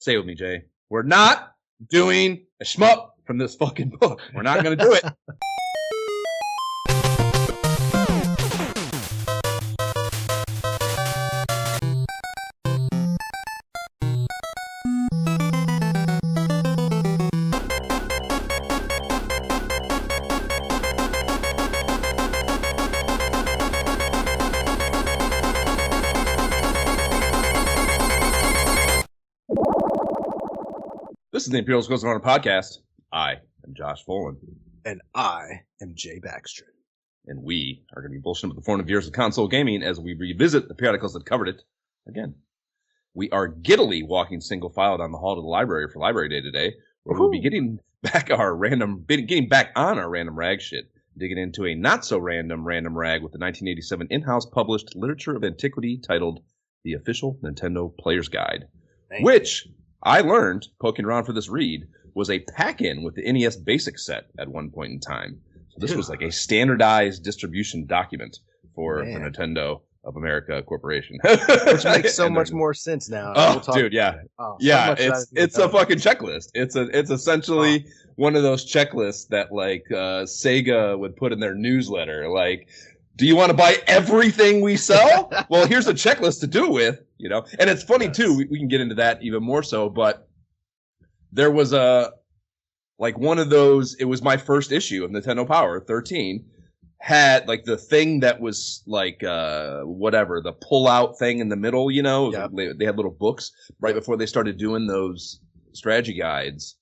Say it with me, Jay. We're not doing a shmup from this fucking book. We're not going to do it. This is the Imperial Goes On podcast. I am Josh Folan. And I am Jay Baxtron. And we are going to be bullshitting with the 400 years of console gaming as we revisit the periodicals that covered it again. We are giddily walking single file down the hall to the library for Library Day today, where we'll be getting back on our random RAGS shit, digging into a not so random rag with the 1987 in-house published Literature of Antiquity titled The Official Nintendo Player's Guide, which I learned, poking around for this read, was a pack-in with the NES Basic set at one point in time. So this was like a standardized distribution document for the Nintendo of America Corporation. Which makes so much more sense now. Dude, yeah. It's a fucking checklist. It's essentially one of those checklists that like Sega would put in their newsletter. Like, do you want to buy everything we sell? Well, here's a checklist to do it with. You know, and it's funny too. We can get into that even more so. But there was one of those. It was my first issue of Nintendo Power 13. Had like the thing that was like the pull out thing in the middle. You know, they had little books right before they started doing those strategy guides,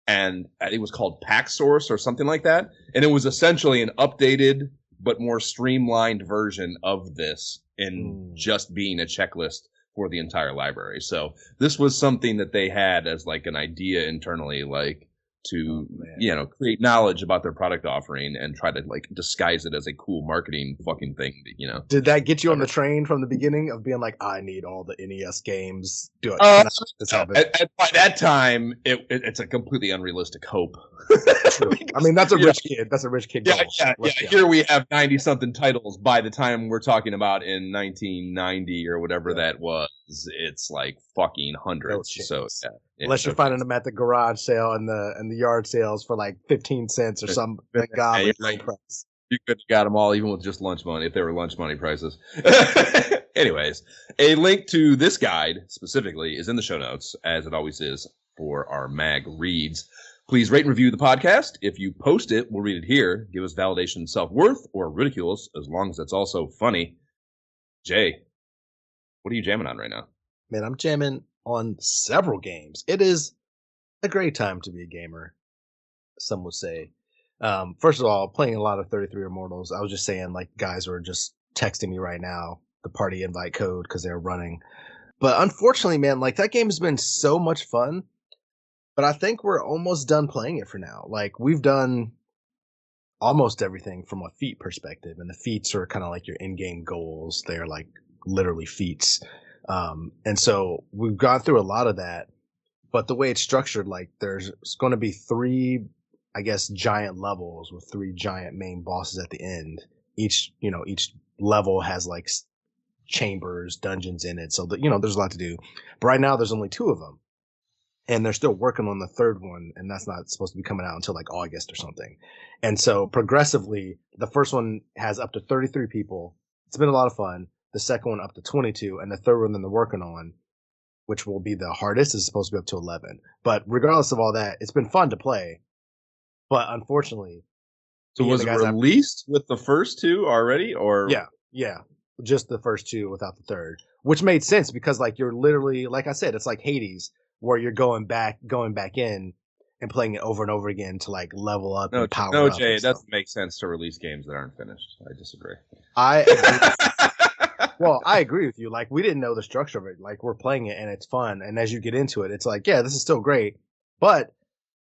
and I think it was called Pack Source or something like that. And it was essentially an updated but more streamlined version of this in just being a checklist for the entire library. So this was something that they had as like an idea internally, like to, create knowledge about their product offering and try to like disguise it as a cool marketing fucking thing, Did that get you on the train from the beginning of being like, I need all the NES games? By that time, it's a completely unrealistic hope. I mean, that's a rich kid. That's a rich kid. Yeah. Here we have 90-something titles by the time we're talking about in 1990 or whatever that was. It's like fucking hundreds. So unless you're finding them at the garage sale and the yard sales for like 15 cents or something. You could have got them all even with just lunch money if they were lunch money prices. Anyways, a link to this guide specifically is in the show notes, as it always is for our mag reads. Please rate and review the podcast. If you post it, we'll read it here. Give us validation, self-worth, or ridicule us, as long as it's also funny. Jay, what are you jamming on right now? Man, I'm jamming on several games. It is a great time to be a gamer, some would say. First of all, playing a lot of 33 Immortals. I was just saying, like, guys were just texting me right now, the party invite code, because they're running. But unfortunately, man, like, that game has been so much fun. But I think we're almost done playing it for now. Like, we've done almost everything from a feat perspective. And the feats are kind of like your in-game goals. They're like literally feats. And so we've gone through a lot of that. But the way it's structured, like, there's going to be 3, I guess, giant levels with 3 giant main bosses at the end. Each level has like chambers, dungeons in it. So that, there's a lot to do. But right now there's only 2 of them. And they're still working on the 3rd one, and that's not supposed to be coming out until like August or something. And so progressively, the first one has up to 33 people. It's been a lot of fun. The second one up to 22, and the 3rd one that they're working on, which will be the hardest, is supposed to be up to 11. But regardless of all that, it's been fun to play. But unfortunately, so was it released with the first 2 already, or yeah, just the first 2 without the 3rd, which made sense because like you're literally, like I said, it's like Hades, where you're going back in and playing it over and over again to like level up and power up. No, Jay, it doesn't make sense to release games that aren't finished. I disagree. I agree with you. Like, we didn't know the structure of it. Like, we're playing it and it's fun. And as you get into it, it's like, yeah, this is still great. But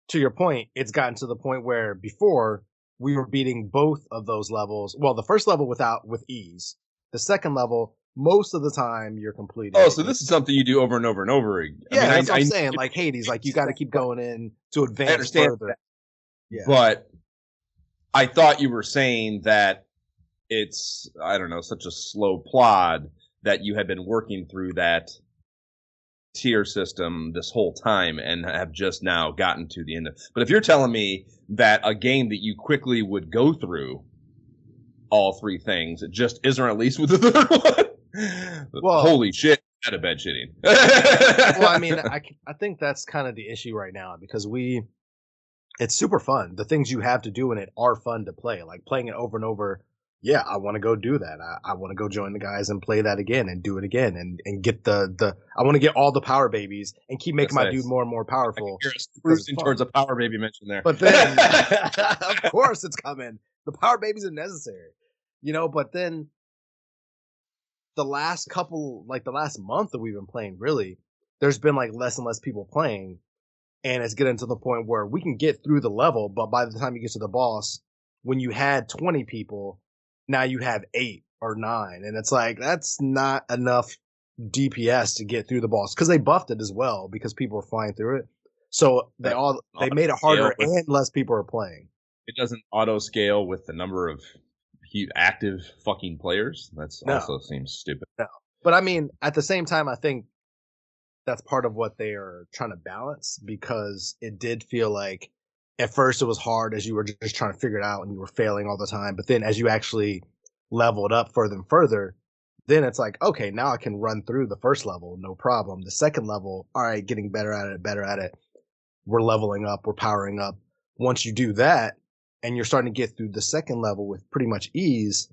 to your point, it's gotten to the point where before we were beating both of those levels. Well, the first level with ease. The second level, most of the time you're completing. Oh, so this is something you do over and over and over again. Yeah, that's what I'm saying. Like Hades, like you got to keep going in to advance further. Yeah. But I thought you were saying that it's, I don't know, such a slow plod that you had been working through that tier system this whole time and have just now gotten to the end of. But if you're telling me that a game that you quickly would go through all three things, it just isn't released with the third one. Well, holy shit, out of bed shitting. Well, I mean, I think that's kind of the issue right now because it's super fun. The things you have to do in it are fun to play. Like playing it over and over. Yeah, I want to go do that. I want to go join the guys and play that again and do it again and get the I want to get all the power babies and keep making my dude more and more powerful. You're cruising towards a power baby mention there. But then, of course it's coming. The power babies are necessary, but then the last month that we've been playing, really, there's been like less and less people playing. And it's getting to the point where we can get through the level, but by the time you get to the boss, when you had 20 people, now you have 8 or 9. And it's like, that's not enough DPS to get through the boss. Because they buffed it as well, because people are flying through it. So they made it harder and less people are playing. It doesn't auto scale with the number of active fucking players. Also seems stupid. No. But I mean, at the same time, I think that's part of what they are trying to balance, because it did feel like at first it was hard as you were just trying to figure it out and you were failing all the time. But then as you actually leveled up further and further, then it's like, okay, now I can run through the first level, no problem. The second level, all right, getting better at it. We're leveling up, we're powering up. Once you do that and you're starting to get through the second level with pretty much ease,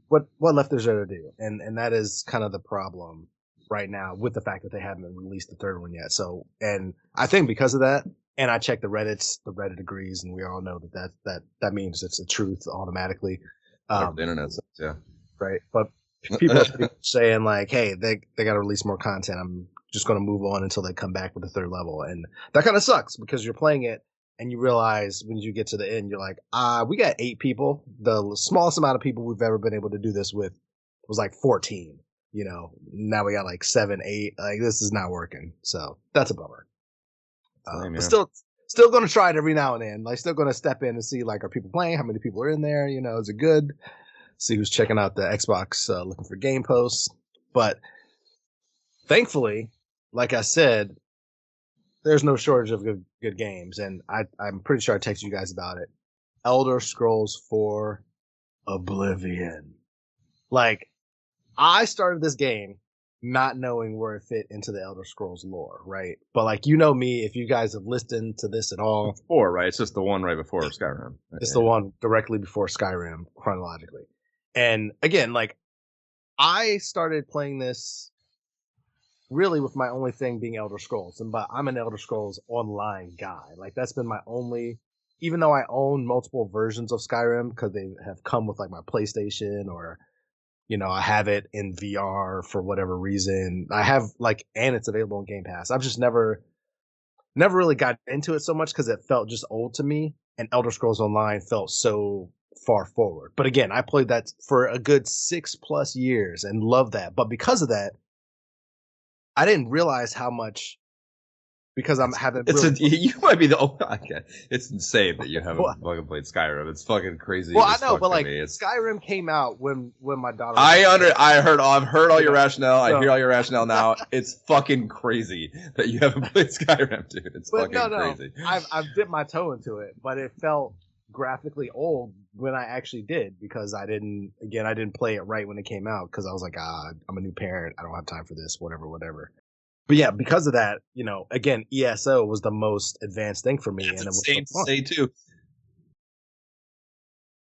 what left is there to do? And that is kind of the problem right now with the fact that they haven't released the third one yet. So, and I think because of that, and I checked the Reddit agrees, and we all know that means it's the truth automatically. The internet says, yeah. Right. But people are saying like, hey, they got to release more content. I'm just going to move on until they come back with the third level. And that kind of sucks because you're playing it and you realize when you get to the end, you're like, we got 8 people. The smallest amount of people we've ever been able to do this with was like 14. Now we got like 7, 8. Like, this is not working. So that's a bummer. But still going to try it every now and then. Like, still going to step in and see, like, are people playing? How many people are in there? Is it good? See who's checking out the Xbox, looking for game posts. But thankfully, like I said, there's no shortage of good games. And I'm pretty sure I texted you guys about it. Elder Scrolls 4 Oblivion. Like, I started this game not knowing where it fit into the Elder Scrolls lore, right? But like, me, if you guys have listened to this at all. It's 4, right? It's just the one right before Skyrim. It's the one directly before Skyrim, chronologically. And again, like, I started playing this really with my only thing being Elder Scrolls. But I'm an Elder Scrolls Online guy. Like, that's been my only, even though I own multiple versions of Skyrim because they have come with like my PlayStation or I have it in VR for whatever reason. I have and it's available on Game Pass. I've just never really got into it so much because it felt just old to me. And Elder Scrolls Online felt so far forward. But again, I played that for a good 6+ years and loved that. But because of that, I didn't realize how much. Because I'm having. You might be the only. It's insane that you haven't fucking played Skyrim. It's fucking crazy. Well, I know, but like Skyrim came out when my daughter. I've heard all your rationale. I hear all your rationale now. It's fucking crazy that you haven't played Skyrim, dude. It's crazy. I've dipped my toe into it, but it felt graphically old when I actually did because I didn't play it right when it came out because I was like, I'm a new parent. I don't have time for this. Whatever. But yeah, because of that, again, ESO was the most advanced thing for me. That's and it was insane to say too.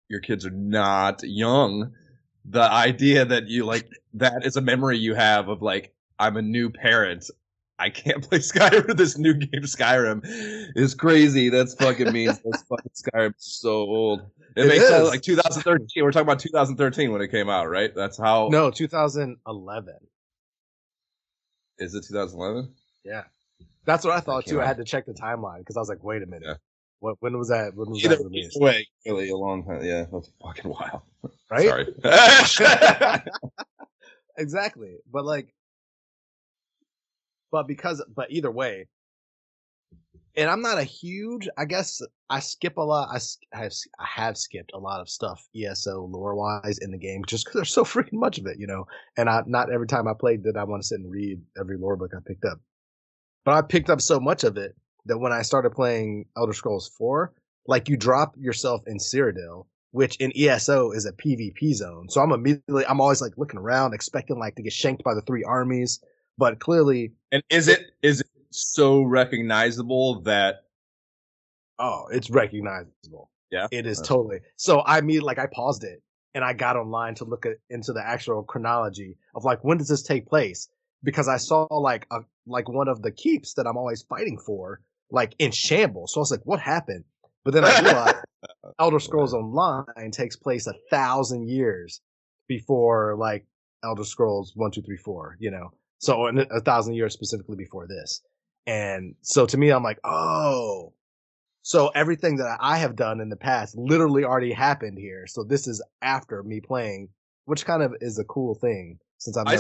Your kids are not young. The idea that you that is a memory you have of I'm a new parent. I can't play Skyrim. This new game Skyrim is crazy. That's fucking means this fucking Skyrim is so old. It makes sense. 2013. We're talking about 2013 when it came out, right? That's how. No, 2011. Is it 2011? Yeah, that's what I thought too. I had to check the timeline because I was like, "Wait a minute, yeah. When was that? When was that released?" Wait, really a long time. Yeah, that's fucking wild. Right? Sorry. Exactly, but either way, and I'm not a huge. I guess I skip a lot. I have skipped a lot of stuff ESO lore wise in the game just because there's so freaking much of it, And not every time I played did I want to sit and read every lore book I picked up, but I picked up so much of it that when I started playing Elder Scrolls 4, like you drop yourself in Cyrodiil, which in ESO is a PvP zone. So I'm always like looking around, expecting like to get shanked by the 3 armies, but clearly. And is it so recognizable that? Oh, it's recognizable. Yeah, it is totally. So I paused it and I got online to look into the actual chronology of like when does this take place, because I saw like one of the keeps that I'm always fighting for like in shambles. So I was like, what happened? But then I realized Elder Scrolls Online takes place 1,000 years before like Elder Scrolls 1, 2, 3, 4. So 1,000 years specifically before this. And so to me, I'm like, oh, so everything that I have done in the past literally already happened here. So this is after me playing, which kind of is a cool thing since I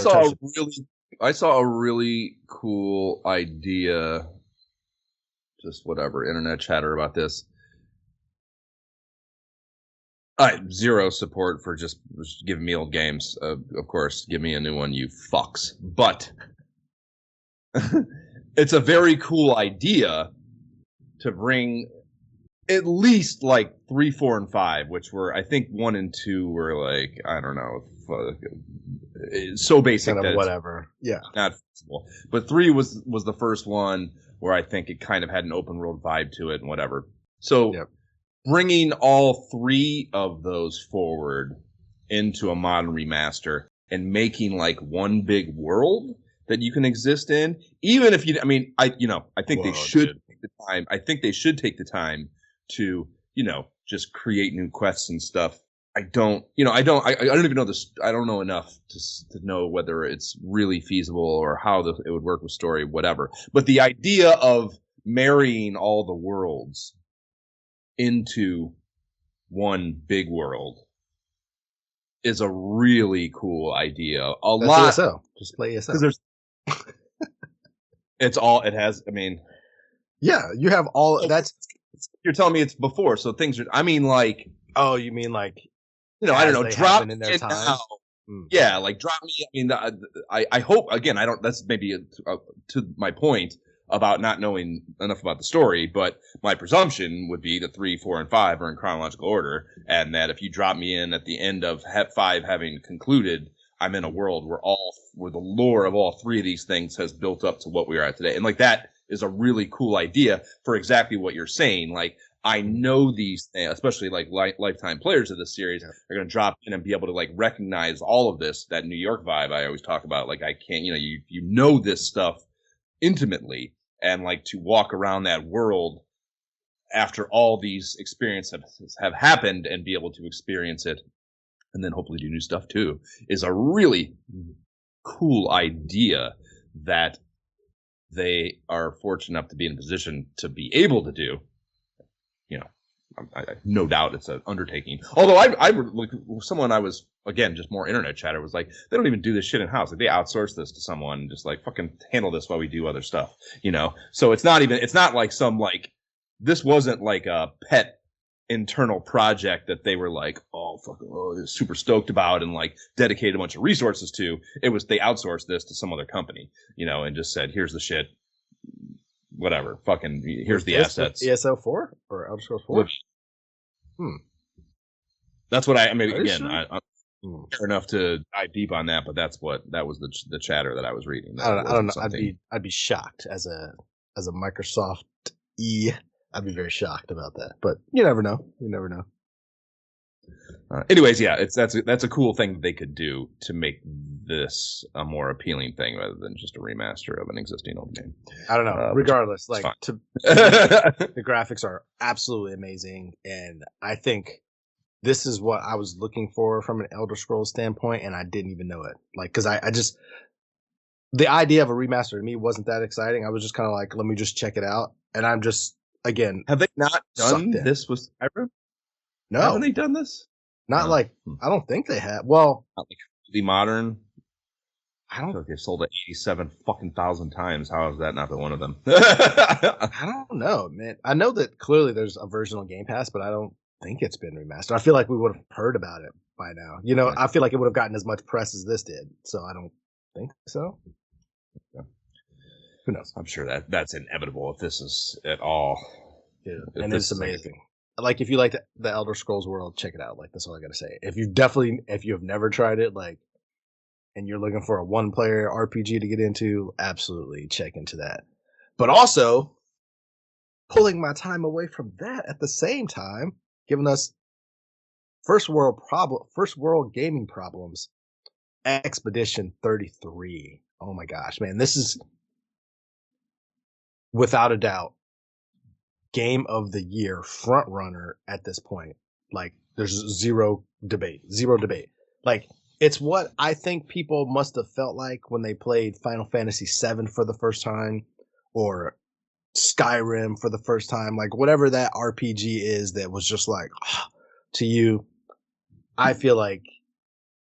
saw a really cool idea. Just whatever internet chatter about this. Zero support for just giving me old games. Of course, give me a new one, you fucks. But it's a very cool idea to bring at least like 3, 4, and 5, which were, I think 1 and 2 were like, I don't know, so basic kind of that whatever. Yeah, not feasible. But 3 was the first one where I think it kind of had an open world vibe to it and whatever. So. Yep. Bringing all 3 of those forward into a modern remaster and making like one big world that you can exist in, even if I think they should take the time. I think they should take the time to, just create new quests and stuff. I don't even know this. I don't know enough to know whether it's really feasible or how it would work with story, whatever. But the idea of marrying all the worlds into one big world is a really cool idea. That's ESO. Just play ESO. Because it has. I mean, yeah, you have all. You're telling me it's before, so things are. I mean, like. Oh, you mean like. I don't know. Drop in their time. Now. Yeah, like drop me. I mean, I hope again. I don't. That's maybe to my point about not knowing enough about the story, but my presumption would be that 3, 4, and 5 are in chronological order, and that if you drop me in at the end of 5 having concluded, I'm in a world where the lore of all 3 of these things has built up to what we are at today. And like that is a really cool idea for exactly what you're saying. Like, I know these things, especially like lifetime players of this series are going to drop in and be able to like recognize all of this, that New York vibe I always talk about. Like, I can't, you know this stuff intimately, and like to walk around that world after all these experiences have happened and be able to experience it and then hopefully do new stuff too is a really cool idea that they are fortunate enough to be in a position to be able to do. I no doubt it's an undertaking. Although I like someone I was, again, just more internet chatter, was like, they don't even do this shit in house. Like, they outsource this to someone and just like fucking handle this while we do other stuff, So it's not like this wasn't like a pet internal project that they were like, super stoked about and like dedicated a bunch of resources to. It was, they outsourced this to some other company, and just said, here's the shit. Whatever, fucking, here's the assets. ESO 4 or Elder Scrolls 4? That's what I'm fair enough to dive deep on that, but that was the chatter that I was reading. I don't know. I'd be shocked as a Microsoft I'd be very shocked about that, but you never know. Anyways, yeah, that's a cool thing that they could do to make this a more appealing thing rather than just a remaster of an existing old game. I don't know. Regardless, the graphics are absolutely amazing, and I think this is what I was looking for from an Elder Scrolls standpoint, and I didn't even know it. Like, because I just, the idea of a remaster to me wasn't that exciting. I was just kind of like, let me just check it out, and I'm just, again, have they not done this with Skyrim? No, haven't they done this? Not like, I don't think they have. Well, not like the modern. I feel like they've sold it 87 fucking thousand times. How has that not been one of them? I don't know, man. I know that clearly there's a version on Game Pass, but I don't think it's been remastered. I feel like we would have heard about it by now. You know, I feel like it would have gotten as much press as this did, so I don't think so. Yeah. Who knows? I'm sure that's inevitable if this is at all. Yeah, and it's amazing. Like, if you like the Elder Scrolls world, check it out. Like, that's all I gotta say. If you have never tried it, like, and you're looking for a one-player RPG to get into, absolutely check into that. But also, pulling my time away from that at the same time, giving us first world gaming problems, Expedition 33. Oh my gosh, man. This is, without a doubt, game of the year front runner at this point. Like, there's zero debate. Like, it's what I think people must have felt like when they played Final Fantasy VII for the first time, or Skyrim for the first time. Like, whatever that RPG is that was just like, to you, I feel like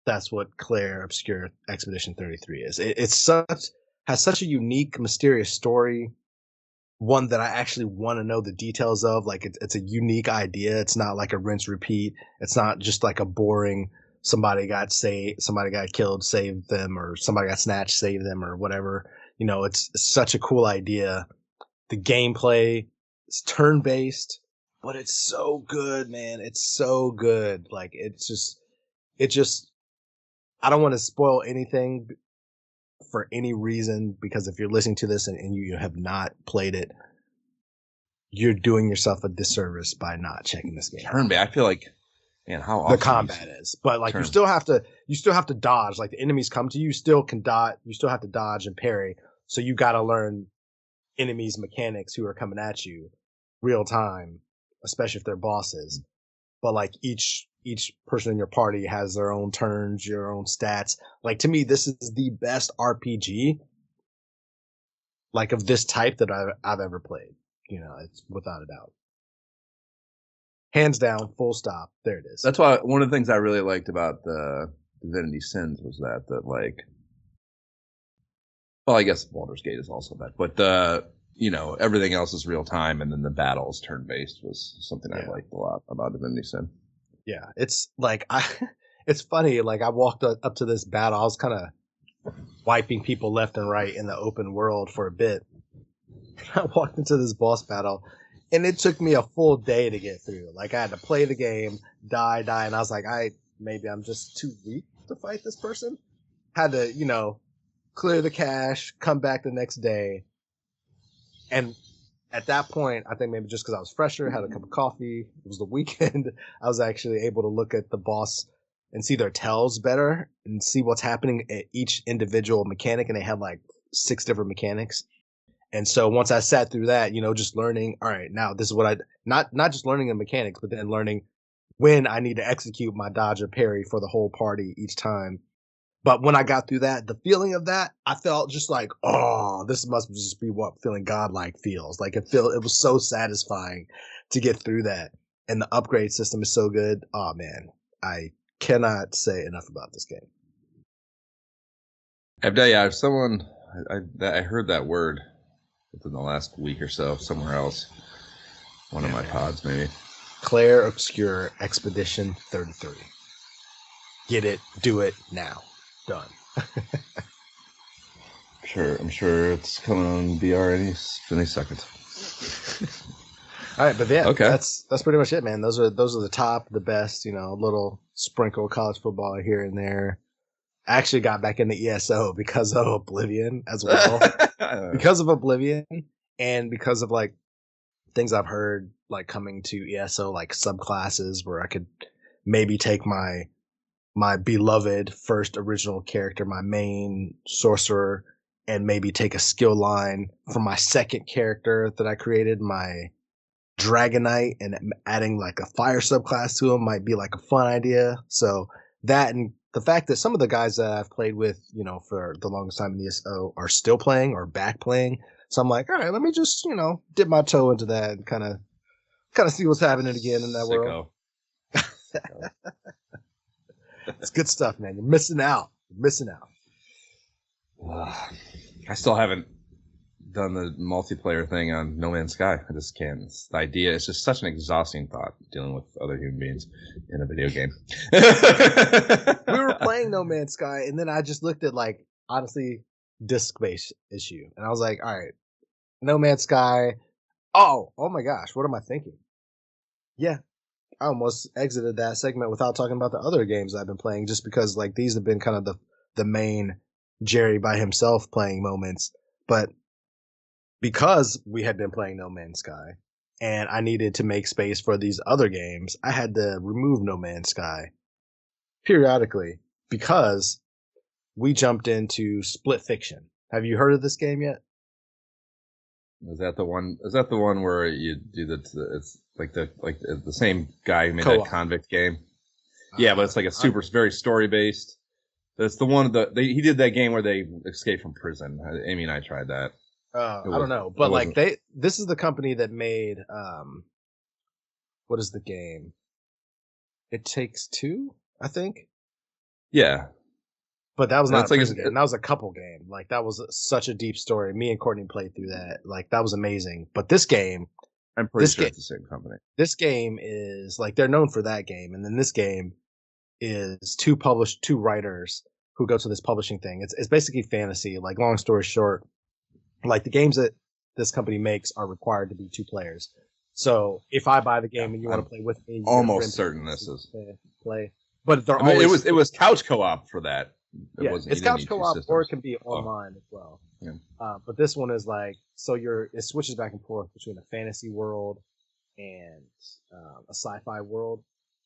that's what Claire Obscure Expedition 33 is. Has such a unique, mysterious story. One that I actually want to know the details of. Like, it's a unique idea. It's not like a rinse repeat. It's not just like a boring, somebody got killed, save them, or somebody got snatched, save them, or whatever. You know, it's such a cool idea. The gameplay is turn-based, but it's so good, man. It's so good. Like, it just, I don't want to spoil anything for any reason, because if you're listening to this and you have not played it, you're doing yourself a disservice by not checking this game. Turn-based, I feel like, man, how awesome the combat is, but like, you still have to dodge. Like, the enemies come to you, you still have to dodge and parry. So you got to learn enemies' mechanics who are coming at you real time, especially if they're bosses. But like, each person in your party has their own turns, your own stats. Like, to me, this is the best RPG, like, of this type that I've ever played. You know, it's without a doubt. Hands down, full stop. There it is. That's why one of the things I really liked about the Divinity Sins was that like, well, I guess Baldur's Gate is also that, but everything else is real time, and then the battles turn based was something I liked a lot about Divinity Sin. Yeah, it's like, it's funny. Like, I walked up to this battle. I was kind of wiping people left and right in the open world for a bit. I walked into this boss battle, and it took me a full day to get through. Like, I had to play the game, die, and I was like, maybe I'm just too weak to fight this person. Had to, clear the cache, come back the next day. And at that point, I think maybe just because I was fresher, had a cup of coffee, it was the weekend, I was actually able to look at the boss and see their tells better and see what's happening at each individual mechanic. And they had like 6 different mechanics. And so once I sat through that, just learning, all right, now this is what not just learning the mechanics, but then learning when I need to execute my dodge or parry for the whole party each time. But when I got through that, the feeling of that, I felt just like, oh, this must just be what feeling godlike feels. Like, it was so satisfying to get through that. And the upgrade system is so good. Oh man, I cannot say enough about this game. If someone, I heard that word within the last week or so somewhere else. One of my pods, maybe. Claire Obscure Expedition 33. Get it, do it now. Done. I'm sure it's coming on VR any second. All right, but yeah, okay. That's pretty much it, man. Those are the best, a little sprinkle of college football here and there. I actually got back into ESO because of Oblivion as well. Because of Oblivion, and because of like things I've heard, like, coming to ESO, like subclasses where I could maybe take my beloved first original character, my main sorcerer, and maybe take a skill line from my second character that I created, my Dragonite, and adding like a fire subclass to him might be like a fun idea. So that, and the fact that some of the guys that I've played with, for the longest time in ESO are still playing or back playing. So I'm like, all right, let me just, dip my toe into that and kind of see what's happening again in that world. It's good stuff, man. You're missing out. I still haven't done the multiplayer thing on No Man's Sky. I just can't. The idea is just such an exhausting thought dealing with other human beings in a video game. We were playing No Man's Sky, and then I just looked at like honestly disk-based issue, and I was like, all right, No Man's Sky. Oh my gosh, what am I thinking? Yeah, I almost exited that segment without talking about the other games I've been playing, just because like these have been kind of the main Jerry by himself playing moments, but because we had been playing No Man's Sky and I needed to make space for these other games, I had to remove No Man's Sky periodically because we jumped into Split Fiction. Have you heard of this game yet? Is that the one? Is that the one where you do it's like the same guy who made that Convict game? Yeah, but it's like a very story based. That's the one he did that game where they escape from prison. Amy and I tried that. I don't know, but like this is the company that made what is the game? It Takes Two, I think. Yeah, but that was not a prison game. That was a couple game. Like that was such a deep story. Me and Courtney played through that. Like that was amazing. But this game, I'm pretty sure it's the same company. This game is like they're known for that game, and then this game is two writers who go to this publishing thing. It's basically fantasy. Like long story short, like the games that this company makes are required to be 2 players. So if I buy the game and you want to play with me, almost certain this is play. But they're always it was couch co-op for that. It's couch co-op or it can be online as well. Yeah. But this one is like it switches back and forth between a fantasy world and a sci-fi world.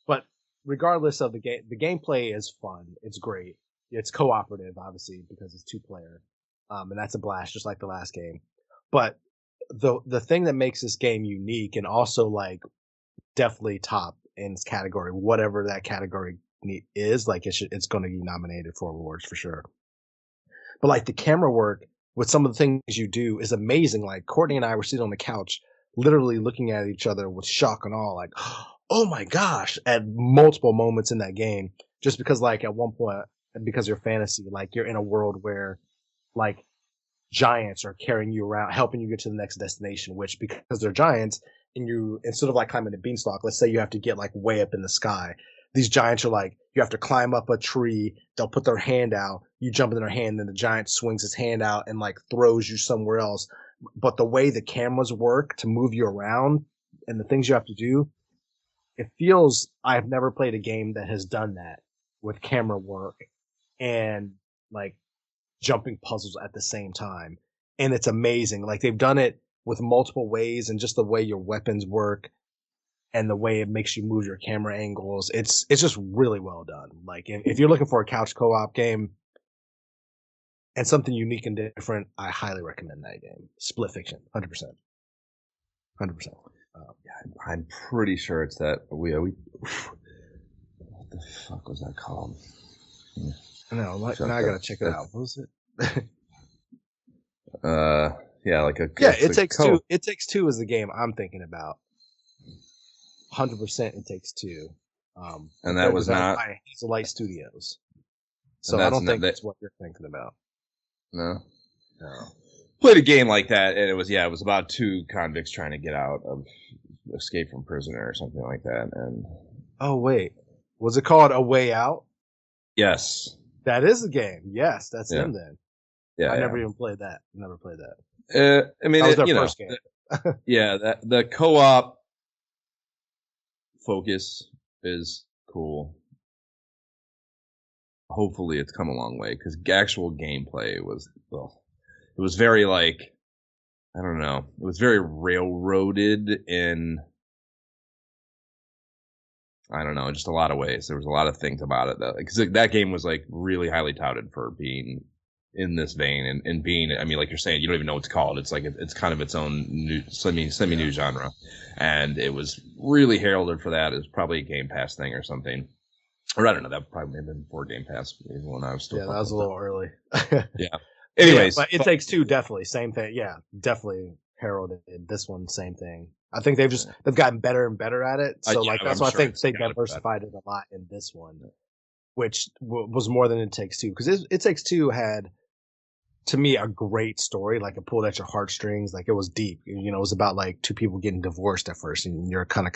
But regardless of the gameplay is fun. It's great. It's cooperative, obviously, because it's 2-player. And that's a blast, just like the last game. But the thing that makes this game unique and also like definitely top in its category, whatever that category is, like it's going to be nominated for awards for sure. But like the camera work with some of the things you do is amazing. Like Courtney and I were sitting on the couch, literally looking at each other with shock and awe, like, oh my gosh, at multiple moments in that game. Just because like at one point, because you're fantasy, like you're in a world where like giants are carrying you around, helping you get to the next destination, which because they're giants and you, instead of like climbing a beanstalk, let's say you have to get like way up in the sky. These giants are like, you have to climb up a tree. They'll put their hand out. You jump in their hand, then the giant swings his hand out and like throws you somewhere else. But the way the cameras work to move you around and the things you have to do, it feels, I've never played a game that has done that with camera work and like jumping puzzles at the same time. And it's amazing. Like they've done it with multiple ways and just the way your weapons work and the way it makes you move your camera angles. It's just really well done. Like if you're looking for a couch co-op game and something unique and different, I highly recommend that game. Split Fiction, 100%. 100%. Yeah, I'm pretty sure it's that. We what the fuck was that called? No, now I gotta check it out. What was it? Yeah, like a It Takes Two. It Takes Two is the game I'm thinking about. 100% It Takes Two. And that was not by Light Studios. So I don't think that's what you're thinking about. No. Played a game like that, and it was about 2 convicts trying to get out of escape from prison or something like that. And oh wait, was it called A Way Out? Yes, that is the game. Yes, that's them then. Yeah, I never even played that. Never played that. I mean, that was their first game. Yeah, the co-op focus is cool. Hopefully, it's come a long way because actual gameplay was it was very like, I don't know, it was very railroaded in, I don't know, just a lot of ways. There was a lot of things about it because that game was like really highly touted for being in this vein and being, I mean, like you're saying, you don't even know what it's called. It's like it's kind of its own new semi-new genre, and it was really heralded for that as probably a Game Pass thing or something. Or I don't know, that probably may have been before Game Pass when I was still. Yeah, that was a little early. Yeah. Anyways, but It Takes Two, definitely same thing. Yeah, definitely heralded this one, same thing. I think they've gotten better and better at it. So that's why I think they diversified it a lot in this one, which was more than It Takes Two, because It Takes Two had to me, a great story. Like it pulled at your heartstrings. Like it was deep. You know, it was about like two people getting divorced at first, and you're kind of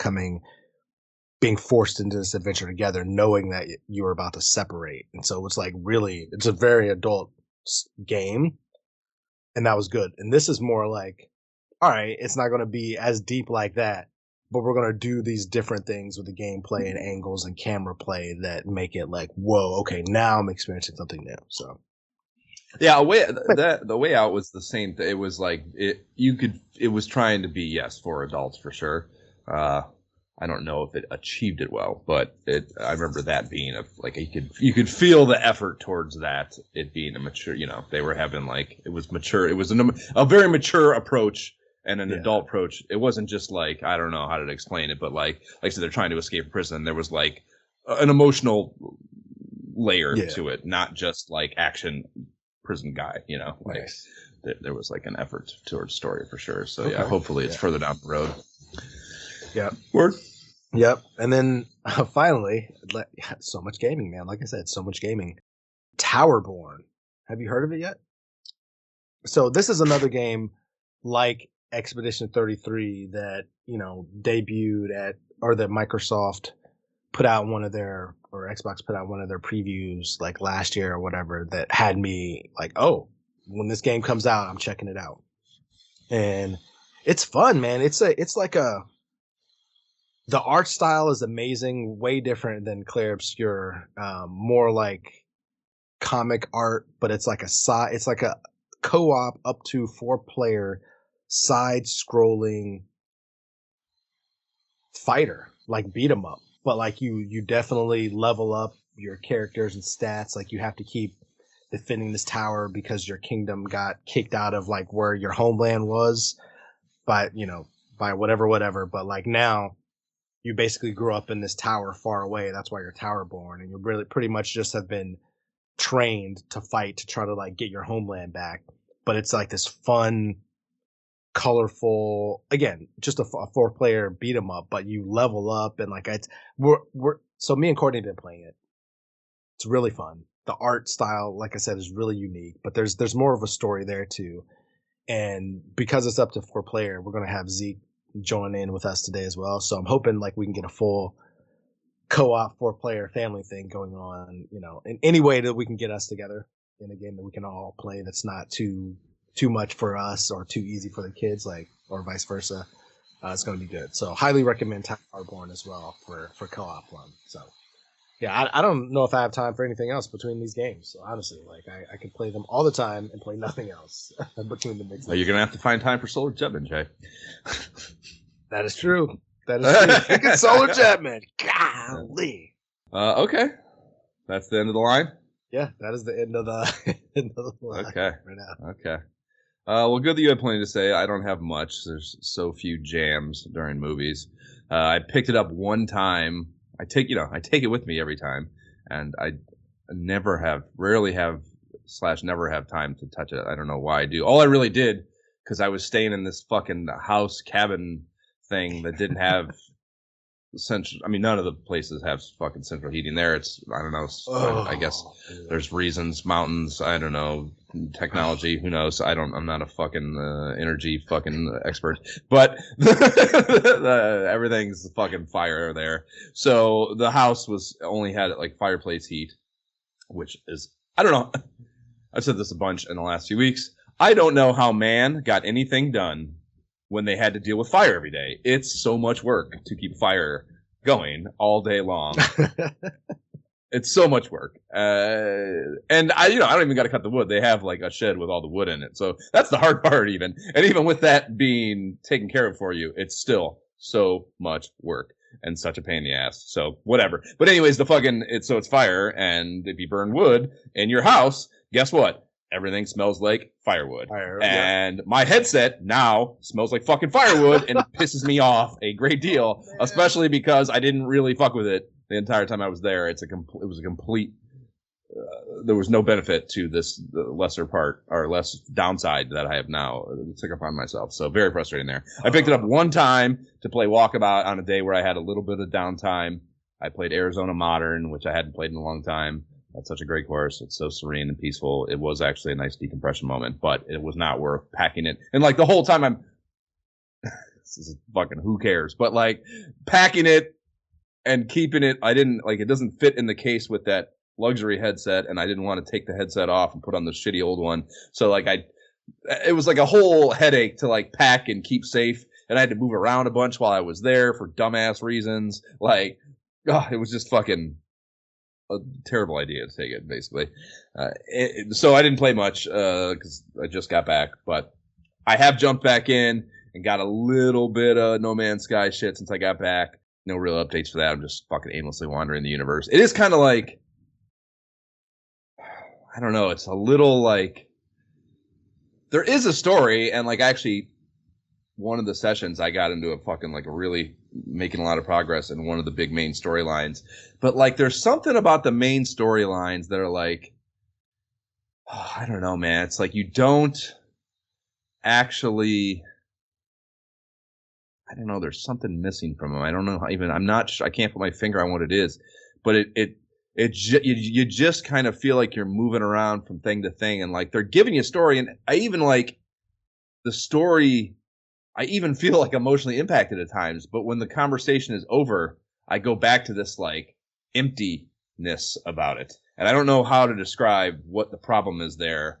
being forced into this adventure together, knowing that you were about to separate. And so it's like really, it's a very adult game, and that was good. And this is more like, all right, it's not going to be as deep like that, but we're going to do these different things with the gameplay and angles and camera play that make it like, whoa, okay, now I'm experiencing something new. So, yeah, the way out was the same. It was like it was trying to be, yes, for adults for sure. I don't know if it achieved it well, but I remember that being you could feel the effort towards that. It being a mature, they were having like, it was mature. It was a very mature approach. And an adult approach. It wasn't just like, I don't know how to explain it, but like I said, they're trying to escape prison. There was like an emotional layer to it, not just like action prison guy, like nice. There was like an effort towards story for sure. So hopefully it's further down the road. Yeah. Word. Yep. And then finally, so much gaming, man. Like I said, so much gaming. Towerborn. Have you heard of it yet? So this is another game like Expedition 33 that, debuted that Microsoft put out or Xbox put out one of their previews like last year or whatever that had me like, oh, when this game comes out, I'm checking it out. And it's fun, man. The art style is amazing, way different than Clair Obscur. More like comic art, but it's like a co-op up to 4-player side-scrolling fighter, like beat 'em up. But like you definitely level up your characters and stats. Like you have to keep defending this tower because your kingdom got kicked out of like where your homeland was by whatever. But like now you basically grew up in this tower far away. That's why you're Towerborn, and you really pretty much just have been trained to fight to try to like get your homeland back. But it's like this fun, colorful, again, just a 4-player beat 'em up, but you level up and like so me and Courtney have been playing it. It's really fun. The art style, like I said, is really unique, but there's more of a story there too. And because it's up to 4-player, we're gonna have Zeke join in with us today as well. So I'm hoping like we can get a full co-op 4-player family thing going on, in any way that we can get us together in a game that we can all play that's not too much for us or too easy for the kids, or vice versa. It's going to be good. So highly recommend Towerborn as well for co-op one. So yeah, I don't know if I have time for anything else between these games. So honestly, like I could play them all the time and play nothing else between the mix. Well, you're going to have to find time for Solar Jetman, Jay. That is true. Freaking Solar Jetman. Golly. Okay. That's the end of the line? Yeah, that is the end of the line. Okay. Right now. Okay. Well, good that you had plenty to say. I don't have much. There's so few jams during movies. I picked it up one time. I take it with me every time, and I rarely have never have time to touch it. I don't know why I do. All I really did, because I was staying in this fucking house cabin thing that didn't have central. I mean, none of the places have fucking central heating there. It's, I don't know. I guess there's reasons, mountains. I don't know, technology. Who knows? I'm not a fucking energy fucking expert. But everything's fucking fire there. So the house only had like fireplace heat, which is, I don't know. I've said this a bunch in the last few weeks. I don't know how man got anything done when they had to deal with fire every day. It's so much work to keep fire going all day long. It's so much work. And I don't even got to cut the wood. They have like a shed with all the wood in it. So that's the hard part even. And even with that being taken care of for you, it's still so much work and such a pain in the ass. So whatever. But anyways, it's fire. And if you burn wood in your house, guess what? Everything smells like firewood. And my headset now smells like fucking firewood, and it pisses me off a great deal, especially because I didn't really fuck with it the entire time I was there. It was a complete, there was no benefit to the lesser part or less downside that I have now. Took upon myself. So very frustrating there. I picked it up one time to play Walkabout on a day where I had a little bit of downtime. I played Arizona Modern, which I hadn't played in a long time. That's such a great course. It's so serene and peaceful. It was actually a nice decompression moment, but it was not worth packing it. And like the whole time I'm, this is fucking who cares, but like packing it and keeping it, I didn't like, it doesn't fit in the case with that luxury headset, and I didn't want to take the headset off and put on the shitty old one. So like it was like a whole headache to like pack and keep safe, and I had to move around a bunch while I was there for dumbass reasons. Like, it was just fucking a terrible idea to take it, basically. So I didn't play much because I just got back, but I have jumped back in and got a little bit of No Man's Sky shit since I got back. No real updates for that. I'm just fucking aimlessly wandering the universe. It is kind of like, I don't know, it's a little like, there is a story, and like actually one of the sessions I got into a fucking like a really making a lot of progress in one of the big main storylines. But like there's something about the main storylines that are like, I don't know, man. It's like you don't actually, I don't know, there's something missing from them. I don't know even, I'm not sure, I can't put my finger on what it is, but you just kind of feel like you're moving around from thing to thing, and like they're giving you a story, and I even like the story, I even feel like emotionally impacted at times, but when the conversation is over, I go back to this like emptiness about it. And I don't know how to describe what the problem is there,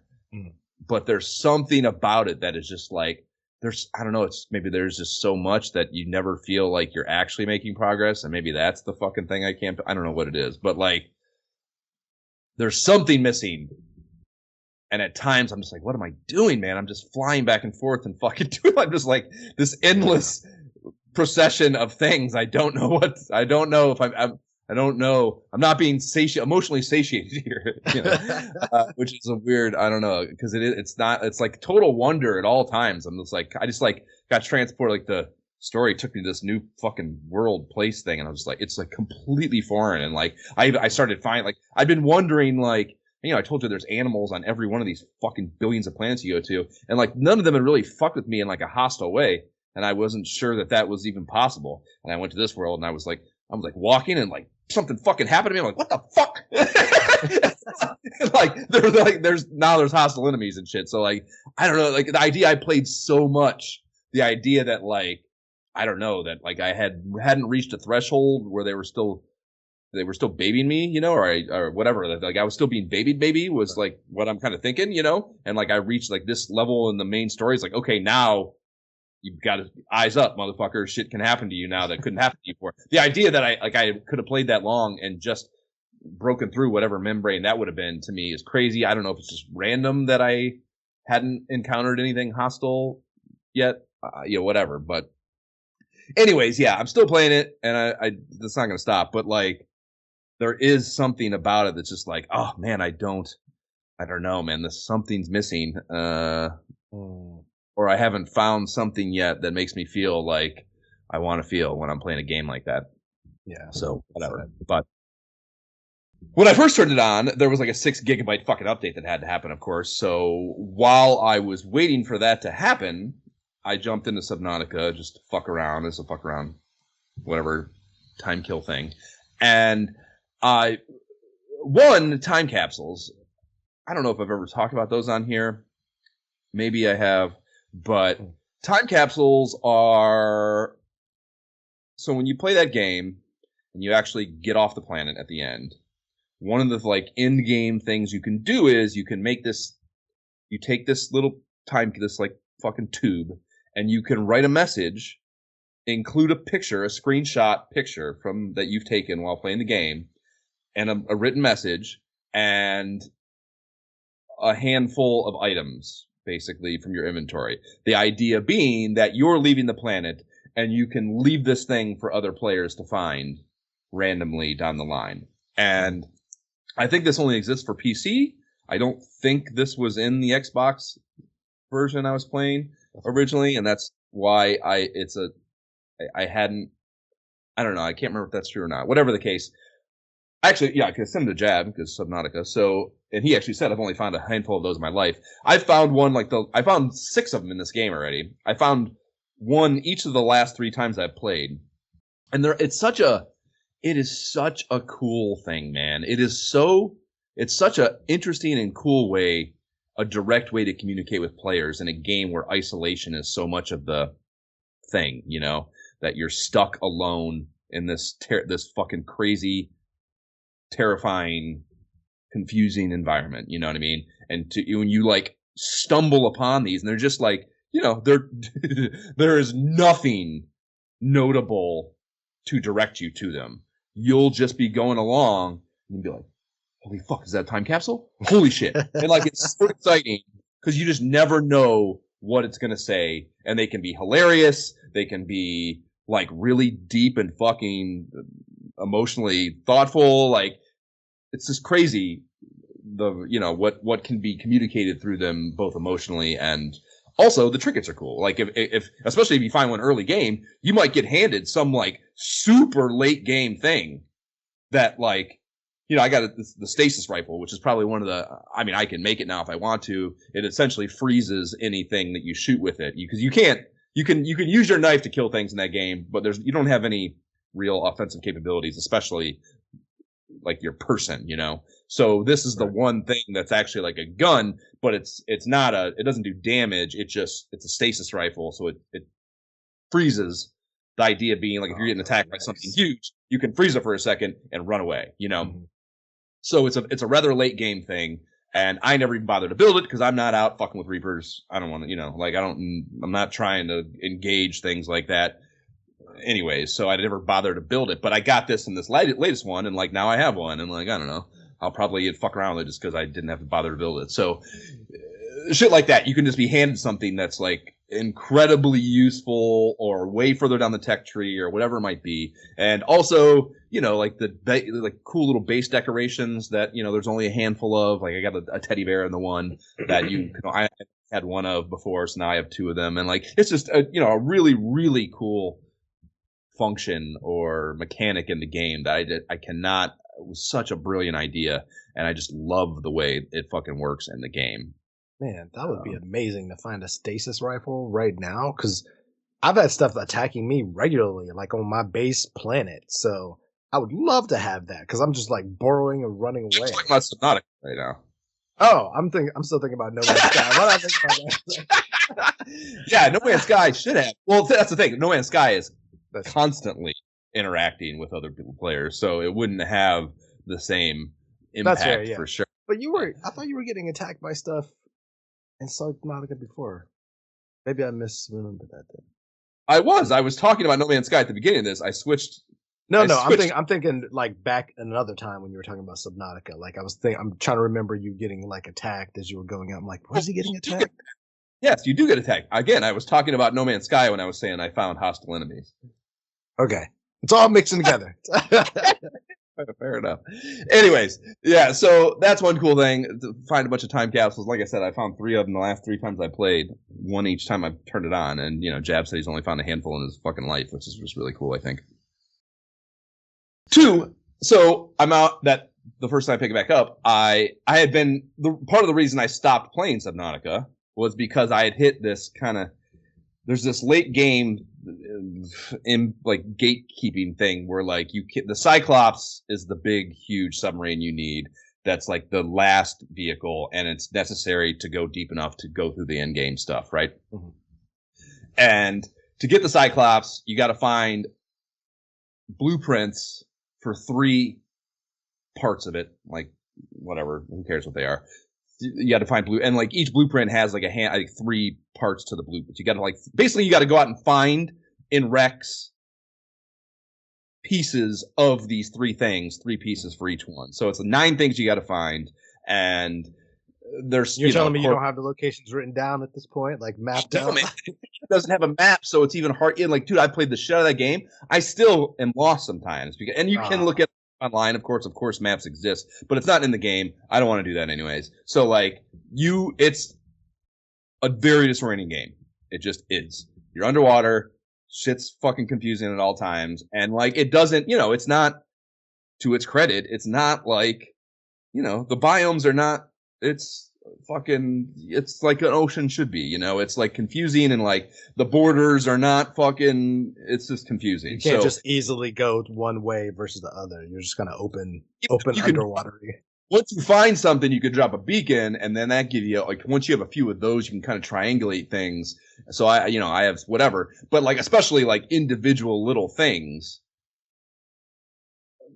but there's something about it that is just like, I don't know, it's maybe there's just so much that you never feel like you're actually making progress, and maybe that's the fucking thing I don't know what it is, but like there's something missing. And at times I'm just like, what am I doing, man? I'm just flying back and forth and fucking doing, I'm just like this endless procession of things. I don't know if I'm not being emotionally satiated here, you know, which is a weird, I don't know, because it's like total wonder at all times. I'm just like, I just like got transported, like the story took me to this new fucking world place thing. And I was like, it's like completely foreign. And like, I started finding, like, I've been wondering, like, you know, I told you there's animals on every one of these fucking billions of planets you go to, and like none of them had really fucked with me in like a hostile way, and I wasn't sure that was even possible. And I went to this world, and I was like walking, and like something fucking happened to me. I'm like, what the fuck? there's hostile enemies and shit. So like, I don't know, like the idea I played so much, the idea that like, I don't know, that like I hadn't reached a threshold where they were still babying me, you know, or whatever. Like I was still being baby was like what I'm kind of thinking, you know? And like I reached like this level in the main story. It's like, okay, now you've got to eyes up, motherfucker. Shit can happen to you now that couldn't happen to you before. The idea that I could have played that long and just broken through whatever membrane that would have been to me is crazy. I don't know if it's just random that I hadn't encountered anything hostile yet, you know, whatever. But anyways, yeah, I'm still playing it, and I that's not going to stop. But like, there is something about it that's just like, oh man, I don't know, man. Something's missing, or I haven't found something yet that makes me feel like I want to feel when I'm playing a game like that. Yeah. So whatever. But when I first turned it on, there was like a 6 gigabyte fucking update that had to happen, of course. So while I was waiting for that to happen, I jumped into Subnautica just to fuck around. It's a fuck around, whatever time kill thing, and time capsules. I don't know if I've ever talked about those on here. Maybe I have, but time capsules are, so when you play that game and you actually get off the planet at the end, one of the like end game things you can do is you can make this, you take this little this like fucking tube, and you can write a message, include a picture, a screenshot picture from that you've taken while playing the game, and a written message, and a handful of items, basically, from your inventory. The idea being that you're leaving the planet, and you can leave this thing for other players to find randomly down the line. And I think this only exists for PC. I don't think this was in the Xbox version I was playing originally, and that's why I don't know, I can't remember if that's true or not. Whatever the case. Actually, yeah, I could send him to Jab, because Subnautica. So, and he actually said I've only found a handful of those in my life. I found one, I found 6 of them in this game already. I found one each of the last 3 times I've played. And it is such a cool thing, man. It is so it's such a interesting and cool way, a direct way to communicate with players in a game where isolation is so much of the thing, you know, that you're stuck alone in this fucking crazy, terrifying, confusing environment. You know what I mean? And when you like stumble upon these, and they're just like, you know, there is nothing notable to direct you to them. You'll just be going along and be like, holy fuck, is that a time capsule? Holy shit. And like, it's so exciting because you just never know what it's going to say. And they can be hilarious. They can be like really deep and fucking emotionally thoughtful. Like, it's just crazy what can be communicated through them, both emotionally, and also the trinkets are cool. Like if especially if you find one early game, you might get handed some like super late game thing that, like, you know, I got the stasis rifle, which is probably one of the, I mean, I can make it now if I want to. It essentially freezes anything that you shoot with it. Because you can use your knife to kill things in that game, but you don't have any real offensive capabilities, especially like your person, you know. So this is the one thing that's actually like a gun, but it doesn't do damage. It's a stasis rifle, so it freezes. The idea being, like, if you're getting attacked by something huge, you can freeze it for a second and run away, you know. Mm-hmm. So it's a rather late game thing, and I never even bothered to build it because I'm not out fucking with Reapers. I don't want to, you know, like I'm not trying to engage things like that. Anyways, so I never bothered to build it, but I got this in this latest one, and like now I have one, and like I don't know, I'll probably fuck around with it just because I didn't have to bother to build it. So shit like that, you can just be handed something that's like incredibly useful or way further down the tech tree or whatever it might be, and also, you know, like like cool little base decorations that, you know, there's only a handful of. Like I got a teddy bear in the one that I had one of before, so now I have two of them, and like it's just a really really cool function or mechanic in the game that it was such a brilliant idea, and I just love the way it fucking works in the game. Man, that would be amazing to find a stasis rifle right now, because I've had stuff attacking me regularly, like on my base planet. So I would love to have that, because I'm just like borrowing and running away. I'm talking about Subnautica right now. Oh, I'm still thinking about No Man's Sky. What I think about that? Yeah, No Man's Sky should have. Well, that's the thing. No Man's Sky is constantly interacting with other players, so it wouldn't have the same impact for sure. But I thought you were getting attacked by stuff in Subnautica before. Maybe I misremembered that then. I was talking about No Man's Sky at the beginning of this. I switched. I'm thinking like back another time when you were talking about Subnautica. Like I'm trying to remember you getting like attacked as you were going up. I'm like, where's he getting attacked? Yes, you do get attacked. Again, I was talking about No Man's Sky when I was saying I found hostile enemies. Okay. It's all mixing together. Fair enough. Anyways, yeah, so that's one cool thing. To find a bunch of time capsules. Like I said, I found 3 of them the last 3 times I played. 1 each time I turned it on. And, you know, Jab said he's only found a handful in his fucking life, which is just really cool, I think. 2, so I'm out that the first time I pick it back up, I had been, part of the reason I stopped playing Subnautica was because I had hit this kind of, there's this late game in like gatekeeping thing where like the Cyclops is the big huge submarine you need, that's like the last vehicle, and it's necessary to go deep enough to go through the end game stuff, right? Mm-hmm. And to get the Cyclops, you got to find blueprints for 3 parts of it, like whatever, who cares what they are. You got to find and like each blueprint has like 3 parts to the blueprint. You got to basically you got to go out and find in RAGS pieces of these 3 things, 3 pieces for each one. So it's 9 things you got to find, and there's you're telling me you don't have the locations written down at this point, like mapped out. It doesn't have a map, so it's even hard. Like, dude, I played the shit out of that game. I still am lost sometimes and you can look at online, of course maps exist, but it's not in the game. I don't want to do that anyways. So like it's a very disorienting game. It just is. You're underwater, shit's fucking confusing at all times, and like it doesn't, you know, it's not, to its credit, it's not like, you know, the biomes are not, it's like an ocean should be, you know, it's like confusing, and like the borders are not fucking, it's just confusing. You can't just easily go one way versus the other. You're just kind of open underwater. once you find something, you could drop a beacon, and then that gives you, like, once you have a few of those, you can kind of triangulate things. So I have whatever, but like, especially like individual little things,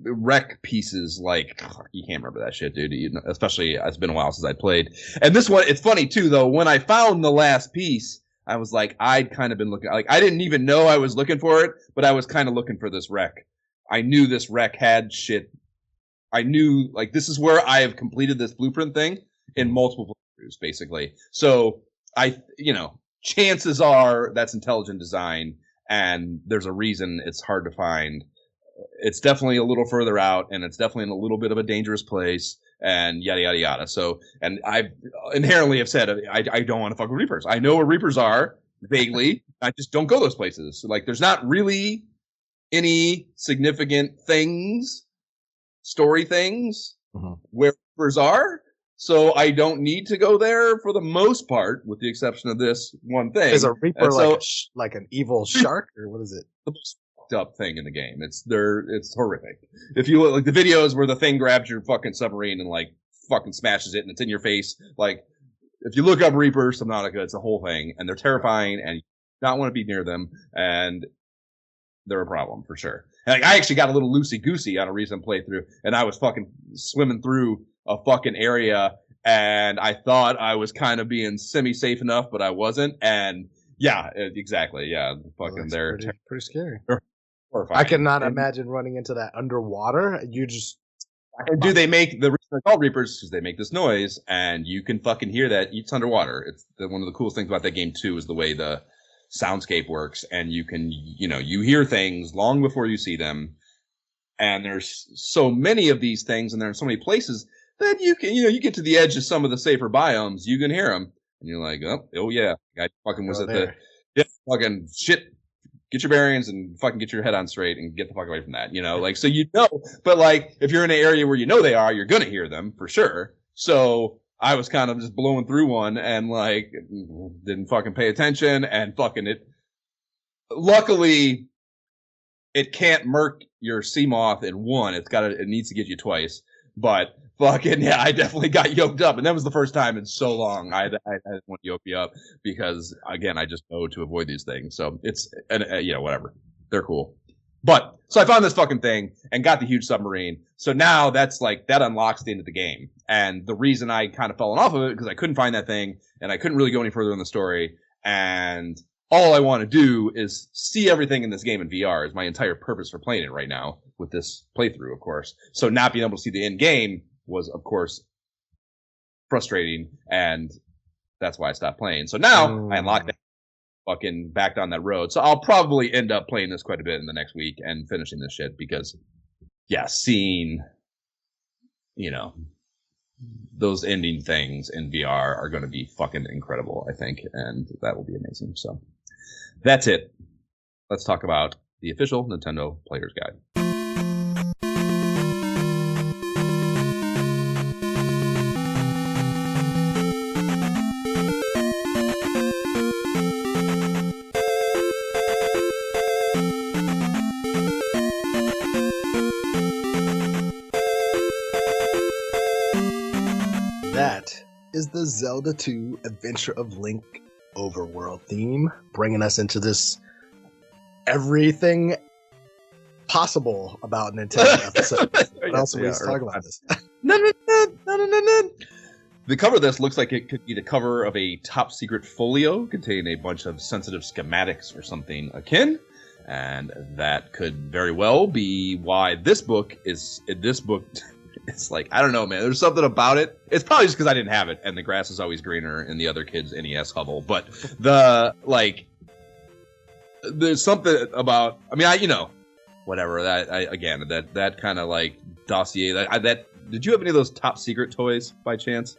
wreck pieces, like, you can't remember that shit, dude. Especially, it's been a while since I played. And this one, it's funny too, though. When I found the last piece, I was like, I'd kind of been looking, like, I didn't even know I was looking for it, but I was kind of looking for this wreck. I knew this wreck had shit. I knew, like, this is where I have completed this blueprint thing in multiple playthroughs, basically. So chances are that's intelligent design, and there's a reason it's hard to find. It's definitely a little further out, and it's definitely in a little bit of a dangerous place, and yada, yada, yada. So, and I inherently have said, I don't want to fuck with Reapers. I know where Reapers are, vaguely. I just don't go those places. So, like, there's not really any significant things, story things, where Reapers are. So I don't need to go there for the most part, with the exception of this one thing. Is a Reaper like an evil shark, or what is it? The most fucked up thing in the game. It's horrific. If you look, like, the videos where the thing grabs your fucking submarine and like fucking smashes it and it's in your face, like, if you look up Reaper Subnautica, it's a whole thing, and they're terrifying, and you do not want to be near them, and they're a problem for sure. And, like, I actually got a little loosey-goosey on a recent playthrough, and I was fucking swimming through a fucking area, and I thought I was kind of being semi-safe enough, but I wasn't. And yeah, exactly. Yeah, fucking they're pretty scary. They're horrifying. I cannot imagine running into that underwater. You just they make the reason they're called Reapers because they make this noise, and you can fucking hear that. It's underwater. It's one of the coolest things about that game too is the way the soundscape works, and you can you hear things long before you see them. And there's so many of these things, and they're in so many places that you can, you get to the edge of some of the safer biomes, you can hear them, and you're like, oh yeah, I fucking was fucking shit. Get your bearings and fucking get your head on straight and get the fuck away from that, like, so but like, if you're in an area where they are, you're gonna hear them for sure. So I was kind of just blowing through one and like didn't fucking pay attention and fucking it. Luckily, it can't murk your Seamoth in one. It needs to get you twice. But fucking yeah, I definitely got yoked up, and that was the first time in so long I didn't want to yoke you up because again I just know to avoid these things. So it's whatever, they're cool. But so I found this fucking thing and got the huge submarine. So now that's like that unlocks the end of the game. And the reason I kind of fell off of it because I couldn't find that thing and I couldn't really go any further in the story. And all I want to do is see everything in this game in VR is my entire purpose for playing it right now with this playthrough, of course. So not being able to see the end game was, of course, frustrating, and that's why I stopped playing. So now I unlocked that, fucking back down that road. So I'll probably end up playing this quite a bit in the next week and finishing this shit because, yeah, seeing, those ending things in VR are going to be fucking incredible, I think, and that will be amazing. So that's it. Let's talk about the official Nintendo Player's Guide. Is the Zelda 2 Adventure of Link overworld theme, bringing us into this everything possible about Nintendo episode. What else are we talking about this? No. The cover of this looks like it could be the cover of a top secret folio containing a bunch of sensitive schematics or something akin. And that could very well be why this book. It's like, I don't know, man. There's something about it. It's probably just because I didn't have it, and the grass is always greener in the other kid's NES hovel. But there's something about. I mean, whatever. That kind of like dossier. Did you have any of those top secret toys by chance?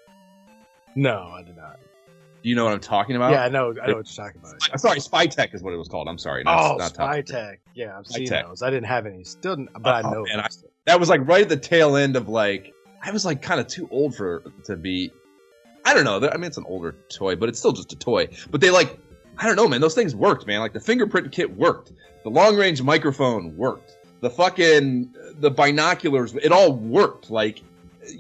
No, I did not. Do you know what I'm talking about? Yeah, I know what you're talking about. Sorry, Spy-Tech is what it was called. I'm sorry. Not Spy-Tech. Yeah, I've seen those. I didn't have any. Still, but I know. Man, that was like right at the tail end of like, I was like kind of too old to be. I don't know. I mean, it's an older toy, but it's still just a toy. But they I don't know, man. Those things worked, man. Like the fingerprint kit worked. The long range microphone worked. The binoculars, it all worked. Like,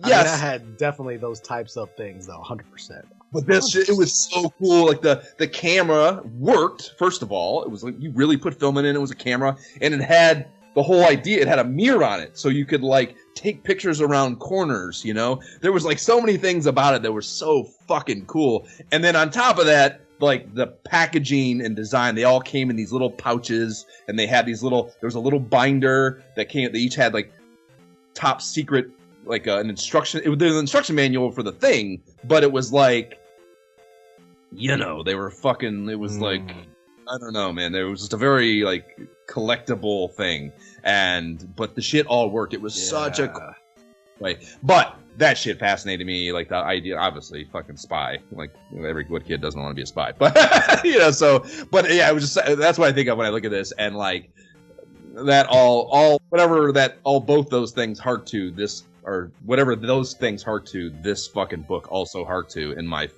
Yes, I had definitely those types of things though, 100%. But this shit, it was so cool. Like the camera worked. First of all, it was like you really put film in it. It was a camera, and it had the whole idea. It had a mirror on it, so you could like take pictures around corners. You know, there was like so many things about it that were so fucking cool. And then on top of that, like the packaging and design, they all came in these little pouches, and they had these little. There was a little binder that came. They each had like top secret, like an instruction. It was an instruction manual for the thing, but it was like. You know, they were fucking, it was like, I don't know, man. There was just a very, like, collectible thing. But the shit all worked. It was such a cool way. But that shit fascinated me. Like, the idea, obviously, fucking spy. Like, every good kid doesn't want to be a spy. But, you know, so, but yeah, it was just, that's what I think of when I look at this. And, like, that both those things heart to this, or whatever those things heart to, this fucking book also heart to in my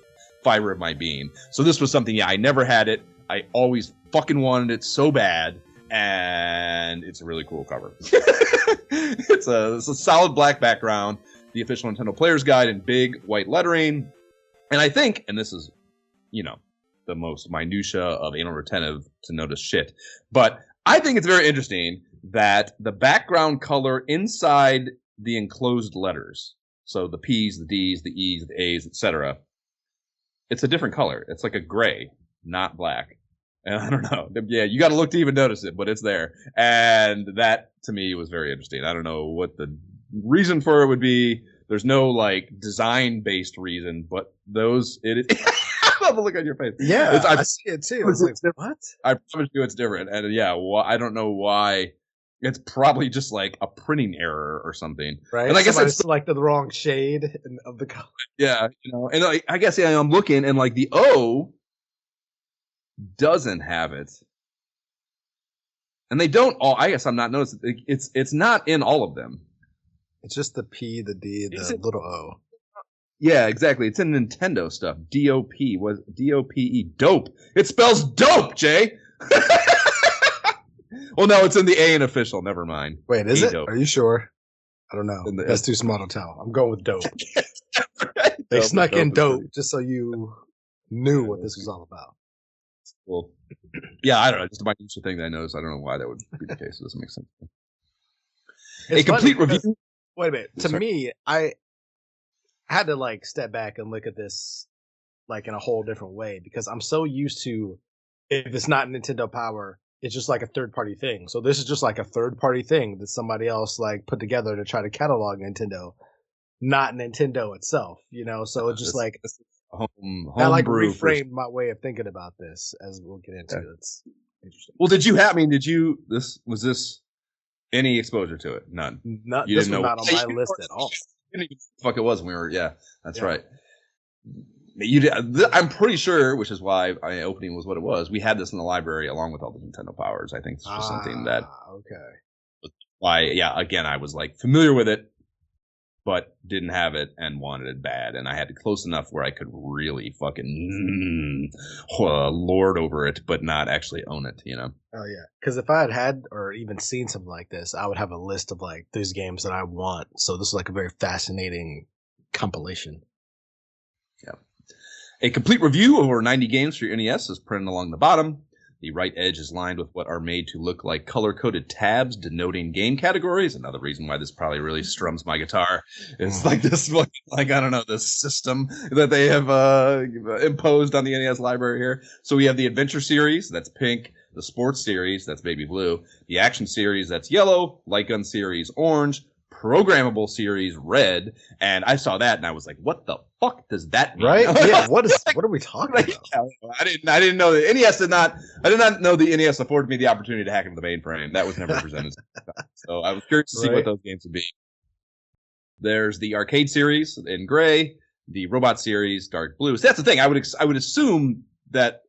fiber of my being. So this was something, I never had it. I always fucking wanted it so bad, and it's a really cool cover. It's a solid black background, the official Nintendo Player's Guide in big white lettering, and I think, and this is, you know, the most minutia of anal retentive to notice shit, but I think it's very interesting that the background color inside the enclosed letters, so the P's, the D's, the E's, the A's, etc., it's a different color. It's like a gray, not black. And I don't know. Yeah, you got to look to even notice it, but it's there. And that, to me, was very interesting. I don't know what the reason for it would be. There's no, like, design-based reason, but it is. I love the look on your face. Yeah, I see it, too. It's like, what? I promise you it's different. And, yeah, I don't know why. It's probably just like a printing error or something. Right. And I guess it's selected the wrong shade of the color. Yeah. You know, and I guess, I'm looking and like the O doesn't have it. And they don't all, I guess I'm not noticing. It's not in all of them. It's just the P, the D, the little O. Yeah, exactly. It's in Nintendo stuff. D-O-P was D-O-P-E. Dope. It spells dope, Jay. Well, no, it's in the A in official. Never mind. Wait, is it? Dope. Are you sure? I don't know. That's too small to tell. I'm going with dope. They snuck in dope just so you knew what this was all about. Well, yeah, I don't know. Just a minute thing that I noticed. I don't know why that would be the case. It doesn't make sense. A complete review. Wait a minute. To me, I had to like step back and look at this like in a whole different way because I'm so used to if it's not Nintendo Power. It's just like a third-party thing. So this is just like a third-party thing that somebody else like put together to try to catalog Nintendo, not Nintendo itself. You know, so it's just like I like reframed my way of thinking about this as we'll get into. It's interesting. Well, was this any exposure to it? None. This was not on my list at all. Fuck, it was. That's right. I'm pretty sure, which is why my opening was what it was. We had this in the library along with all the Nintendo Powers. I think it's just something that. Okay. Why? Yeah. Again, I was like familiar with it, but didn't have it and wanted it bad, and I had it close enough where I could really fucking lord over it, but not actually own it. You know. Oh yeah, because if I had or even seen something like this, I would have a list of like these games that I want. So this is like a very fascinating compilation. Yeah. A complete review of over 90 games for your NES is printed along the bottom. The right edge is lined with what are made to look like color-coded tabs denoting game categories. Another reason why this probably really strums my guitar. It's like this, like I don't know, this system that they have imposed on the NES library here. So we have the Adventure series, that's pink. The Sports series, that's baby blue. The Action series, that's yellow. Light Gun series, orange. Programmable series red, and I saw that and I was like, what the fuck does that mean? Right? Yeah, what are we talking about? I didn't know the NES I did not know the NES afforded me the opportunity to hack into the mainframe. That was never presented. So I was curious to see what those games would be. There's the arcade series in gray, the robot series dark blue. So that's the thing. I would assume that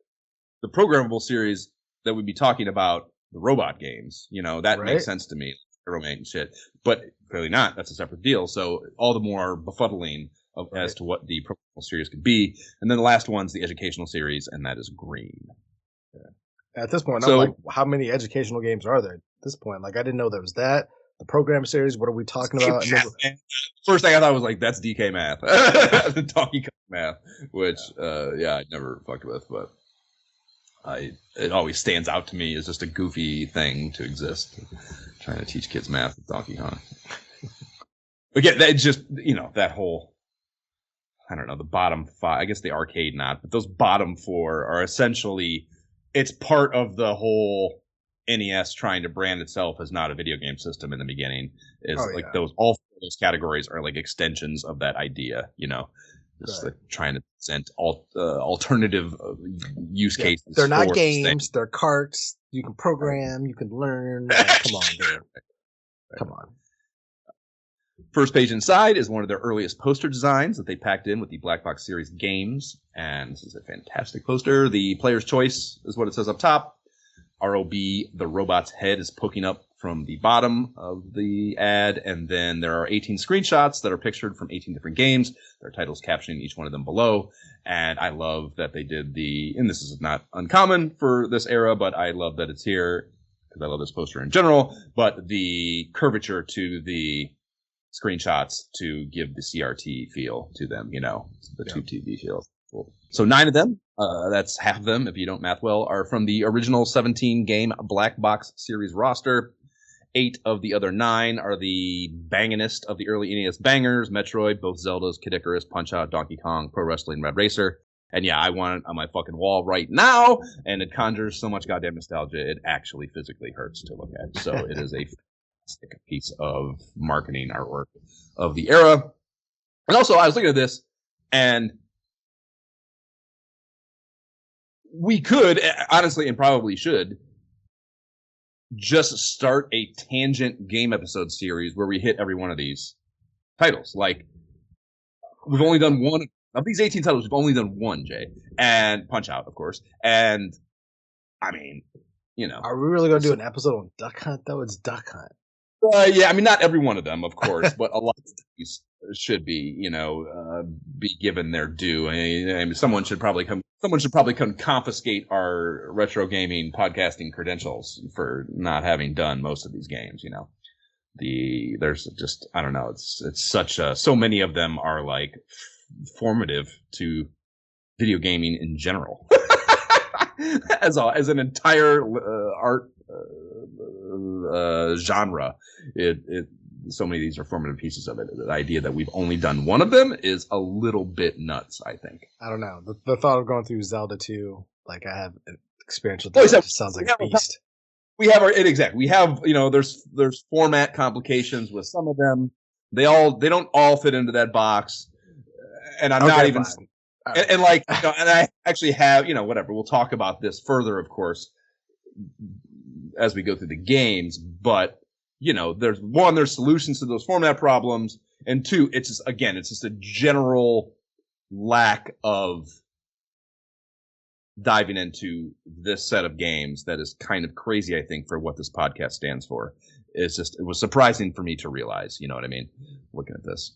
the programmable series that we'd be talking about, the robot games, you know, that makes sense to me. And shit, but clearly not. That's a separate deal. So all the more befuddling as to what the promotional series could be. And then the last one's the educational series, and that is green. Yeah. At this point, I'm like, how many educational games are there at this point? Like, I didn't know there was that. the program series? What are we talking about? First thing I thought was like, that's DK math, Donkey Kong math, which I never fucked with, but it always stands out to me as just a goofy thing to exist, trying to teach kids math with Donkey Kong. But yeah, that just, that whole, I don't know, the bottom 5, I guess the arcade not, but those bottom 4 are essentially, it's part of the whole NES trying to brand itself as not a video game system in the beginning. Those, all 4 of those categories are like extensions of that idea, just like trying to present alternative use cases. They're not games, they're carts. You can program, you can learn. Come on, dude. Come on. First page inside is one of their earliest poster designs that they packed in with the Black Box Series games. And this is a fantastic poster. The player's choice is what it says up top. ROB, the robot's head, is poking up from the bottom of the ad. And then there are 18 screenshots that are pictured from 18 different games. There are titles captioning each one of them below. And I love that they did and this is not uncommon for this era, but I love that it's here because I love this poster in general. But the curvature to the screenshots to give the CRT feel to them, the Tube TV feel. Cool. So 9 of them, that's half of them, if you don't math well, are from the original 17-game Black Box Series roster. 8 of the other 9 are the bangingest of the early NES bangers: Metroid, both Zeldas, Kid Icarus, Punch-Out, Donkey Kong, Pro Wrestling, Red Racer. And yeah, I want it on my fucking wall right now, and it conjures so much goddamn nostalgia, it actually physically hurts to look at. So it is a piece of marketing artwork of the era. And also, I was looking at this, and we could, honestly, and probably should, just start a tangent game episode series where we hit every one of these titles. Like, we've only done one of these 18 titles. We've only done one, Jay, and Punch Out, of course. And I mean, are we really going to do an episode on Duck Hunt though? It's Duck Hunt. Yeah, I mean, not every one of them, of course, but a lot of these should be, be given their due. I mean, someone should probably come confiscate our retro gaming podcasting credentials for not having done most of these games. There's just, I don't know, it's such so many of them are like formative to video gaming in general, as an entire art genre. So many of these are formative pieces of it. The idea that we've only done one of them is a little bit nuts, I think. I don't know. The thought of going through Zelda 2, like I have experience with that, sounds like a beast. We have we have, there's format complications with some of them. They don't all fit into that box. And I'm not even, and I actually have, whatever. We'll talk about this further, of course, as we go through the games, but there's solutions to those format problems, and 2, it's just a general lack of diving into this set of games that is kind of crazy, I think, for what this podcast stands for. It was surprising for me to realize, you know what I mean, looking at this.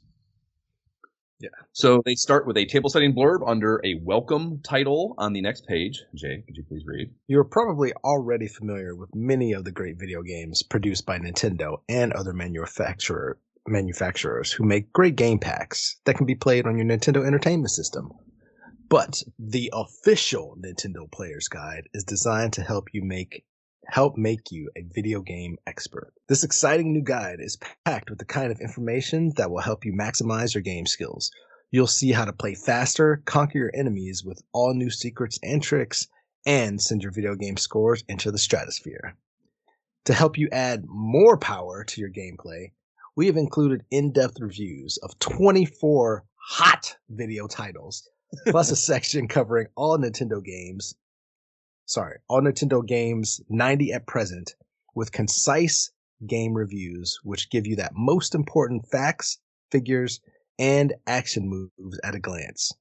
Yeah. So they start with a table setting blurb under a welcome title on the next page. Jay, could you please read? You're probably already familiar with many of the great video games produced by Nintendo and other manufacturers who make great game packs that can be played on your Nintendo Entertainment System. But the official Nintendo Player's Guide is designed to help make you a video game expert. This exciting new guide is packed with the kind of information that will help you maximize your game skills. You'll see how to play faster, conquer your enemies with all new secrets and tricks, and send your video game scores into the stratosphere. To help you add more power to your gameplay, we have included in-depth reviews of 24 hot video titles, plus a section covering all Nintendo games 90 at present, with concise game reviews which give you that most important facts, figures, and action moves at a glance.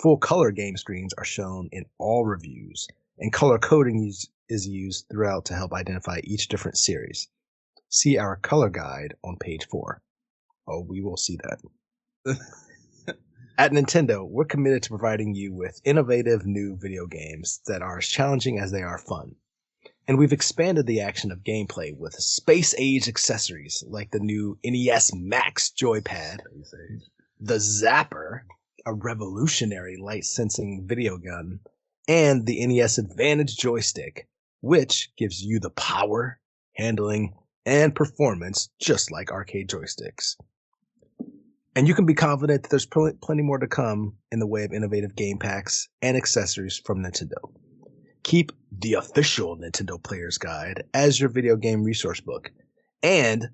Full color game screens are shown in all reviews, and color coding is used throughout to help identify each different series. See our color guide on page 4. Oh, we will see that. At Nintendo, we're committed to providing you with innovative new video games that are as challenging as they are fun. And we've expanded the action of gameplay with space-age accessories like the new NES Max joypad, the Zapper, a revolutionary light-sensing video gun, and the NES Advantage joystick, which gives you the power, handling, and performance just like arcade joysticks. And you can be confident that there's plenty more to come in the way of innovative game packs and accessories from Nintendo. Keep the official Nintendo Player's Guide as your video game resource book, and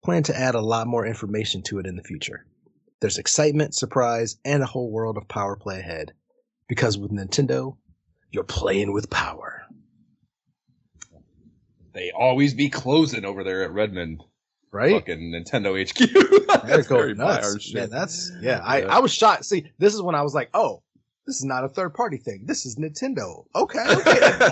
plan to add a lot more information to it in the future. There's excitement, surprise, and a whole world of power play ahead, because with Nintendo, you're playing with power. They always be closing over there at Redmond. Right? Fucking Nintendo HQ. That's very nuts. Man, I was shocked. See, this is when I was like, oh, this is not a third-party thing. This is Nintendo. Okay.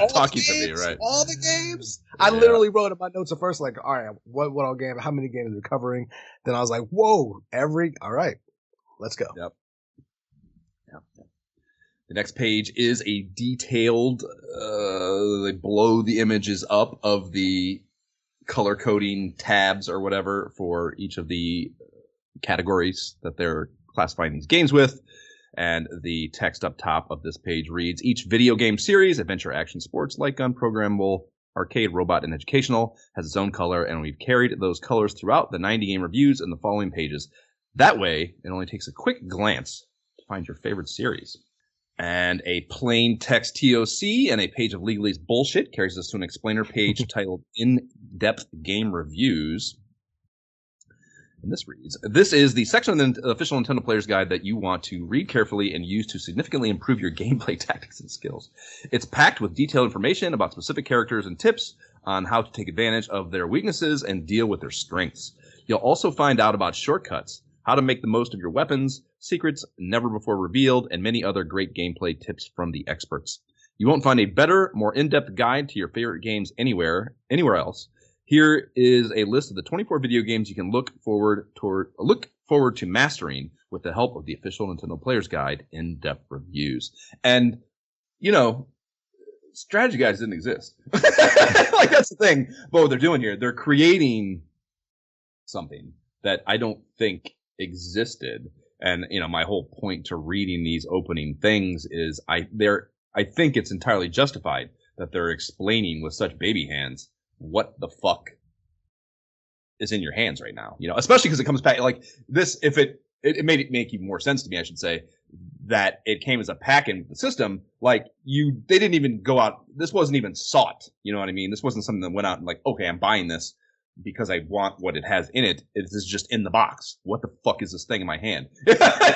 Talking to me, right? All the games? I literally wrote in my notes at first, like, all right, what all game, how many games are we covering? Then I was like, whoa, all right, let's go. Yep. The next page is a detailed, they blow the images up of the color coding tabs or whatever for each of the categories that they're classifying these games with. And the text up top of this page reads, each video game series, adventure, action, sports, light gun, programmable, arcade, robot, and educational, has its own color, and we've carried those colors throughout the 90 game reviews in the following pages. That way, it only takes a quick glance to find your favorite series. And a plain text TOC and a page of legalese bullshit carries us to an explainer page titled In-Depth Game Reviews. And this reads, this is the section of the official Nintendo Player's Guide that you want to read carefully and use to significantly improve your gameplay tactics and skills. It's packed with detailed information about specific characters and tips on how to take advantage of their weaknesses and deal with their strengths. You'll also find out about shortcuts, how to make the most of your weapons, secrets never before revealed, and many other great gameplay tips from the experts. You won't find a better, more in-depth guide to your favorite games anywhere else. Here is a list of the 24 video games you can look forward to mastering with the help of the official Nintendo Player's Guide in-depth reviews. And, you know, strategy guides didn't exist. Like, that's the thing. But what they're doing here, they're creating something that I don't think existed. And, you know, my whole point to reading these opening things is I think it's entirely justified that they're explaining with such baby hands what the fuck is in your hands right now, you know, especially because it comes back like this. If it made it make even more sense to me, I should say, that it came as a pack in the system. Like they didn't even go out. This wasn't even sought. You know what I mean? This wasn't something that went out and like, okay, I'm buying this because I want what it has in it. It is just in the box. What the fuck is this thing in my hand?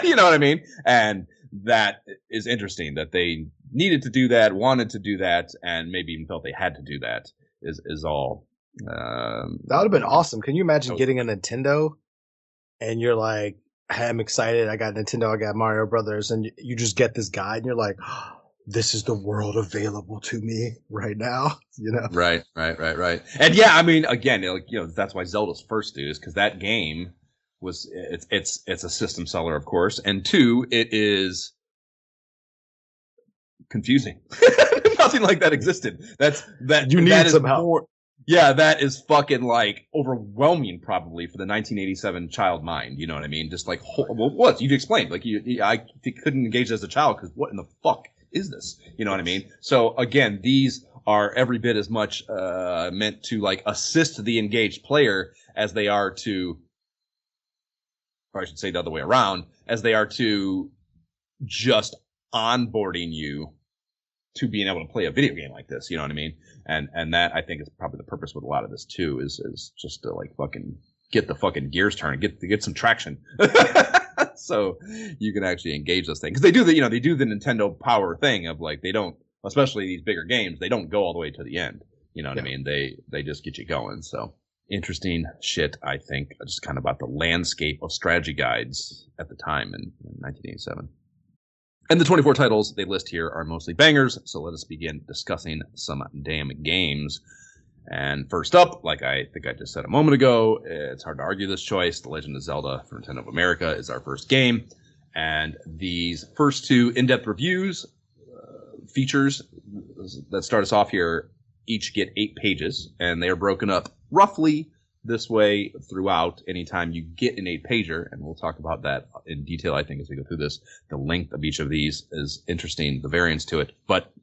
You know what I mean? And that is interesting that they needed to do that, wanted to do that, and maybe even felt they had to do that. Is all. That would have been awesome. Can you imagine getting a Nintendo and you're like, hey, I'm excited. I got Nintendo. I got Mario Brothers. And you just get this guide and you're like, oh, this is the world available to me right now. You know? Right. And yeah, I mean, again, like, you know, that's why Zelda's first is because that game was, it's a system seller, of course. And two, it is confusing. Nothing like that existed. You need some help. That is fucking like overwhelming probably for the 1987 child mind. You know what I mean? Just like, well, what you've explained, like I couldn't engage as a child because what in the fuck is this? You know what I mean? So again, these are every bit as much meant to like assist the engaged player as they are to, or I should say the other way around, as they are to just onboarding you to being able to play a video game like this, you know what I mean? And that I think is probably the purpose with a lot of this too, is just to like fucking get the fucking gears turning, get some traction, so you can actually engage this thing. Because they do the Nintendo Power thing of like they don't, especially these bigger games, they don't go all the way to the end. You know what I mean? They just get you going. So interesting shit, I think, just kind of about the landscape of strategy guides at the time in 1987. And the 24 titles they list here are mostly bangers, so let us begin discussing some damn games. And first up, like I think I just said a moment ago, it's hard to argue this choice. The Legend of Zelda for Nintendo of America is our first game. And these first two in-depth reviews features that start us off here each get 8 pages, and they are broken up roughly this way throughout. Anytime you get an 8-pager, and we'll talk about that in detail, I think, as we go through this. The length of each of these is interesting, the variance to it. But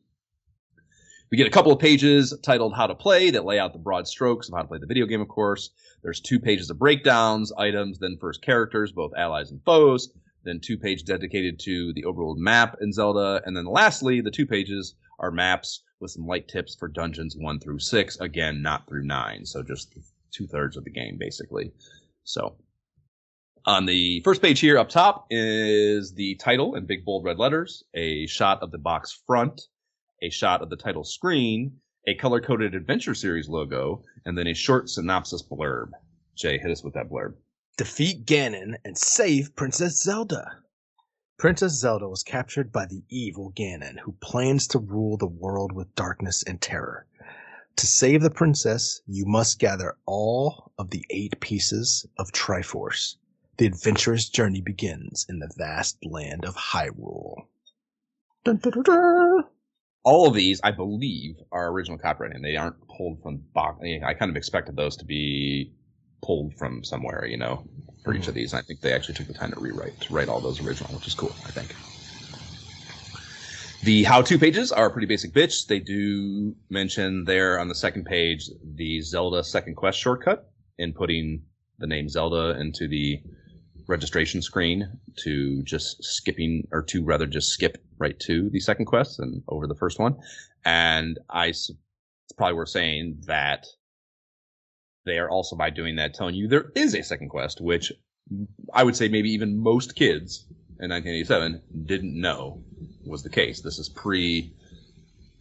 we get a couple of pages titled How to Play that lay out the broad strokes of how to play the video game, of course. There's 2 pages of breakdowns, items, then first characters, both allies and foes. Then 2 pages dedicated to the overworld map in Zelda. And then lastly, the 2 pages are maps with some light tips for dungeons 1 through 6. Again, not through 9. So just 2/3 of the game, basically. So on the first page here up top is the title in big bold red letters, a shot of the box front, a shot of the title screen, a color-coded Adventure Series logo, and then a short synopsis blurb. Jay, hit us with that blurb. Defeat Ganon and save Princess Zelda. Princess Zelda was captured by the evil Ganon, who plans to rule the world with darkness and terror. To save the princess, you must gather all of the 8 pieces of Triforce. The adventurous journey begins in the vast land of Hyrule. Dun, dun, dun, dun. All of these, I believe, are original copyright, they aren't pulled from box. I kind of expected those to be pulled from somewhere, for each of these. I think they actually took the time to write all those original, which is cool, I think. The how-to pages are pretty basic bitch. They do mention there on the second page the Zelda Second Quest shortcut, inputting the name Zelda into the registration screen to just skip right to the second quest and over the first one. And it's probably worth saying that they are also, by doing that, telling you there is a second quest, which I would say maybe even most kids in 1987 didn't know was the case. This is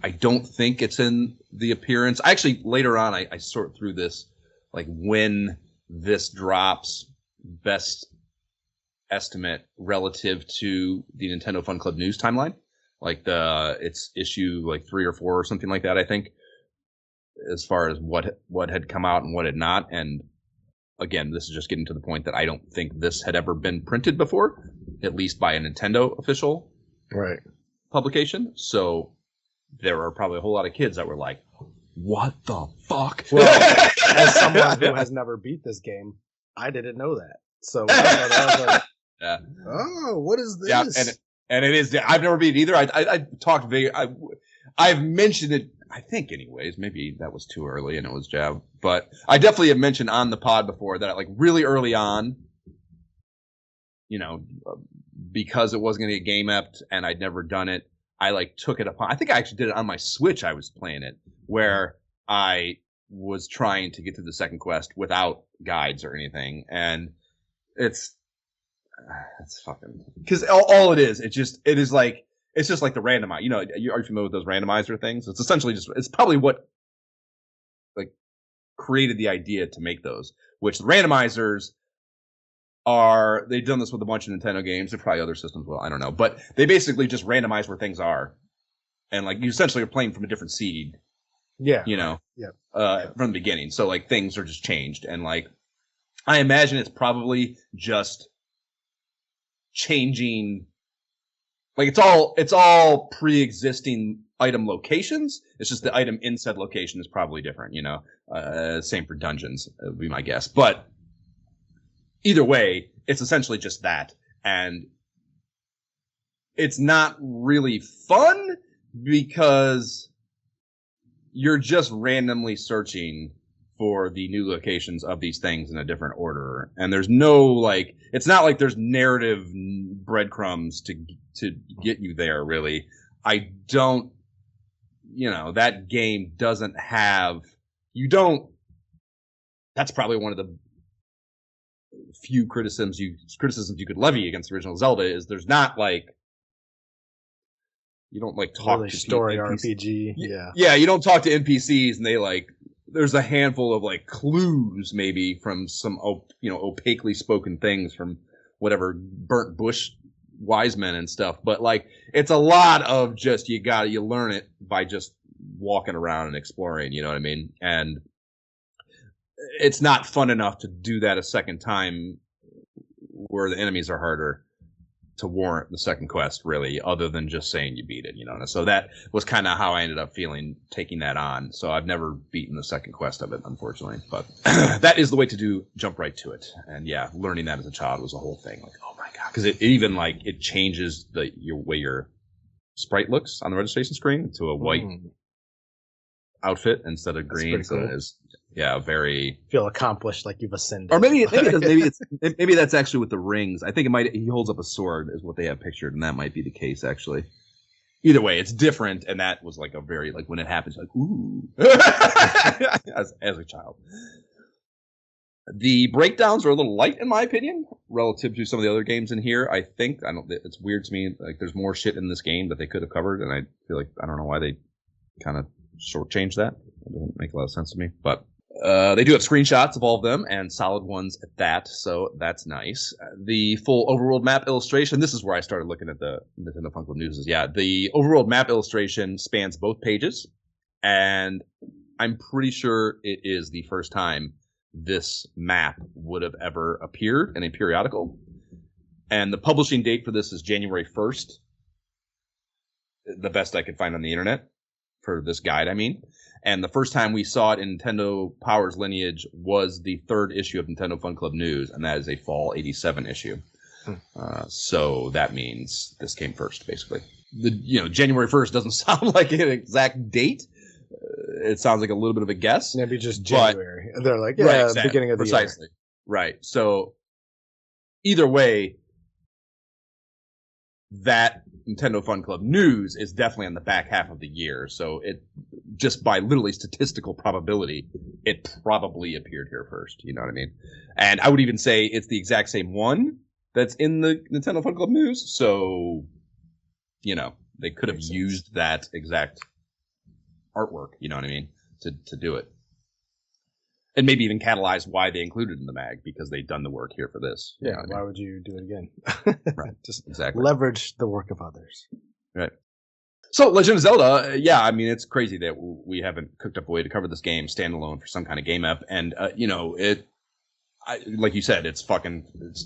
I don't think it's in the appearance. Actually, later on, I sort through this, like when this drops, best estimate relative to the Nintendo Fun Club news timeline. Like it's issue like 3 or 4 or something like that, I think, as far as what had come out and what had not. And again, this is just getting to the point that I don't think this had ever been printed before, at least by a Nintendo official publication. So there are probably a whole lot of kids that were like, what the fuck? Well, as someone who has never beat this game, I didn't know that. So I was like, oh, what is this? Yeah, and it is. I've never beat it either. I talked I've mentioned it, I think, anyways. Maybe that was too early and it was jab. But I definitely have mentioned on the pod before that, like, really early on, because it wasn't going to get game ept and I'd never done it, I took it upon. I think I actually did it on my Switch. I was playing it where I was trying to get to the second quest without guides or anything, and it's fucking, because all it is, it's just like the randomizer. Are you familiar with those randomizer things? It's essentially it's probably what created the idea to make those, which the randomizers are, they've done this with a bunch of Nintendo games. There probably other systems will, I don't know, but they basically just randomize where things are, and you essentially are playing from a different seed. Yeah. From the beginning. So things are just changed, and I imagine it's probably just changing. It's all pre-existing item locations. It's just the item in said location is probably different. Same for dungeons, would be my guess. But either way, it's essentially just that, and it's not really fun because you're just randomly searching for the new locations of these things in a different order. And there's no, it's not like there's narrative breadcrumbs to get you there, really. I don't, that game doesn't have, that's probably one of the few criticisms you could levy against the original Zelda is there's not you don't talk really to story NPCs. RPG. Yeah, you don't talk to NPCs and they there's a handful of clues maybe from some opaquely spoken things from whatever burnt bush wise men and stuff, but it's a lot of just you learn it by just walking around and exploring, you know what I mean? And it's not fun enough to do that a second time where the enemies are harder to warrant the second quest, really, other than just saying you beat it, you know. So that was kind of how I ended up feeling taking that on. So I've never beaten the second quest of it, unfortunately. But that is the way to jump right to it. And yeah, learning that as a child was a whole thing. Like, oh my god, because it even like it changes the way your sprite looks on the registration screen to a white outfit instead of green. So it is. Yeah, very feel accomplished, like you've ascended. Or maybe that's actually with the rings. I think he holds up a sword is what they have pictured, and that might be the case actually. Either way, it's different, and that was like a very like when it happens, like ooh, as a child. The breakdowns are a little light in my opinion relative to some of the other games in here. I think it's weird to me like there's more shit in this game that they could have covered, and I feel like I don't know why they kind of shortchanged that. It doesn't make a lot of sense to me, but. They do have screenshots of all of them, and solid ones at that, so that's nice. The full overworld map illustration, this is where I started looking at the Nintendo Fun Club News. Yeah, the overworld map illustration spans both pages, and I'm pretty sure it is the first time this map would have ever appeared in a periodical. And the publishing date for this is January 1st, the best I could find on the internet for this guide, I mean. And the first time we saw it in Nintendo Power's lineage was the third issue of Nintendo Fun Club News, and that is a fall 87 issue. So that means this came first, basically. January 1st doesn't sound like an exact date. It sounds like a little bit of a guess. Maybe just January. They're like, yeah, right, exactly. Beginning of the year. Right. So either way, that Nintendo Fun Club News is definitely on the back half of the year. So it just by literally statistical probability, it probably appeared here first. You know what I mean? And I would even say it's the exact same one that's in the Nintendo Fun Club News. So, they could have used that exact artwork, you know what I mean, to do it. And maybe even catalyze why they included it in the mag, because they'd done the work here for this. Yeah, why would you do it again? Right, just exactly. Leverage the work of others. Right. So, Legend of Zelda, yeah, I mean, it's crazy that we haven't cooked up a way to cover this game standalone for some kind of game ep. And, like you said, it's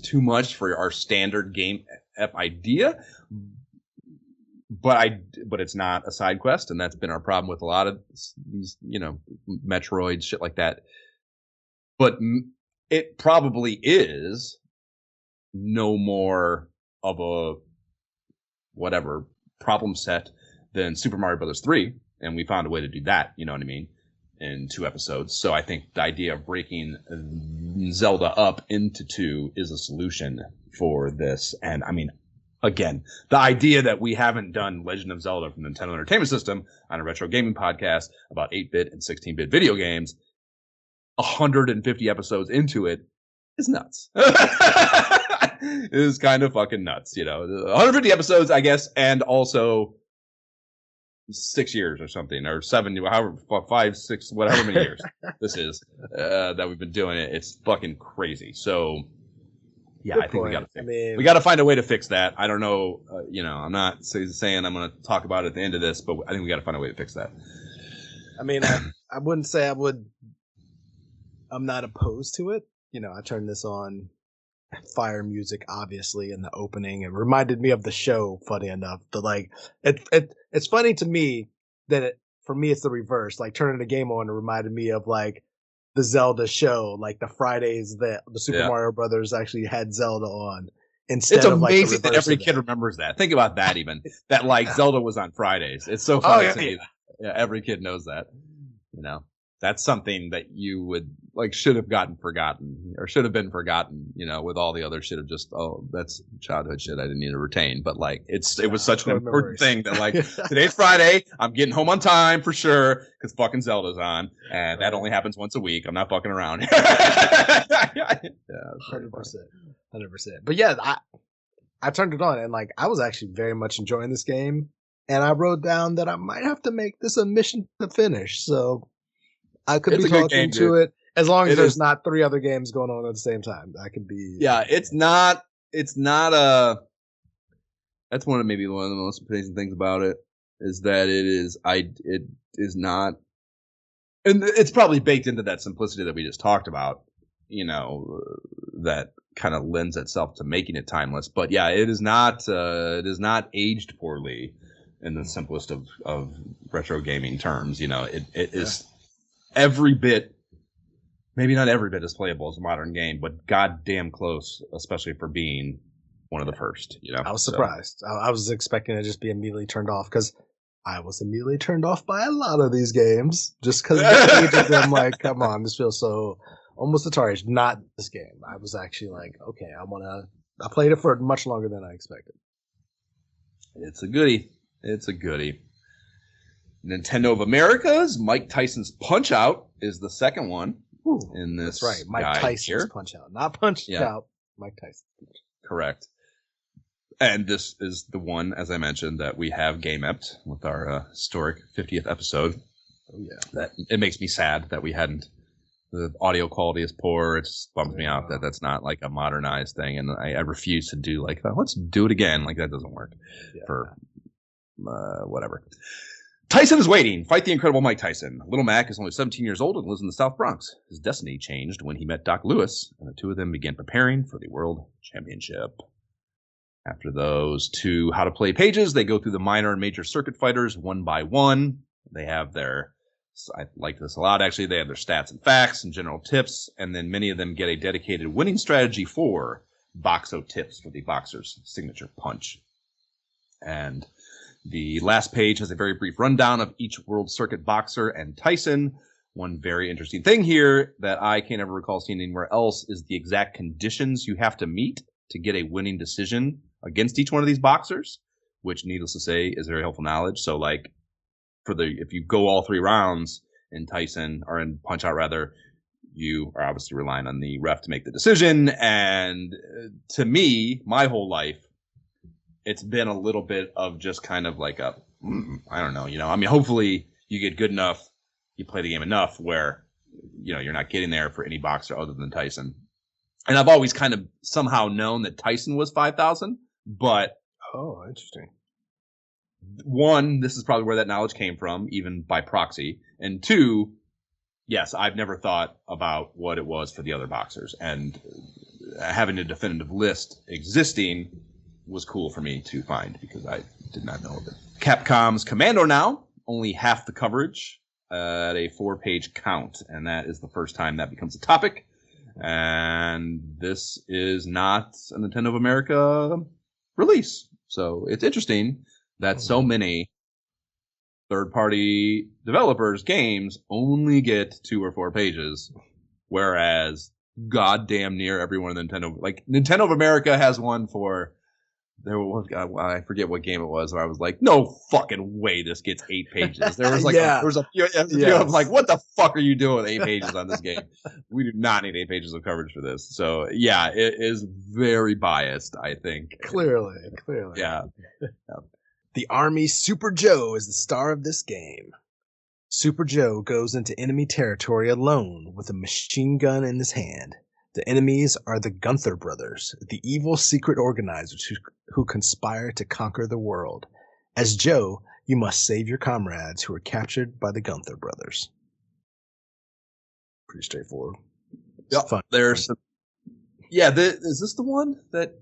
too much for our standard game ep idea. But it's not a side quest, and that's been our problem with a lot of these, Metroid, shit like that. But it probably is no more of a whatever problem set than Super Mario Brothers 3, and we found a way to do that, you know what I mean, in 2 episodes. So I think the idea of breaking Zelda up into 2 is a solution for this. And I mean, again, the idea that we haven't done Legend of Zelda from Nintendo Entertainment System on a retro gaming podcast about 8-bit and 16-bit video games 150 episodes into it is nuts. It is kind of fucking nuts, 150 episodes, I guess, and also 6 years or something, or 7, however, 5, 6, whatever many years this is that we've been doing it. It's fucking crazy. So, yeah, I think we got to find a way to fix that. I don't know, I'm not saying I'm going to talk about it at the end of this, but I think we got to find a way to fix that. I mean, I wouldn't say I'm not opposed to it. I turned this on, fire music, obviously, in the opening. It reminded me of the show, funny enough. But, it's funny to me that for me, it's the reverse. Like, turning the game on, it reminded me of, the Zelda show, like the Fridays that the Super Mario Brothers actually had Zelda on. Instead of amazing that every kid remembers that. Think about that even. That Zelda was on Fridays. It's so funny to me. Yeah, every kid knows that. That's something that you would should have gotten forgotten or should have been forgotten, with all the other shit of just, that's childhood shit I didn't need to retain. But it was such an important thing that today's Friday, I'm getting home on time for sure because fucking Zelda's on, and that only happens once a week. I'm not fucking around. Yeah, 100%. But yeah, I turned it on and I was actually very much enjoying this game, and I wrote down that I might have to make this a mission to finish. So I could be talking to it as long as there's not 3 other games going on at the same time. I could be. Yeah, it's not that's one of the most amazing things about it is that it is not, and it's probably baked into that simplicity that we just talked about, that kind of lends itself to making it timeless. But yeah, it is not aged poorly in the simplest of retro gaming terms. It is every bit, maybe not every bit as playable as a modern game, but goddamn close, especially for being one of the first. I was surprised. I was expecting to just be immediately turned off, because I was immediately turned off by a lot of these games just because I'm like, come on, this feels so almost Atari. Not this game. I was actually like, okay, I played it for much longer than I expected. It's a goodie. Nintendo of America's Mike Tyson's Punch-Out is the second one in this. That's right, Mike Tyson's Punch-Out, not Punch-Out. Mike Tyson. Correct. And this is the one, as I mentioned, that we have game-epped with our historic 50th episode. Oh, yeah. That it makes me sad that we hadn't. The audio quality is poor. It just bums me out that that's not like a modernized thing. And I refuse to do like, let's do it again. Like, that doesn't work for whatever. Tyson is waiting. Fight the incredible Mike Tyson. Little Mac is only 17 years old and lives in the South Bronx. His destiny changed when he met Doc Lewis, and the two of them began preparing for the World Championship. After those two how to play pages, they go through the minor and major circuit fighters one by one. They have their, I like this a lot actually, they have their stats and facts and general tips, and then many of them get a dedicated winning strategy for Boxo tips for the boxer's signature punch. And the last page has a very brief rundown of each World Circuit boxer and Tyson. One very interesting thing here that I can't ever recall seeing anywhere else is the exact conditions you have to meet to get a winning decision against each one of these boxers, which, needless to say, is very helpful knowledge. So, like, if you go all 3 rounds in Tyson, or in Punch-Out rather, you are obviously relying on the ref to make the decision. And to me, my whole life, it's been a little bit of just kind of like I don't know, I mean, hopefully you get good enough, you play the game enough where, you're not getting there for any boxer other than Tyson. And I've always kind of somehow known that Tyson was 5,000, but... Oh, interesting. One, this is probably where that knowledge came from, even by proxy. And two, yes, I've never thought about what it was for the other boxers. And having a definitive list existing was cool for me to find, because I did not know of it. Capcom's Commando now, only half the coverage at a 4-page count. And that is the first time that becomes a topic. And this is not a Nintendo of America release. So it's interesting that so many third-party developers' games only get 2 or 4 pages, whereas goddamn near everyone in Nintendo, like Nintendo of America has one for, I forget what game it was, where I was like, no fucking way this gets 8 pages. There was like, I'm like, what the fuck are you doing with 8 pages on this game? We do not need 8 pages of coverage for this. So yeah, it is very biased, I think. Clearly. Yeah. The Army Super Joe is the star of this game. Super Joe goes into enemy territory alone with a machine gun in his hand. The enemies are the Gunther brothers, the evil secret organizers who conspire to conquer the world. As Joe, you must save your comrades who are captured by the Gunther brothers. Pretty straightforward. Yep. Fun. There's some... Yeah, is this the one that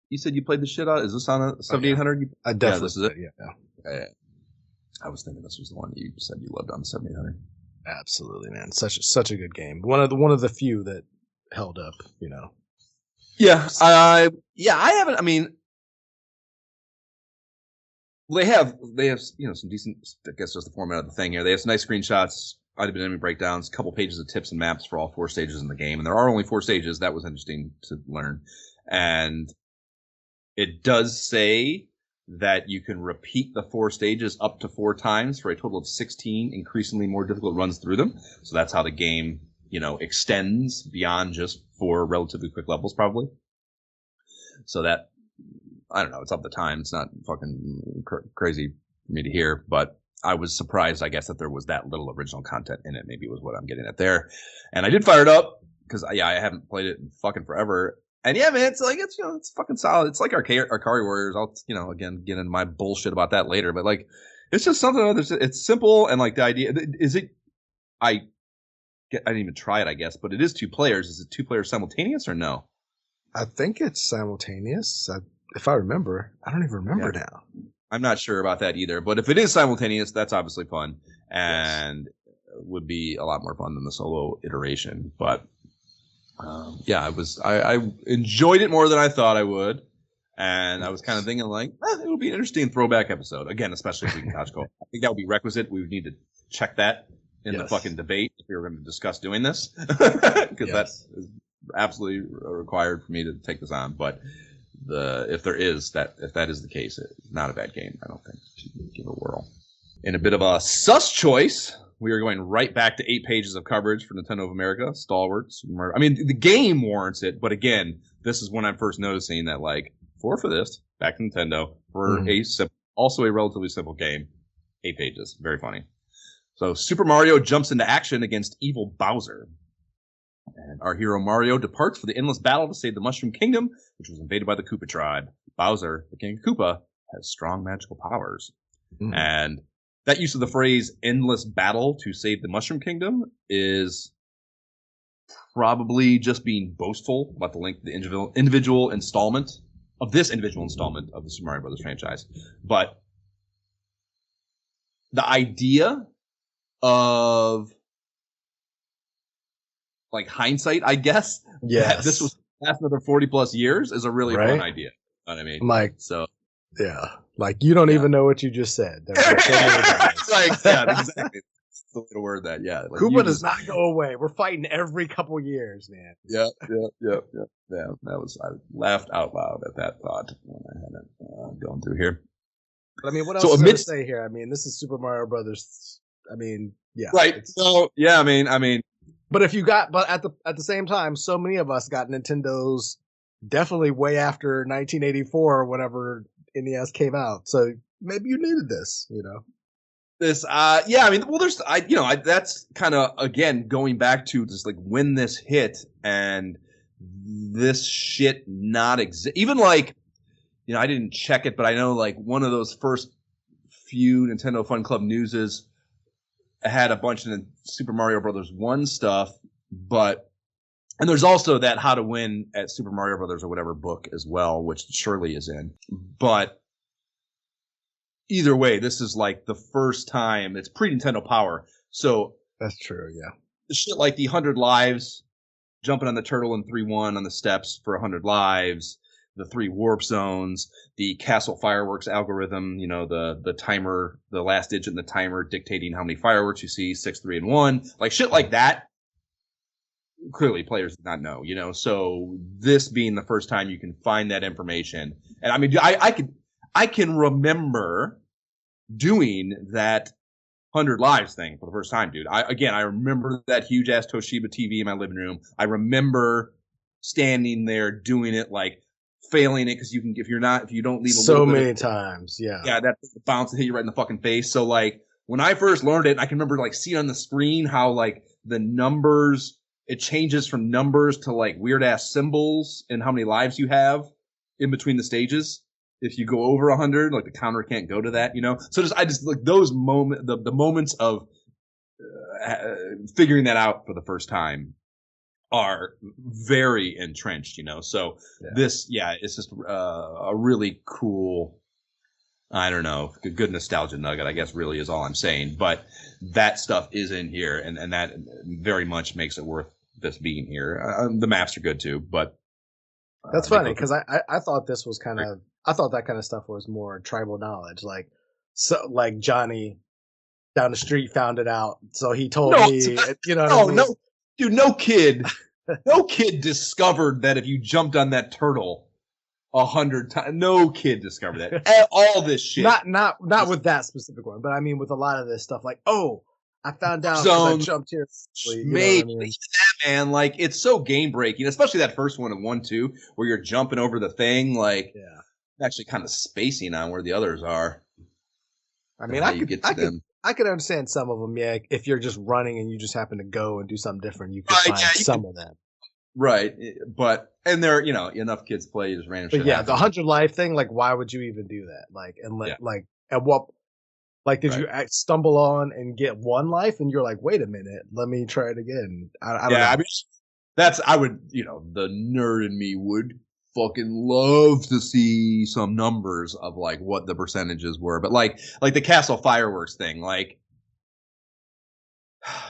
you said you played the shit out? Is this on a 7800? I definitely this is it. Yeah. I was thinking this was the one you said you loved on the 7800. Absolutely, man. Such a good game. One of the few that held up, Yeah, I haven't. I mean, they have some decent. I guess just the format of the thing here. They have some nice screenshots, enemy breakdowns, a couple pages of tips and maps for all 4 stages in the game, and there are only 4 stages. That was interesting to learn, and it does say that you can repeat the 4 stages up to 4 times for a total of 16 increasingly more difficult runs through them. So that's how the game, extends beyond just 4 relatively quick levels, probably. So that, I don't know, it's up the time. It's not fucking crazy for me to hear, but I was surprised, I guess, that there was that little original content in it. Maybe was what I'm getting at there. And I did fire it up because, I haven't played it in fucking forever. And yeah, man, it's fucking solid. It's like Arcari Warriors. I'll, again, get into my bullshit about that later, but like, it's just something, it's simple. And like the idea, I didn't even try it, I guess, but it is 2 players. Is it 2 players simultaneous or no? I think it's simultaneous. If I remember, I don't even remember now. I'm not sure about that either. But if it is simultaneous, that's obviously fun and would be a lot more fun than the solo iteration. But I enjoyed it more than I thought I would. And I was kind of thinking like, it would be an interesting throwback episode. Again, especially if we can couch co-op. I think that would be requisite. We would need to check that in the fucking debate if we were going to discuss doing this. Because that is absolutely required for me to take this on. But if that is the case, it's not a bad game. I don't think you should give it a whirl. In a bit of a sus choice, we are going right back to 8 pages of coverage for Nintendo of America, Stalwart, Super Mario. I mean, the game warrants it, but again, this is when I'm first noticing that, like, for this, back to Nintendo, for also a relatively simple game, 8 pages. Very funny. So, Super Mario jumps into action against evil Bowser. And our hero Mario departs for the endless battle to save the Mushroom Kingdom, which was invaded by the Koopa tribe. Bowser, the King of Koopa, has strong magical powers. And that use of the phrase endless battle to save the Mushroom Kingdom is probably just being boastful about the length of the individual installment of the Super Mario Brothers franchise. But the idea of, like, hindsight, I guess, that this was last another 40 plus years is a really fun idea. You know what I mean? Like, so. Yeah. Like, you don't even know what you just said. There's like so many exactly. That's the way to word that. Yeah. Like, Koopa does not go away. We're fighting every couple years, man. Yeah. That was, I laughed out loud at that thought when I had it going through here. But I mean, what else is there to say here? I mean, this is Super Mario Brothers. I mean, yeah. Right. So, yeah, I mean. But at the same time, so many of us got Nintendos definitely way after 1984 or whenever NES came out. So maybe you needed this, you know. This I mean, well, that's kind of, again, going back to just like when this hit and this shit not exist. Even like, you know, I didn't check it, but I know like one of those first few Nintendo Fun Club newses had a bunch of Super Mario Brothers 1 stuff, and there's also that How to Win at Super Mario Brothers or whatever book as well, which Shirley is in. But either way, this is like the first time it's pre-Nintendo Power. So that's true, yeah. The shit like the 100 lives, jumping on the turtle in 3-1 on the steps for 100 lives, the 3 warp zones, the castle fireworks algorithm, you know, the timer, the last digit in the timer dictating how many fireworks you see, 6, 3, and 1, like shit like that. Clearly players did not know, you know, so this being the first time you can find that information. And I mean, I can remember doing that 100 lives thing for the first time, dude. I remember that huge ass Toshiba TV in my living room. I remember standing there doing it, like failing it because if you don't leave a so many times, that bounce and hit you right in the fucking face. So like when I first learned it, I can remember like seeing on the screen how like the numbers, it changes from numbers to like weird ass symbols and how many lives you have in between the stages. If you go over 100, like the counter can't go to that, you know? So I just like those the moments of figuring that out for the first time are very entrenched, you know? So it's just a really cool, I don't know, a good nostalgia nugget, I guess really is all I'm saying. But that stuff is in here, and that very much makes it worth this being here. The maps are good too, but that's funny because I thought this was kind of, I thought that kind of stuff was more tribal knowledge, like Johnny down the street found it out, so he told me, you know. No, dude, no kid discovered that if you jumped on that turtle 100 times, no kid discovered that. All this shit, not with that specific one, but I mean with a lot of this stuff, like I found out because I jumped here. Maybe man, like it's so game breaking, especially that first one in 1-2 where you're jumping over the thing, like actually kind of spacing on where the others are. I mean, I could understand some of them, if you're just running and you just happen to go and do something different, you could find some of that. Right, but and there, you know, enough kids play just random shit. But the 100 life thing, like, why would you even do that? Like, and like at what? Like, did you stumble on and get 1 life, and you're like, wait a minute, let me try it again? I don't know. I would, the nerd in me would fucking love to see some numbers of like what the percentages were. But like the castle fireworks thing, like,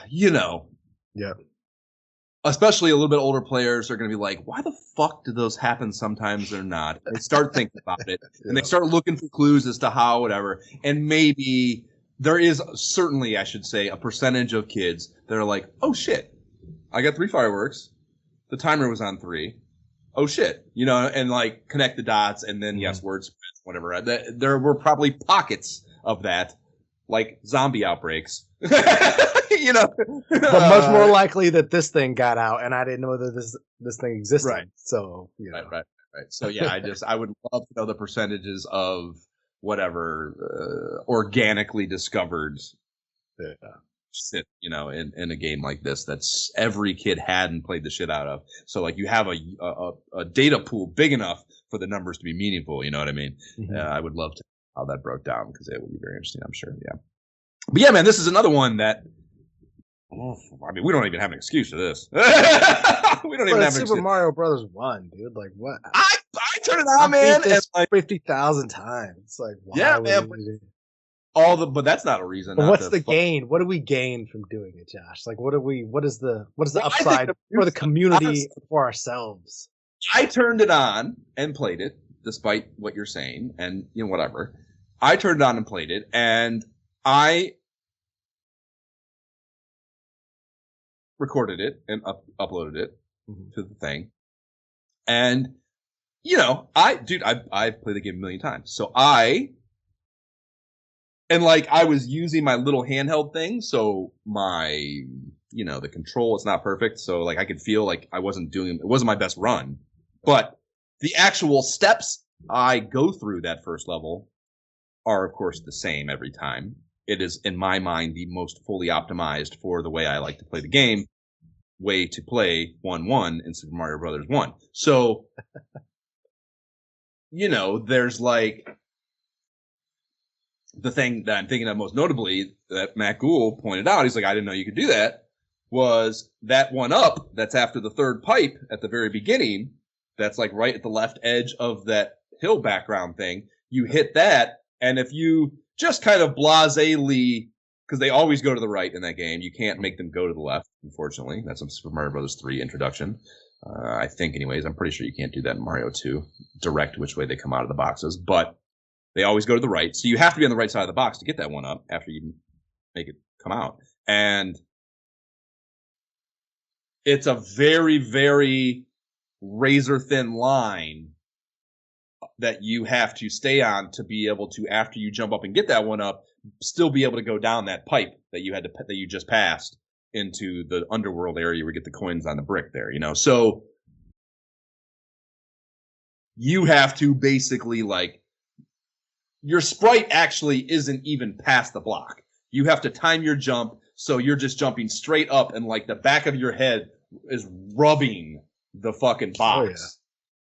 Yeah. Especially a little bit older players are going to be like, why the fuck do those happen sometimes or not? And they start thinking about it and they start looking for clues as to how, whatever. And maybe there is certainly, I should say, a percentage of kids that are like, oh shit, I got 3 fireworks. The timer was on 3. Oh shit, and like connect the dots and then yes, words, whatever. There were probably pockets of that, like zombie outbreaks. But much more likely that this thing got out and I didn't know that this thing existed. Right. So, Right. So yeah, I would love to know the percentages of whatever organically discovered shit, in a game like this that's every kid had and played the shit out of. So like you have a data pool big enough for the numbers to be meaningful. You know what I mean? Mm-hmm. I would love to know how that broke down because it would be very interesting. I'm sure. Yeah. But yeah, man, this is another one that. I mean, we don't even have an excuse for this. We don't even have an Super Mario Brothers 1, dude. Like, what? I turned it on, man. This like 50,000 times. It's like, why yeah, man. But that's not a reason. But what's the gain? What do we gain from doing it, Josh? Like, what is the upside for the community, honestly, for ourselves? I turned it on and played it, despite what you're saying, and whatever. I turned it on and played it, and I recorded it and uploaded it to the thing. And, I've played the game a million times. So I was using my little handheld thing. So my, the control is not perfect. So like I could feel like it wasn't my best run, but the actual steps I go through that first level are of course the same every time. It is, in my mind, the most fully optimized for the way I like to play the game way to play 1-1 in Super Mario Brothers 1. So, there's like the thing that I'm thinking of most notably that Matt Gould pointed out. He's like, I didn't know you could do that. Was that 1-up that's after the third pipe at the very beginning. That's like right at the left edge of that hill background thing. You hit that. And if you just kind of blasely, because they always go to the right in that game. You can't make them go to the left, unfortunately. That's a Super Mario Bros. 3 introduction. I think, anyways. I'm pretty sure you can't do that in Mario 2. Direct which way they come out of the boxes. But they always go to the right. So you have to be on the right side of the box to get that 1-up after you make it come out. And it's a very, very razor-thin line that you have to stay on to be able to, after you jump up and get that 1-up, still be able to go down that pipe that you just passed into the underworld area where you get the coins on the brick there, So you have to basically like your sprite actually isn't even past the block. You have to time your jump so you're just jumping straight up and like the back of your head is rubbing the fucking box. Oh, yeah.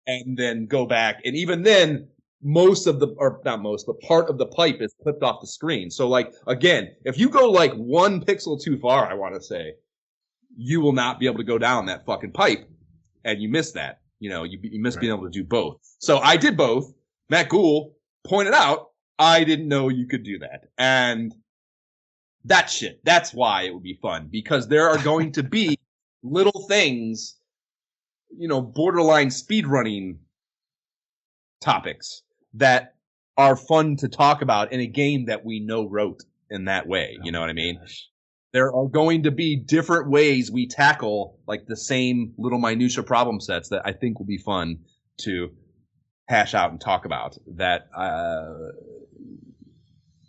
And then go back. And even then, part of the pipe is clipped off the screen. So like, again, if you go like 1 pixel too far, I want to say, you will not be able to go down that fucking pipe. And you miss that. You miss being able to do both. So I did both. Matt Gould pointed out, I didn't know you could do that. And that's why it would be fun. Because there are going to be little things, borderline speedrunning topics that are fun to talk about in a game that we know wrote in that way. You know what I mean? Gosh. There are going to be different ways we tackle like the same little minutia problem sets that I think will be fun to hash out and talk about that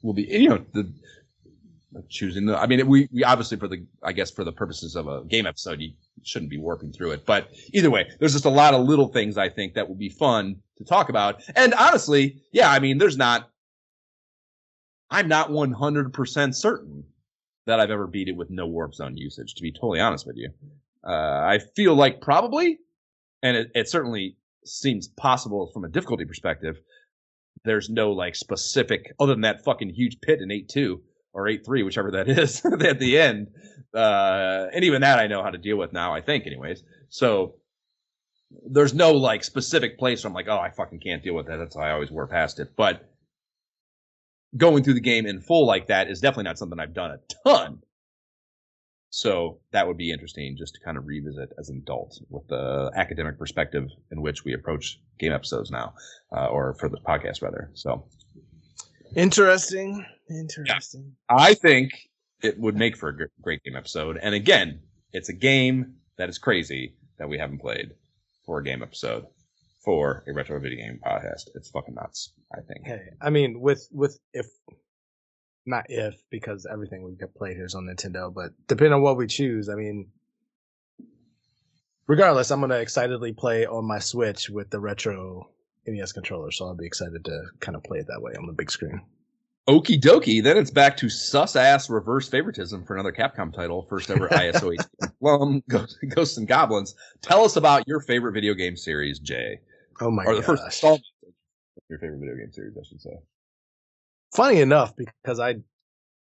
will be, choosing we obviously for the purposes of a game episode, you shouldn't be warping through it. But either way, there's just a lot of little things I think that will be fun to talk about. And honestly, yeah, I'm not 100% certain that I've ever beat it with no warp zone usage, to be totally honest with you. I feel like probably, and it certainly seems possible from a difficulty perspective. There's no like specific, other than that fucking huge pit in 8-2. or 8.3, whichever that is, at the end. And even that I know how to deal with now, I think, anyways. So there's no like specific place where I'm like, oh, I fucking can't deal with that. That's why I always work past it. But going through the game in full like that is definitely not something I've done a ton. So that would be interesting just to kind of revisit as an adult with the academic perspective in which we approach game episodes now, or for this podcast rather. So interesting. Yeah. I think it would make for a great game episode. And again, it's a game that is crazy that we haven't played for a game episode for a retro video game podcast. It's fucking nuts, I think. Hey, I mean, with if not if, because everything we've played here is on Nintendo, but depending on what we choose, I mean, regardless, I'm going to excitedly play on my Switch with the retro NES controller, so I'll be excited to kind of play it that way on the big screen. Okie dokie, then it's back to sus-ass reverse favoritism for another Capcom title, first ever ISO 18 Ghosts and Goblins. Tell us about your favorite video game series, Jay. Oh my gosh. Or the first installment of your favorite video game series, I should say. Funny enough, because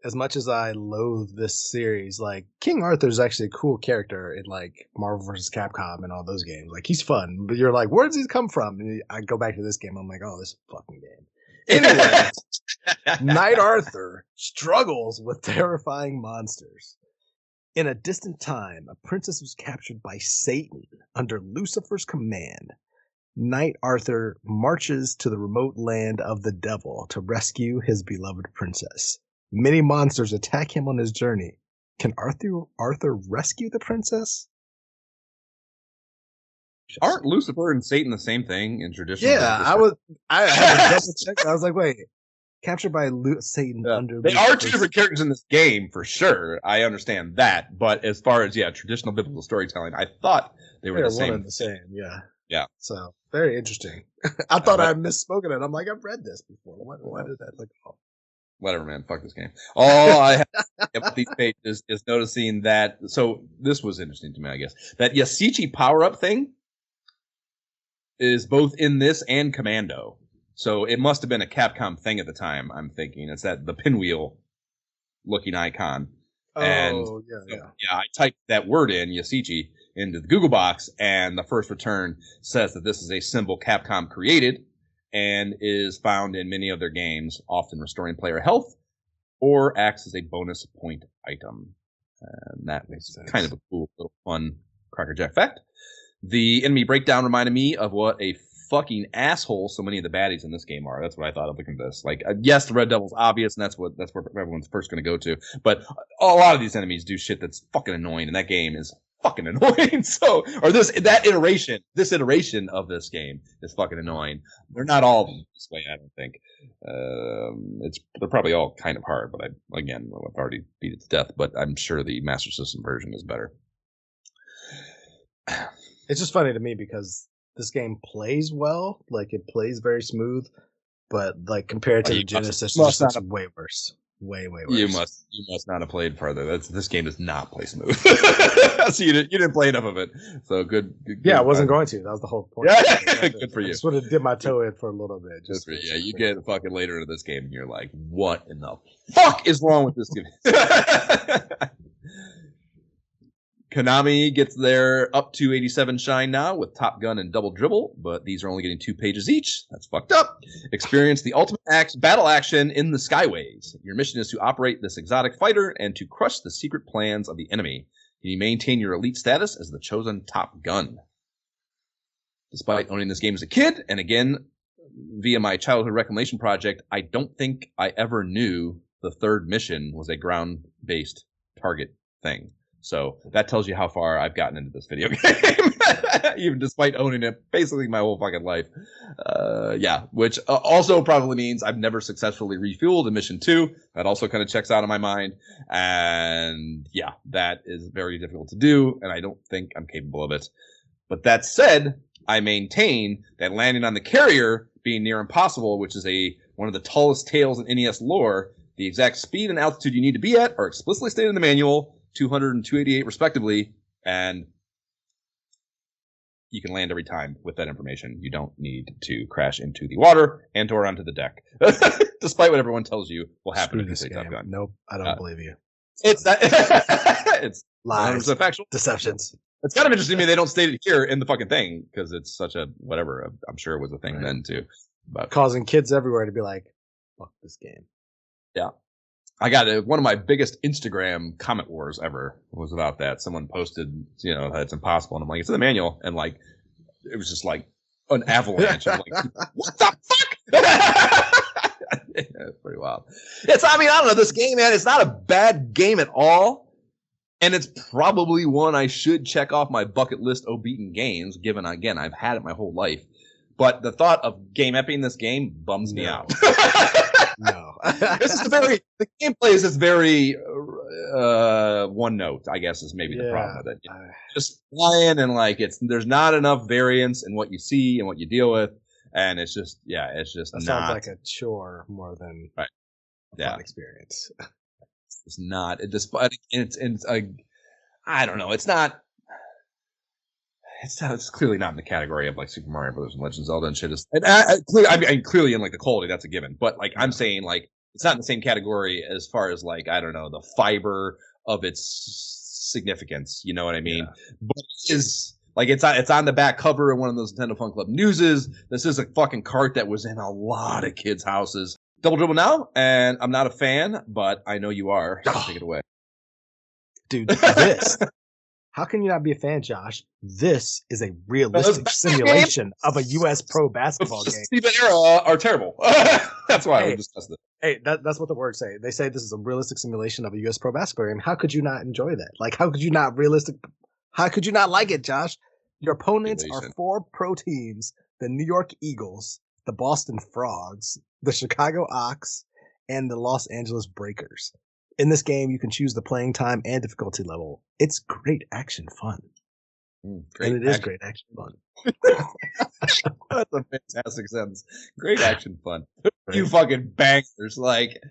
as much as I loathe this series, like King Arthur is actually a cool character in like Marvel vs. Capcom and all those games. Like he's fun, but you're like, where does he come from? And I go back to this game, I'm like, oh, this fucking game. Anyway, Knight Arthur struggles with terrifying monsters. In a distant time, a princess was captured by Satan under Lucifer's command. Knight Arthur marches to the remote land of the devil to rescue his beloved princess. Many monsters attack him on his journey. Can Arthur rescue the princess? Aren't Lucifer and Satan the same thing in traditional? Yeah, I had to double check. I was like, wait, captured by Satan under. They are two different characters in this game for sure. I understand that, but as far as traditional biblical storytelling, I thought they were the same. One and the same. Yeah. Yeah. So very interesting. I thought I had misspoken it. I'm like, I've read this before. Why did that look off? Whatever, man. Fuck this game. All I have about these pages is noticing that. So this was interesting to me, I guess. That Yasichi power-up thing is both in this and Commando. So it must have been a Capcom thing at the time, I'm thinking. It's that the pinwheel looking icon. Oh, yeah. I typed that word in, Yasichi, into the Google box, and the first return says that this is a symbol Capcom created and is found in many of their games, often restoring player health or acts as a bonus point item. And that was kind of a cool little fun crackerjack fact. The enemy breakdown reminded me of what a fucking asshole so many of the baddies in this game are. That's what I thought of looking at this. Like, yes, the Red Devil's obvious, and that's where everyone's first going to go to. But a lot of these enemies do shit that's fucking annoying, and that game is fucking annoying. This iteration of this game is fucking annoying. They're not all this way, I don't think. They're probably all kind of hard, but I've already beat it to death. But I'm sure the Master System version is better. It's just funny to me because this game plays well, like it plays very smooth, but like compared to the Genesis, it's just way worse. Way worse. You must not have played further. This game does not play smooth. So you didn't play enough of it. So good. Yeah, I wasn't going to. That was the whole point. Yeah, good for you. I just would have dipped my toe in for a little bit. You get fucking later into this game and you're like, what in the fuck is wrong with this game? Konami gets their up to 87 shine now with Top Gun and Double Dribble, but these are only getting 2 pages each. That's fucked up. Experience the ultimate battle action in the Skyways. Your mission is to operate this exotic fighter and to crush the secret plans of the enemy. You maintain your elite status as the chosen Top Gun. Despite owning this game as a kid, and again, via my childhood reclamation project, I don't think I ever knew the third mission was a ground-based target thing. So that tells you how far I've gotten into this video game, even despite owning it basically my whole fucking life. Which also probably means I've never successfully refueled in Mission 2. That also kind of checks out of my mind. And yeah, that is very difficult to do, and I don't think I'm capable of it. But that said, I maintain that landing on the carrier being near impossible, which is one of the tallest tails in NES lore, the exact speed and altitude you need to be at are explicitly stated in the manual, 200 and 288 respectively, and you can land every time with that information. You don't need to crash into the water and or onto the deck, despite what everyone tells you will happen if you say Top Gun. Nope, I don't believe you. It's that. It's lies, 100% factual deceptions. It's kind of interesting to me they don't state it here in the fucking thing because it's such a whatever. I'm sure it was a thing then too, but causing kids everywhere to be like, "Fuck this game." Yeah. I got one of my biggest Instagram comment wars ever was about that. Someone posted, that it's impossible. And I'm like, it's in the manual. And like, it was just like an avalanche of like, what the fuck? It's pretty wild. I don't know. This game, man, it's not a bad game at all. And it's probably one I should check off my bucket list of beaten games, given, again, I've had it my whole life. But the thought of game-epping this game bums me out. No. The gameplay is just very one note, I guess, is maybe the problem with it. Just flying and like there's not enough variance in what you see and what you deal with, and it's just that sounds like a chore more than a fun experience. It's not. I don't know. It's not. It's clearly not in the category of like Super Mario Brothers and Legend of Zelda and shit. Clearly in like the quality, that's a given. But like I'm saying, like it's not in the same category as far as like I don't know the fiber of its significance. You know what I mean? Yeah. But it's on the back cover of one of those Nintendo Fun Club newses. This is a fucking cart that was in a lot of kids' houses. Double Dribble now, and I'm not a fan, but I know you are. So take it away, dude. This. How can you not be a fan, Josh? This is a realistic simulation of a U.S. pro basketball game. Steven era are terrible. That's why we discussed it. Hey, that's what the words say. They say this is a realistic simulation of a U.S. pro basketball game. How could you not enjoy that? Like, how could you not like it, Josh? Your opponents are 4 pro teams: the New York Eagles, the Boston Frogs, the Chicago Ox, and the Los Angeles Breakers. In this game, you can choose the playing time and difficulty level. It's great action fun. Great action fun. That's a fantastic sentence. Great action fun. Right. You fucking bangers. Like,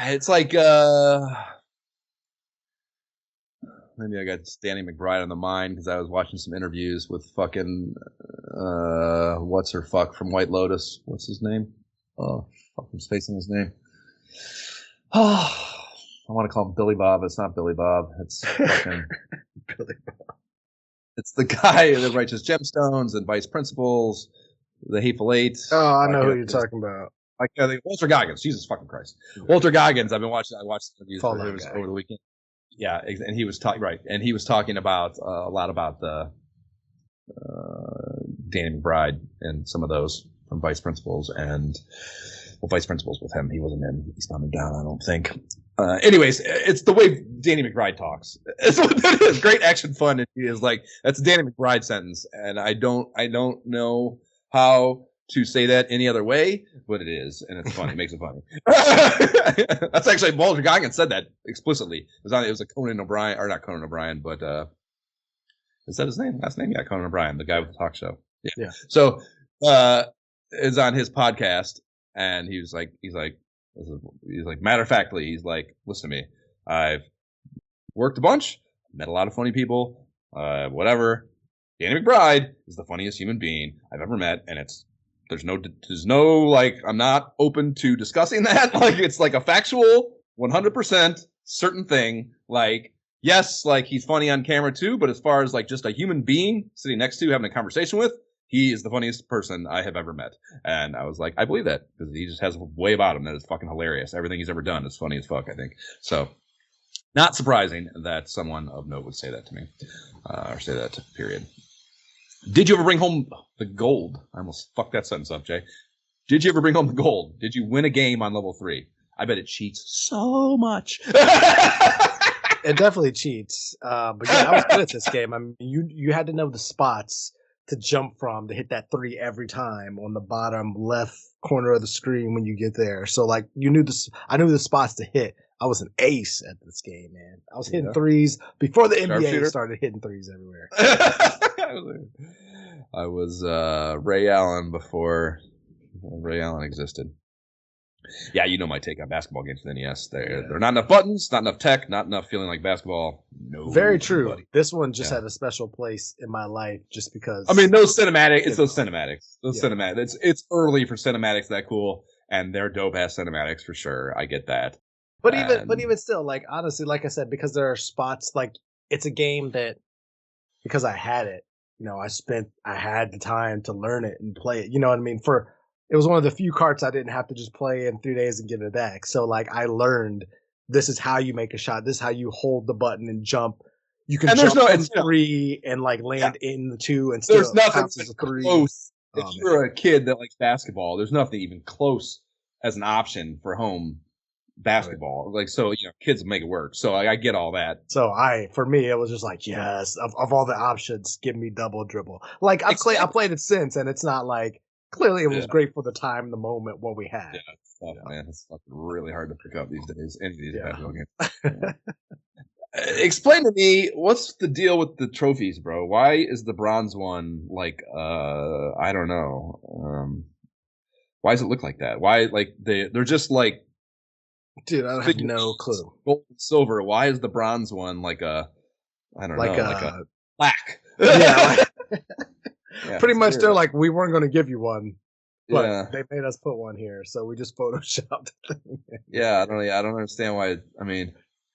it's like, maybe I got Danny McBride on the mind because I was watching some interviews with fucking, what's her fuck from White Lotus? What's his name? Oh, fuck, I'm spacing his name. Oh, I want to call him Billy Bob. It's not Billy Bob. It's fucking Billy Bob. It's the guy that writes his Gemstones and Vice Principals, The Hateful Eight. Oh, I know who you're talking about. Like Walter Goggins. Jesus fucking Christ. Walter Goggins. I watched interviews over the weekend. Yeah, and he was talking and he was talking about a lot about the Danny McBride and some of those from Vice Principals and. Vice Principals with him. He wasn't in Eastbound and Down, I don't think. Anyways, it's the way Danny McBride talks. It's what that is. Great action fun. And he is like, that's a Danny McBride sentence. And I don't know how to say that any other way, but it is. And it's funny. It makes it funny. That's actually, Walter Goggins said that explicitly. It was a Conan O'Brien, or not Conan O'Brien, but, is that his name? Last name? Yeah, Conan O'Brien, the guy with the talk show. Yeah. So, it's on his podcast. And he's like, matter of factly, he's like, listen to me. I've worked a bunch, met a lot of funny people, whatever. Danny McBride is the funniest human being I've ever met, and there's no like, I'm not open to discussing that. Like, it's like a factual, 100% certain thing. Like, yes, like he's funny on camera too, but as far as like just a human being sitting next to having a conversation with. He is the funniest person I have ever met. And I was like, I believe that because he just has a way about him that is fucking hilarious. Everything he's ever done is funny as fuck, I think. So not surprising that someone of note would say that to me or say that, period. Did you ever bring home the gold? I almost fucked that sentence up, Jay. Did you ever bring home the gold? Did you win a game on level 3? I bet it cheats so much. It definitely cheats. But yeah, I was good at this game. I mean, you had to know the spots to jump from to hit that 3 every time on the bottom left corner of the screen when you get there. So like I knew the spots to hit. I was an ace at this game, man. I was hitting 3s before the NBA started hitting 3s everywhere. I was Ray Allen before Ray Allen existed. Yeah, you know my take on basketball games for the NES. They're not enough buttons, not enough tech, not enough feeling like basketball. No, very true. Buddy. This one just had a special place in my life just because. I mean, those cinematics. It's those cinematics. Those cinematics. It's early for cinematics that cool, and they're dope ass cinematics for sure. I get that. But even still, like honestly, like I said, because there are spots like it's a game that because I had it, I had the time to learn it and play it. You know what I mean? It was one of the few carts I didn't have to just play in 3 days and get it back. So like I learned this is how you make a shot. This is how you hold the button and jump. You can jump from 3 and like land in the 2 and still there's nothing as a 3. Close. If you're a kid that likes basketball, there's nothing even close as an option for home basketball. Right. Like so, kids make it work. So I get all that. So for me, it was just like yes, of all the options, give me double dribble. Like I played it since, and it's not like. Clearly, it was great for the time, the moment, what we had. Yeah, it's tough, man. It's fucking really hard to pick up these days. Any of these basketball games. Explain to me, what's the deal with the trophies, bro? Why is the bronze one like, I don't know. Why does it look like that? Why, like, they're just like... Dude, I have no clue. Gold and silver. Why is the bronze one like a... I don't know. Like a plaque. Yeah, yeah, pretty much, they're like, we weren't going to give you one, but they made us put one here, so we just photoshopped the thing. Yeah, I don't understand why. I mean,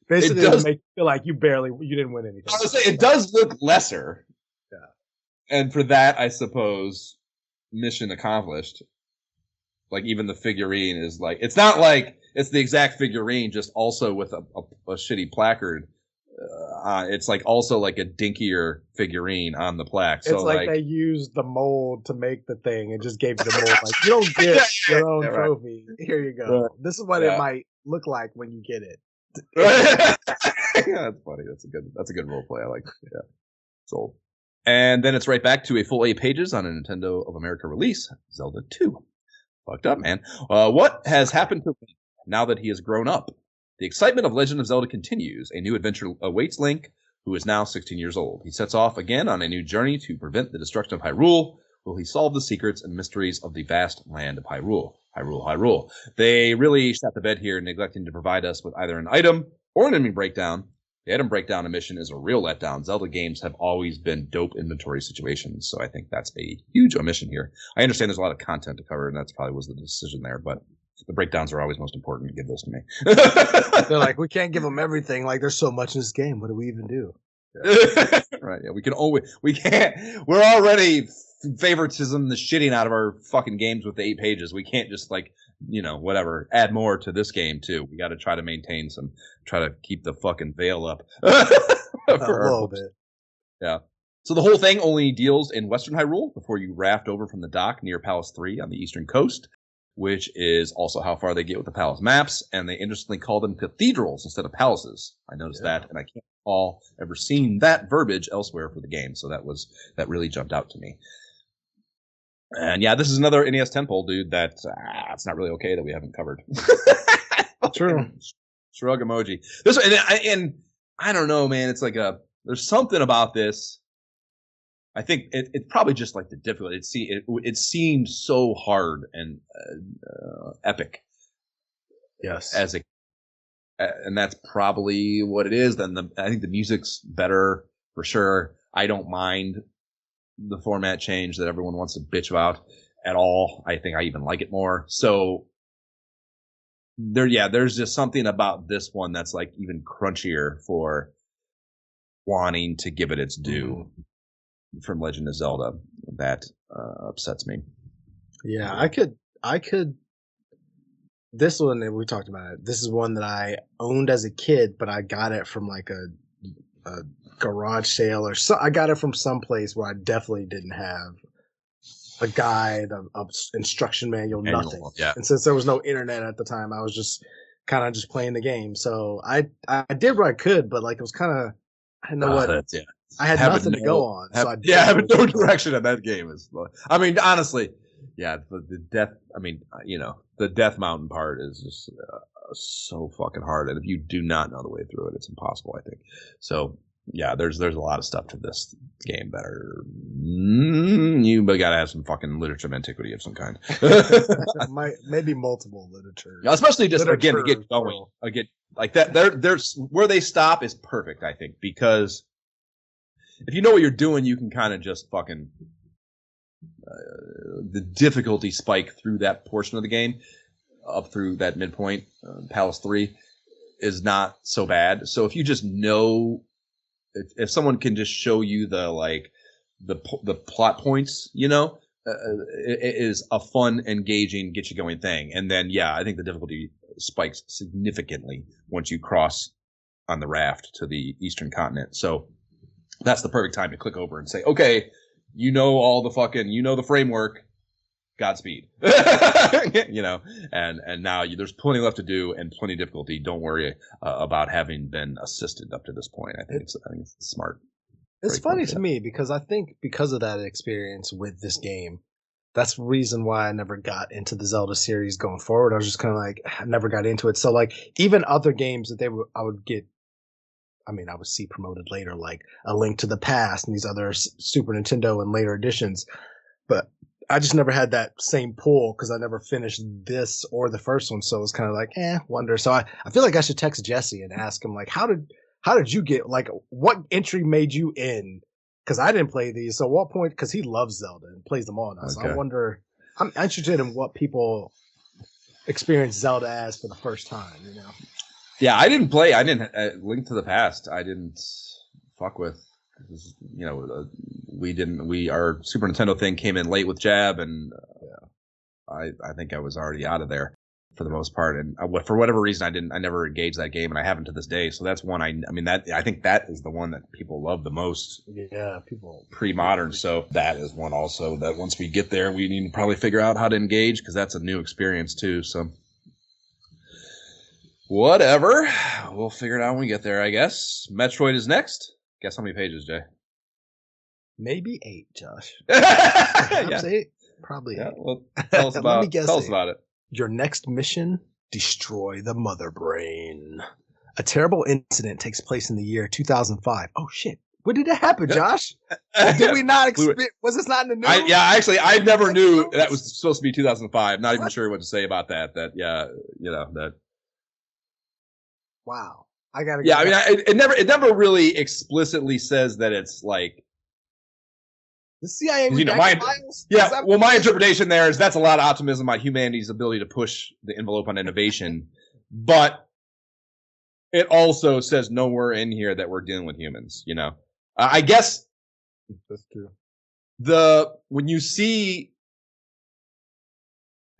basically, it make you feel like you didn't win anything. I was saying, it does look lesser. Yeah, and for that, I suppose, mission accomplished. Like even the figurine is like, it's not like it's the exact figurine, just also with a shitty placard. It's like also like a dinkier figurine on the plaque. So it's like they used the mold to make the thing and just gave you the mold. Like you don't get your own trophy. Right. Here you go. Right. This is what it might look like when you get it. Yeah, that's funny. That's a good role play. I like. Yeah, sold. And then it's right back to a full 8 pages on a Nintendo of America release, Zelda 2. Fucked up, man. What has happened to Link now that he has grown up? The excitement of Legend of Zelda continues. A new adventure awaits Link, who is now 16 years old. He sets off again on a new journey to prevent the destruction of Hyrule. Will he solve the secrets and mysteries of the vast land of Hyrule? Hyrule. They really shot the bed here, neglecting to provide us with either an item or an enemy breakdown. The item breakdown mission is a real letdown. Zelda games have always been dope inventory situations, so I think that's a huge omission here. I understand there's a lot of content to cover, and that's probably was the decision there, but the breakdowns are always most important. Give those to me. They're like, we can't give them everything. Like, there's so much in this game. What do we even do? Yeah. Right. Yeah. We can't. We're already favoritism the shitting out of our fucking games with the 8 pages. We can't just whatever, add more to this game too. We got to try to keep the fucking veil up. A little bit. Yeah. So the whole thing only deals in Western Hyrule before you raft over from the dock near Palace 3 on the eastern coast, which is also how far they get with the palace maps, and they interestingly call them cathedrals instead of palaces. I noticed that, and I can't recall ever seen that verbiage elsewhere for the game, so that really jumped out to me. And yeah, this is another NES tentpole, dude, that it's not really okay that we haven't covered. True. Shrug emoji. This and I don't know, man, it's like there's something about this. I think it's probably just like the difficulty. It seemed so hard and epic. Yes. And that's probably what it is. Then I think the music's better for sure. I don't mind the format change that everyone wants to bitch about at all. I think I even like it more. So there's just something about this one that's like even crunchier for wanting to give it its due. From Legend of Zelda that upsets me. Yeah, I could. This one that we talked about, this is one that I owned as a kid, but I got it from like a garage sale or so. I got it from some place where I definitely didn't have a guide, a instruction manual, nothing. Yeah. And since there was no internet at the time, I was just kind of just playing the game. So I did what I could, but like it was kind of I know what. Yeah. I had nothing to go on. Having no direction in that game is. I mean, honestly, yeah. The death. I mean, the Death Mountain part is just so fucking hard, and if you do not know the way through it, it's impossible. I think. So yeah, there's a lot of stuff to this game that are You gotta have some fucking literature of antiquity of some kind. Maybe multiple literature. Yeah, especially just again to get going. Again, like that. There's where they stop is perfect, I think, because if you know what you're doing, you can kind of just fucking the difficulty spike through that portion of the game up through that midpoint. Palace 3 is not so bad. So if you just know, if someone can just show you the plot points, you know, it is a fun, engaging, get you going thing. And then, yeah, I think the difficulty spikes significantly once you cross on the raft to the eastern continent. So that's the perfect time to click over and say, okay, you know all the fucking, you know the framework, Godspeed. You know, and now there's plenty left to do and plenty of difficulty. Don't worry about having been assisted up to this point. I think it's smart. It's funny to me because I think because of that experience with this game, that's the reason why I never got into the Zelda series going forward. I was just kind of like, I never got into it. So like even other games that I would see promoted later, like A Link to the Past and these other Super Nintendo and later editions. But I just never had that same pull because I never finished this or the first one. So it was kind of like, wonder. So I feel like I should text Jesse and ask him like, how did you get, like, what entry made you in? Because I didn't play these. So what point, because he loves Zelda and plays them all now. Okay. So I wonder, I'm interested in what people experience Zelda as for the first time, you know? Yeah, Link to the Past, I didn't fuck with. You know, our Super Nintendo thing came in late with Jab, and I think I was already out of there for the most part, and for whatever reason I never engaged that game, and I haven't to this day. So that's one I think that is the one that people love the most. Yeah, people pre-modern. So that is one also that once we get there, we need to probably figure out how to engage because that's a new experience too. So whatever, we'll figure it out when we get there, I guess. Metroid is next. Guess how many pages, Jay? Maybe 8, Josh. Yeah. 8? Probably 8. Well, tell us about it. Your next mission, destroy the Mother Brain. A terrible incident takes place in the year 2005. Oh, shit. When did it happen, Josh? Did we not expect? Was this not in the news? Actually, I never knew that was supposed to be 2005. Not even sure what to say about that. Wow. I gotta. Yeah, it never really explicitly says that it's like the CIA. Files? Yeah. Well, my interpretation there is that's a lot of optimism about humanity's ability to push the envelope on innovation, but it also says nowhere in here that we're dealing with humans. You know, I guess that's true. When you see,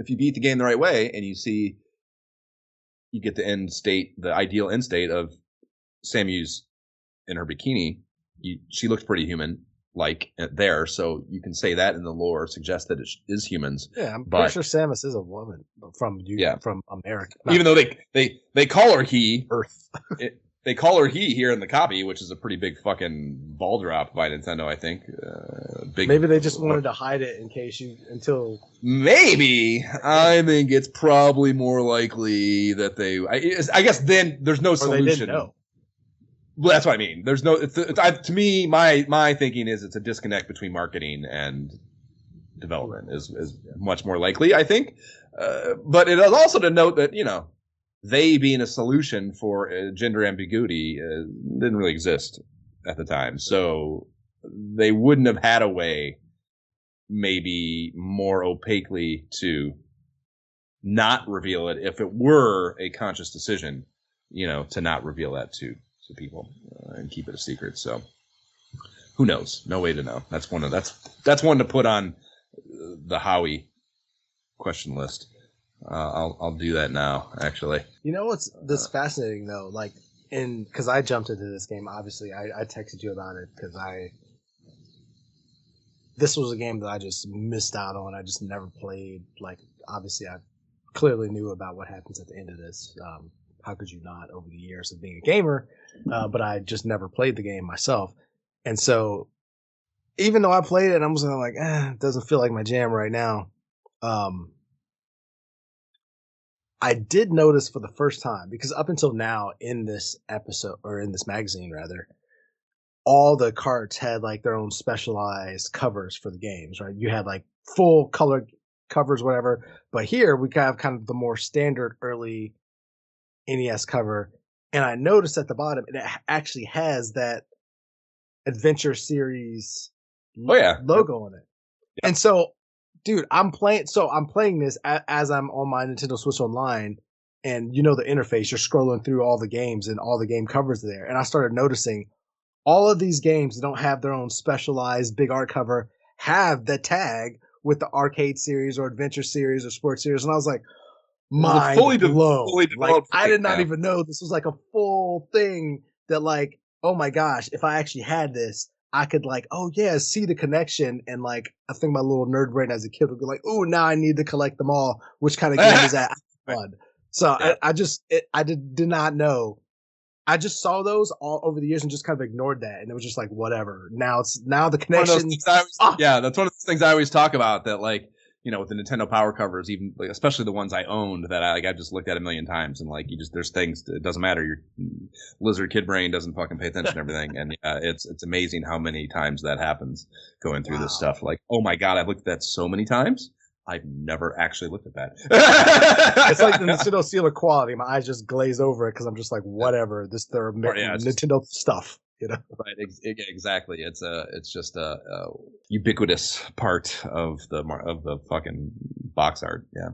if you beat the game the right way, and you get the ideal end state of Samus in her bikini. She looks pretty human-like there, so you can say that in the lore suggests that it is humans. Yeah, I'm pretty sure Samus is a woman from America. Even though they call her he. Earth. They call her he here in the copy, which is a pretty big fucking ball drop by Nintendo, I think. Maybe they just wanted to hide it in case Maybe. I think it's probably more likely that I guess then there's no solution. They didn't know. Well, that's what I mean. There's no. To me, my thinking is it's a disconnect between marketing and development is much more likely. I think, but it is also to note that they being a solution for gender ambiguity didn't really exist at the time. So they wouldn't have had a way maybe more opaquely to not reveal it if it were a conscious decision, to not reveal that to people and keep it a secret. So who knows? No way to know. That's one to put on the Howie question list. I'll do that now, actually. You know what's this fascinating though? Like, because I jumped into this game. Obviously, I texted you about it because this was a game that I just missed out on. I just never played. Like, obviously, I clearly knew about what happens at the end of this. How could you not over the years of being a gamer? But I just never played the game myself, and so even though I played it, I'm just like, it doesn't feel like my jam right now. I did notice for the first time, because up until now in this episode, or in this magazine rather, all the carts had like their own specialized covers for the games, right? You had like full color covers, whatever. But here we have kind of the more standard early NES cover. And I noticed at the bottom, it actually has that Adventure Series logo on it. Yeah. And so, dude, I'm playing this as I'm on my Nintendo Switch Online, and you know the interface, you're scrolling through all the games and all the game covers there. And I started noticing all of these games that don't have their own specialized big art cover have the tag with the arcade series or adventure series or sports series. And I was like, mind blown. Like, I did not even know this was like a full thing that, like, oh my gosh, if I actually had this, I could like, oh yeah, see the connection. And like, I think my little nerd brain as a kid would be like, oh, now I need to collect them all. Which kind of game is that? Fun. So yeah. I did not know. I just saw those all over the years and just kind of ignored that, and it was just like whatever. Now the connection. Yeah, that's one of the things I always talk about. That, like, you know, with the Nintendo Power covers, even like, especially the ones I owned, that I've just looked at a million times, and like there's things, it doesn't matter. Your lizard kid brain doesn't fucking pay attention to everything, and it's amazing how many times that happens going through this stuff. Like, oh my god, I've looked at that so many times. I've never actually looked at that. It's like the Nintendo seal of quality. My eyes just glaze over it because I'm just like, whatever. They're Nintendo stuff, you know. Right, exactly. It's just a ubiquitous part of the fucking box art. Yeah.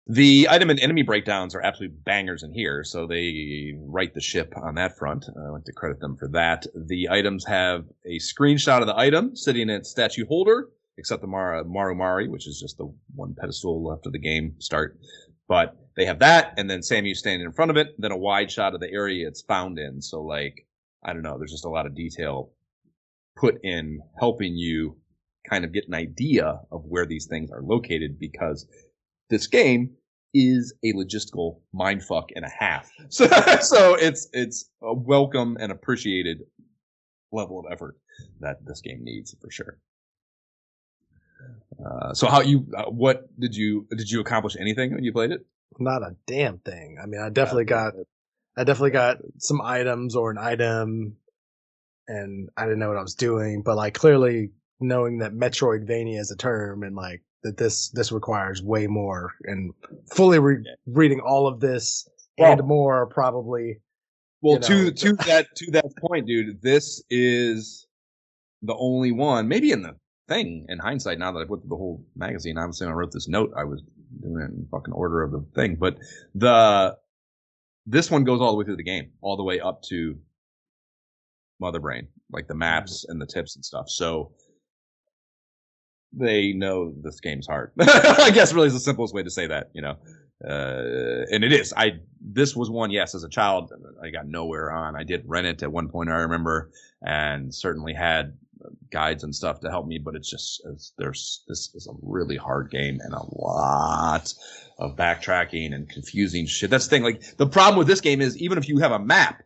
The item and enemy breakdowns are absolute bangers in here, so they right the ship on that front. I like to credit them for that. The items have a screenshot of the item sitting in its statue holder, except the Marumari, which is just the one pedestal left of the game start. But they have that, and then Samu standing in front of it, then a wide shot of the area it's found in. So, like, I don't know, there's just a lot of detail put in helping you kind of get an idea of where these things are located, because this game is a logistical mindfuck and a half. So it's a welcome and appreciated level of effort that this game needs, for sure. So what did you accomplish anything when you played it? Not a damn thing. I mean, I definitely got some items or an item, and I didn't know what I was doing, but like clearly knowing that Metroidvania is a term, and like that this requires way more, and fully reading all of this and more probably. Well, to that point, dude, this is the only one, maybe in the thing in hindsight, now that I've looked at the whole magazine. Obviously, when I wrote this note, I was doing it in fucking order of the thing, but this one goes all the way through the game, all the way up to Mother Brain, like the maps and the tips and stuff. So they know this game's hard. I guess really is the simplest way to say that, you know. And it is. This was one, yes, as a child, I got nowhere on. I did rent it at one point, I remember, and certainly had guides and stuff to help me, but this is a really hard game and a lot of backtracking and confusing shit. That's the thing. Like, the problem with this game is, even if you have a map,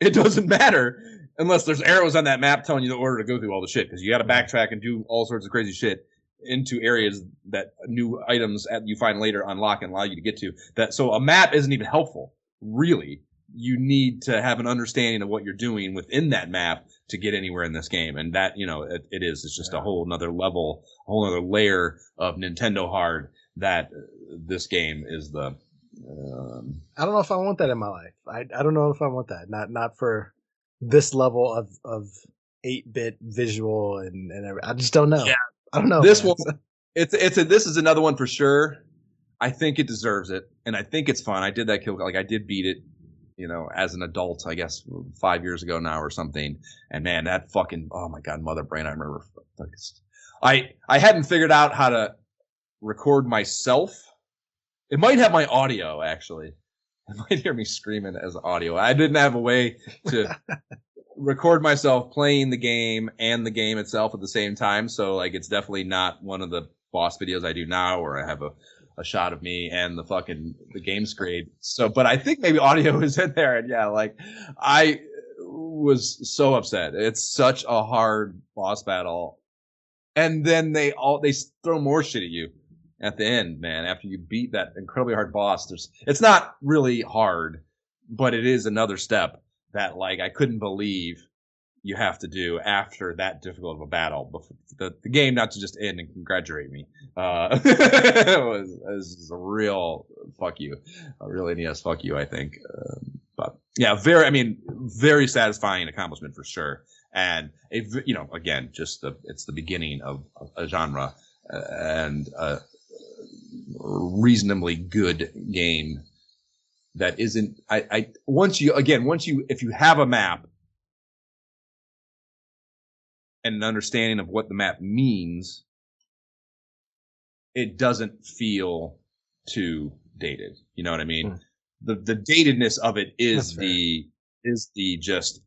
it doesn't matter unless there's arrows on that map telling you the order to go through all the shit, because you got to backtrack and do all sorts of crazy shit into areas that new items you find later unlock and allow you to get to. So a map isn't even helpful, really. You need to have an understanding of what you're doing within that map to get anywhere in this game. And that, you know, it's just a whole nother level, a whole nother layer of Nintendo hard that this game is the, I don't know if I want that in my life. I don't know if I want that. Not for this level of 8-bit visual and everything. I just don't know. Yeah. I don't know. This one, this is another one for sure. I think it deserves it. And I think it's fun. I did that like I did beat it, you know, as an adult, I guess 5 years ago now or something. And man, that fucking, oh my God, Mother Brain. I remember, I hadn't figured out how to record myself. It might have my audio, actually. You might hear me screaming as audio. I didn't have a way to record myself playing the game and the game itself at the same time. So like, it's definitely not one of the boss videos I do now where I have a shot of me and the game screen. So, but I think maybe audio is in there. And yeah, like I was so upset. It's such a hard boss battle. And then they throw more shit at you at the end, man. After you beat that incredibly hard boss, it's not really hard, but it is another step that like I couldn't believe you have to do after that difficult of a battle. Before the game not to just end and congratulate me. It was a real fuck you, a real NES fuck you, I think. But yeah, very satisfying accomplishment for sure. And again, it's the beginning of a genre and a reasonably good game that isn't. If you have a map and an understanding of what the map means, it doesn't feel too dated. You know what I mean? The datedness of it is the just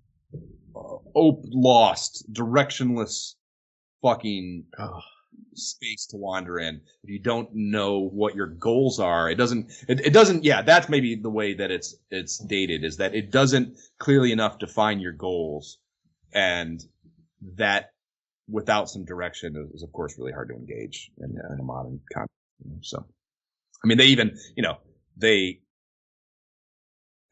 lost, directionless fucking space to wander in. If you don't know what your goals are, it doesn't. Yeah, that's maybe the way that it's dated, is that it doesn't clearly enough define your goals, and that without some direction is of course really hard to engage in a modern context. So, I mean, they even they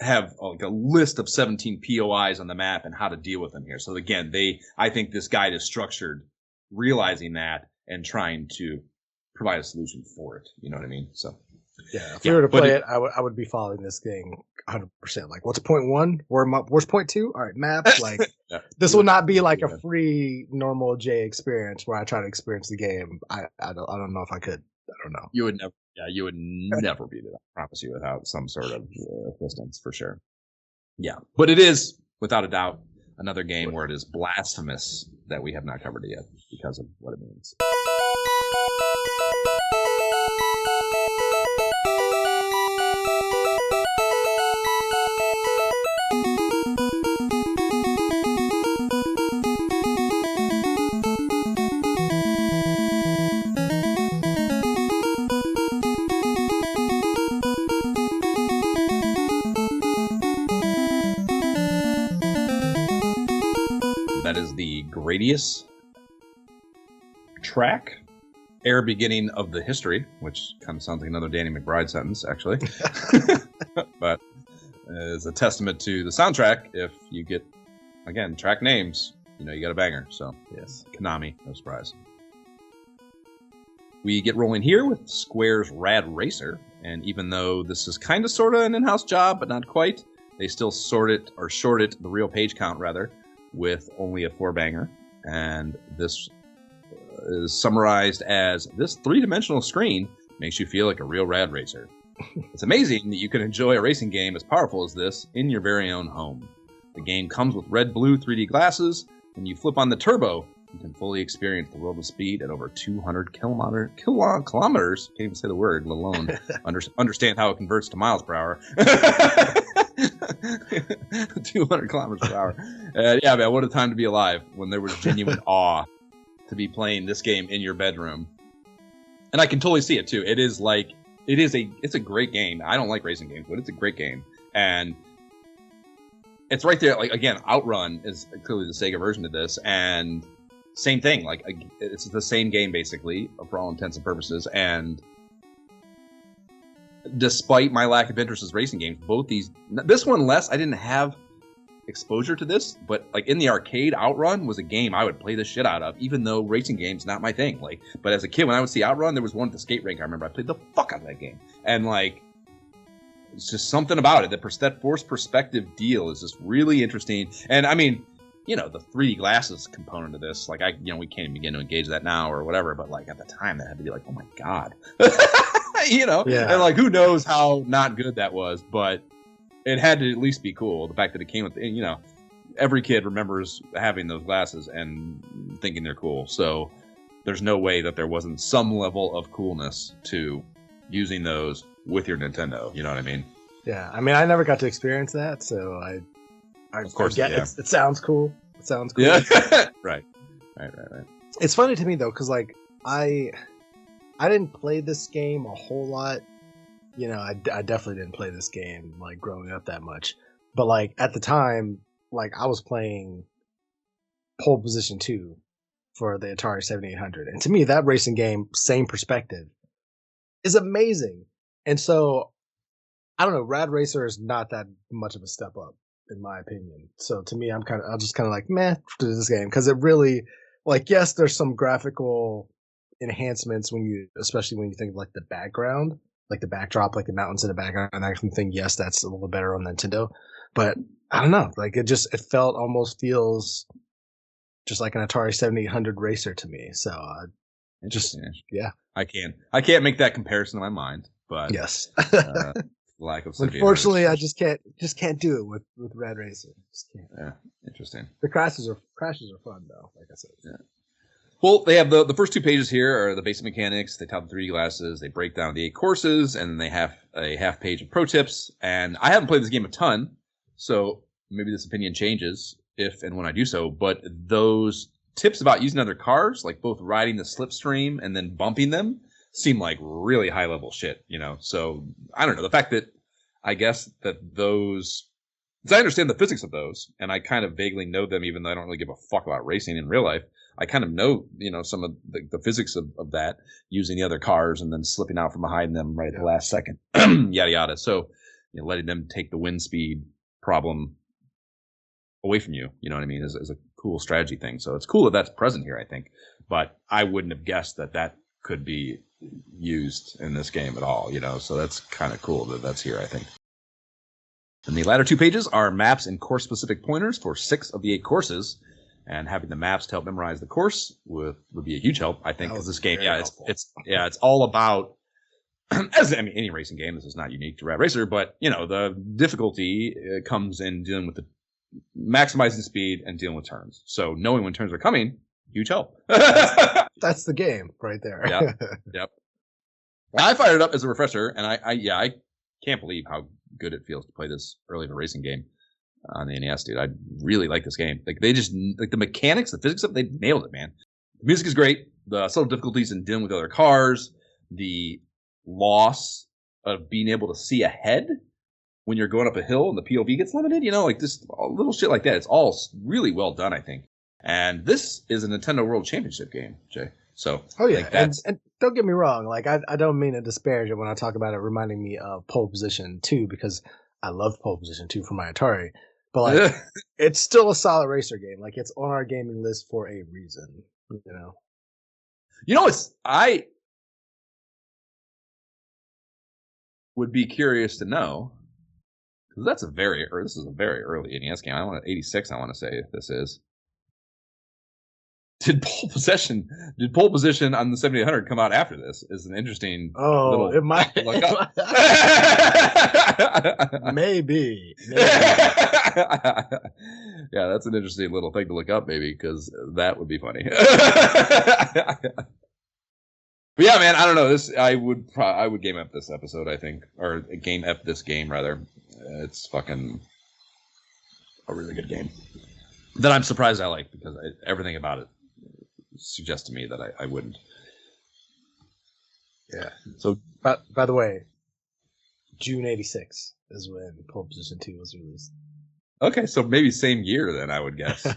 have like a list of 17 POIs on the map and how to deal with them here. So again, I think this guide is structured, realizing that and trying to provide a solution for it. You know what I mean? So yeah, if we were to play it, I would be following this thing 100%. Like, what's point 1? Where's point 2? All right, map. Like, this will not be like a free normal J experience where I try to experience the game. I don't know if I could. I don't know. You would never. Yeah, you would never beat it. I promise you, without some sort of assistance, for sure. Yeah, but it is without a doubt another game where it is blasphemous that we have not covered it yet because of what it means. That is the Gradius track, air beginning of the history, which kind of sounds like another Danny McBride sentence, actually. But is a testament to the soundtrack. If you get, again, track names, you got a banger. So, yes, Konami, no surprise. We get rolling here with Square's Rad Racer, and even though this is kind of sort of an in-house job, but not quite, they still short it, the real page count, rather, with only a 4-banger, and this is summarized as, this 3-dimensional screen makes you feel like a real rad racer. It's amazing that you can enjoy a racing game as powerful as this in your very own home. The game comes with red-blue 3D glasses. When you flip on the turbo, you can fully experience the world of speed at over 200 kilometers. Can't even say the word, let alone understand how it converts to miles per hour. 200 kilometers per hour. Yeah, man, what a time to be alive when there was genuine awe to be playing this game in your bedroom. And I can totally see it too. It's a great game. I don't like racing games, but it's a great game. And it's right there. Like, again, Outrun is clearly the Sega version of this, and same thing. Like, it's the same game basically for all intents and purposes. And despite my lack of interest in racing games, this one less, I didn't have exposure to this, but like in the arcade, Outrun was a game I would play the shit out of, even though racing games not my thing. Like, but as a kid, when I would see Outrun, there was one at the skate rink. I remember I played the fuck out of that game, and like, it's just something about it. That forced perspective deal is just really interesting. And I mean, the 3D glasses component of this, like, we can't even begin to engage that now or whatever. But like at the time, that had to be like, oh my god. Yeah. And like, who knows how not good that was, but it had to at least be cool. The fact that it came with, every kid remembers having those glasses and thinking they're cool. So there's no way that there wasn't some level of coolness to using those with your Nintendo. You know what I mean? Yeah. I mean, I never got to experience that, so I of course, get it. It sounds cool. Yeah. Right. It's funny to me though, because like I didn't play this game a whole lot. I definitely didn't play this game like growing up that much. But like at the time, like I was playing Pole Position 2 for the Atari 7800. And to me, that racing game, same perspective, is amazing. And so, I don't know, Rad Racer is not that much of a step up. in my opinion. So to me, I'm just kind of like meh to this game because it really, like, yes, there's some graphical enhancements especially when you think of like the background, like the backdrop, like the mountains in the background, and that kind of thing. Yes, that's a little better on Nintendo, but I don't know, like it almost feels just like an Atari 7800 racer to me. So yeah, I can't make that comparison in my mind, but yes. Lack of unfortunately, I just can't do it with Rad Racer. Just can't. Yeah, interesting. The crashes are fun though. Like I said. Yeah. Well, they have the first 2 pages here are the basic mechanics. They tout the 3D glasses. They break down the 8 courses, and then they have a half page of pro tips. And I haven't played this game a ton, so maybe this opinion changes if and when I do so. But those tips about using other cars, like both riding the slipstream and then bumping them, seem like really high level shit, So I don't know. The fact that I guess that those, because I understand the physics of those, and I kind of vaguely know them, even though I don't really give a fuck about racing in real life. I kind of know, some of the physics of that, using the other cars and then slipping out from behind them right at the last second, yada yada. So, letting them take the wind speed problem away from you, you know what I mean, is a cool strategy thing. So it's cool that that's present here, I think. But I wouldn't have guessed that could be used in this game at all, So that's kind of cool that that's here, I think. And the latter 2 pages are maps and course-specific pointers for 6 of the 8 courses. And having the maps to help memorize the course would be a huge help, I think, because this game, it's all about, any racing game. This is not unique to Rad Racer, but the difficulty comes in dealing with the maximizing speed and dealing with turns. So knowing when turns are coming, huge help. That's the game right there. Yep. I fired it up as a refresher, and I can't believe how good it feels to play this early in a racing game on the NES, dude. I really like this game. Like they just the mechanics, the physics of it, they nailed it, man. The music is great. The subtle difficulties in dealing with other cars, the loss of being able to see ahead when you're going up a hill and the POV gets limited, like just a little shit like that. It's all really well done, I think. And this is a Nintendo World Championship game, Jay. So, and don't get me wrong, like I don't mean to disparage it when I talk about it reminding me of Pole Position 2, because I love Pole Position 2 for my Atari, but like it's still a solid racer game. Like it's on our gaming list for a reason, I would be curious to know, because this is a very early NES game. 86, I want to say this is. Did pole position on the 7800 come out after this? Is an interesting little it might look up. maybe. Yeah, that's an interesting little thing to look up, maybe, because that would be funny. But yeah, man, I don't know. This I would game up this episode, I think, or game up this game rather. It's fucking a really good game that I'm surprised I like, because everything about it suggests to me that I wouldn't. Yeah. So, by the way, June 86 is when Pole Position 2 was released. Okay, so maybe same year then, I would guess.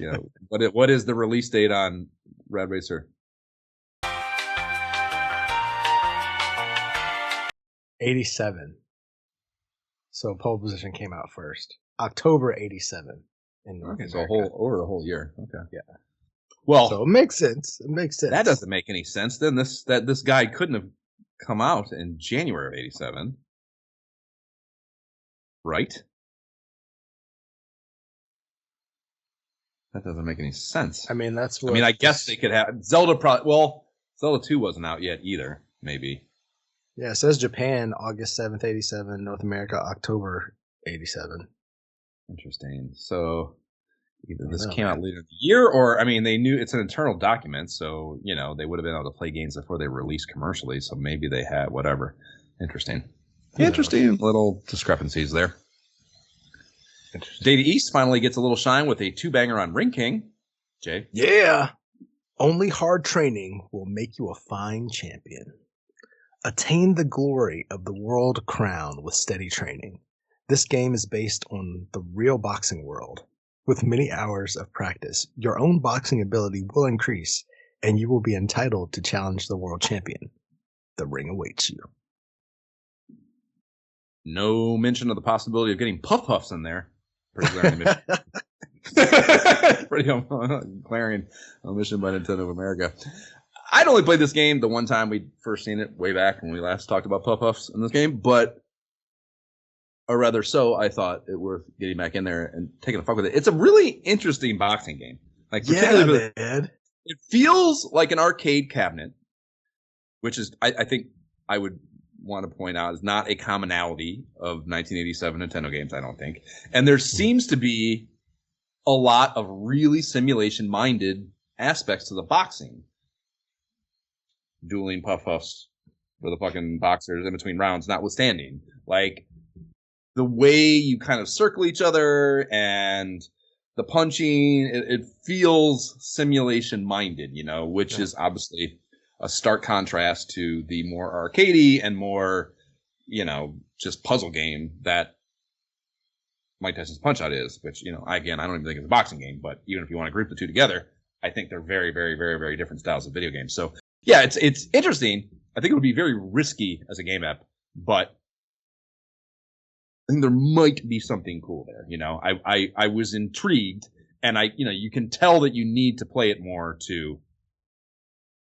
What is the release date on Rad Racer? 87. So Pole Position came out first. October 87 in North America. So over a whole year. Okay. Yeah. Well, so it makes sense. That doesn't make any sense. Then this guide couldn't have come out in January of 87. Right? That doesn't make any sense. I mean, I guess they could have Zelda. Zelda 2 wasn't out yet either. Maybe. Yeah, it says Japan, August 7th, 87. North America, October 87. Interesting. So either this came out later in the year, or they knew it's an internal document, so they would have been able to play games before they released commercially. So maybe they had whatever. Interesting. Interesting little discrepancies there. Data East finally gets a little shine with a 2-banger on Ring King. Jay? Yeah. Only hard training will make you a fine champion. Attain the glory of the world crown with steady training. This game is based on the real boxing world. With many hours of practice, your own boxing ability will increase, and you will be entitled to challenge the world champion. The ring awaits you. No mention of the possibility of getting Puff Puffs in there. Pretty glaring omission by Nintendo of America. I'd only played this game the one time we'd first seen it way back when we last talked about Puff-Puffs in this game, or rather so, I thought it worth getting back in there and taking a fuck with it. It's a really interesting boxing game. Like, particularly it feels like an arcade cabinet, which is, I think I would want to point out, is not a commonality of 1987 Nintendo games, I don't think. And there seems to be a lot of really simulation-minded aspects to the boxing. Dueling Puff-Puffs for the fucking boxers in between rounds notwithstanding. Like, the way you kind of circle each other and the punching, it feels simulation-minded, you know, which is obviously a stark contrast to the more arcadey and more, you know, just puzzle game that Mike Tyson's Punch-Out is, which, you know, I don't even think it's a boxing game, but even if you want to group the two together, I think they're very, very, very, very different styles of video games. So, yeah, it's interesting. I think it would be very risky as a game app, but I think there might be something cool there. You know, I was intrigued, and you can tell that you need to play it more to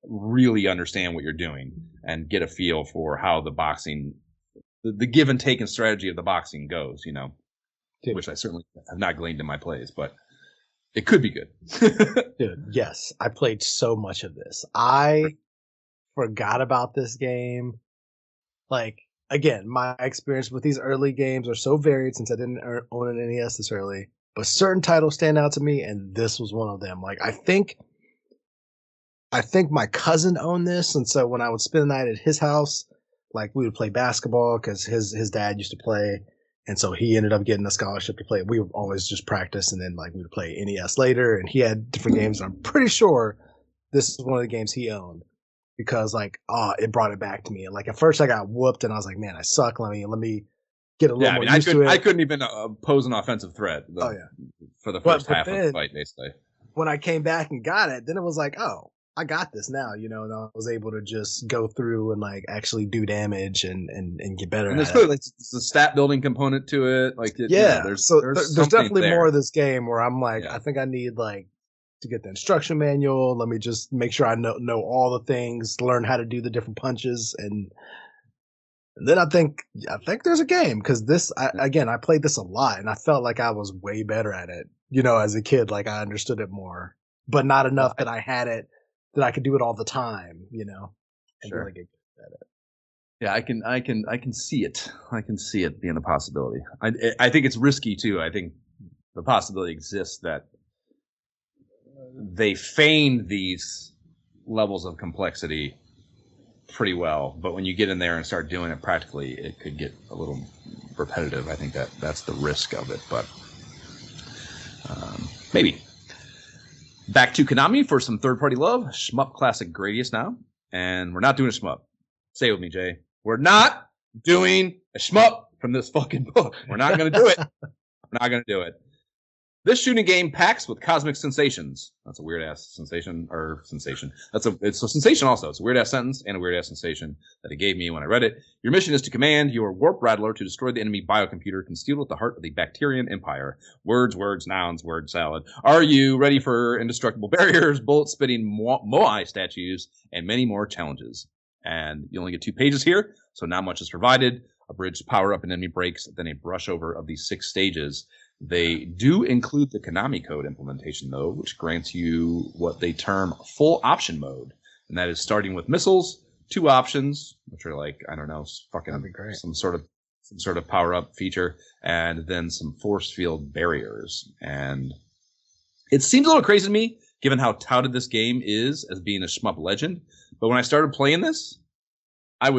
really understand what you're doing and get a feel for how the boxing, the give and take and strategy of the boxing goes, you know, which I certainly have not gleaned in my plays, but it could be good. Dude, yes. I played so much of this. I forgot about this game. Like, again, my experience with these early games are so varied since I didn't own an NES this early, but certain titles stand out to me, and this was one of them. Like, I think my cousin owned this, and so when I would spend the night at his house, like, we would play basketball because his dad used to play, and so he ended up getting a scholarship to play. We would always just practice, and then, like, we would play NES later, and he had different games, and I'm pretty sure this is one of the games he owned. Because, like, it brought it back to me. And, like, at first I got whooped, and I was like, man, I suck. Let me get a little more used to it. I couldn't even pose an offensive threat for the first half of the fight, basically. When I came back and got it, then it was like, oh, I got this now, you know, and I was able to just go through and, like, actually do damage and get better at it. And there's clearly, like, the stat building component to it. Like, there's definitely more of this game where I'm like, I think I need, like, to get the instruction manual. Let me just make sure I know all the things, learn how to do the different punches, and then I think there's a game, because I played this a lot, and I felt like I was way better at it. You know, as a kid, like, I understood it more, but not enough that I had it, that I could do it all the time. You know, and really get good at it. Yeah, I can see it. I can see it being a possibility. I think it's risky too. I think the possibility exists that they feigned these levels of complexity pretty well, but when you get in there and start doing it practically, it could get a little repetitive. I think that's the risk of it, but maybe. Back to Konami for some third-party love. Shmup Classic Gradius now, and we're not doing a shmup. Say it with me, Jay. We're not doing a shmup from this fucking book. We're not going to do it. We're not going to do it. This shooting game packs with cosmic sensations. That's a weird ass sensation. It's a sensation also. It's a weird ass sentence and a weird ass sensation that it gave me when I read it. Your mission is to command your warp rattler to destroy the enemy biocomputer concealed at the heart of the Bacterian Empire. Words, nouns, word salad. Are you ready for indestructible barriers, bullet-spitting Moai statues, and many more challenges? And you only get 2 pages here, so not much is provided. A bridge to power up an enemy breaks, then a brush over of these 6 stages. They do include the Konami code implementation, though, which grants you what they term full option mode. And that is starting with missiles, 2 options, which are like, I don't know, fucking some sort of power up feature, and then some force field barriers. And it seems a little crazy to me, given how touted this game is as being a shmup legend. But when I started playing this, I've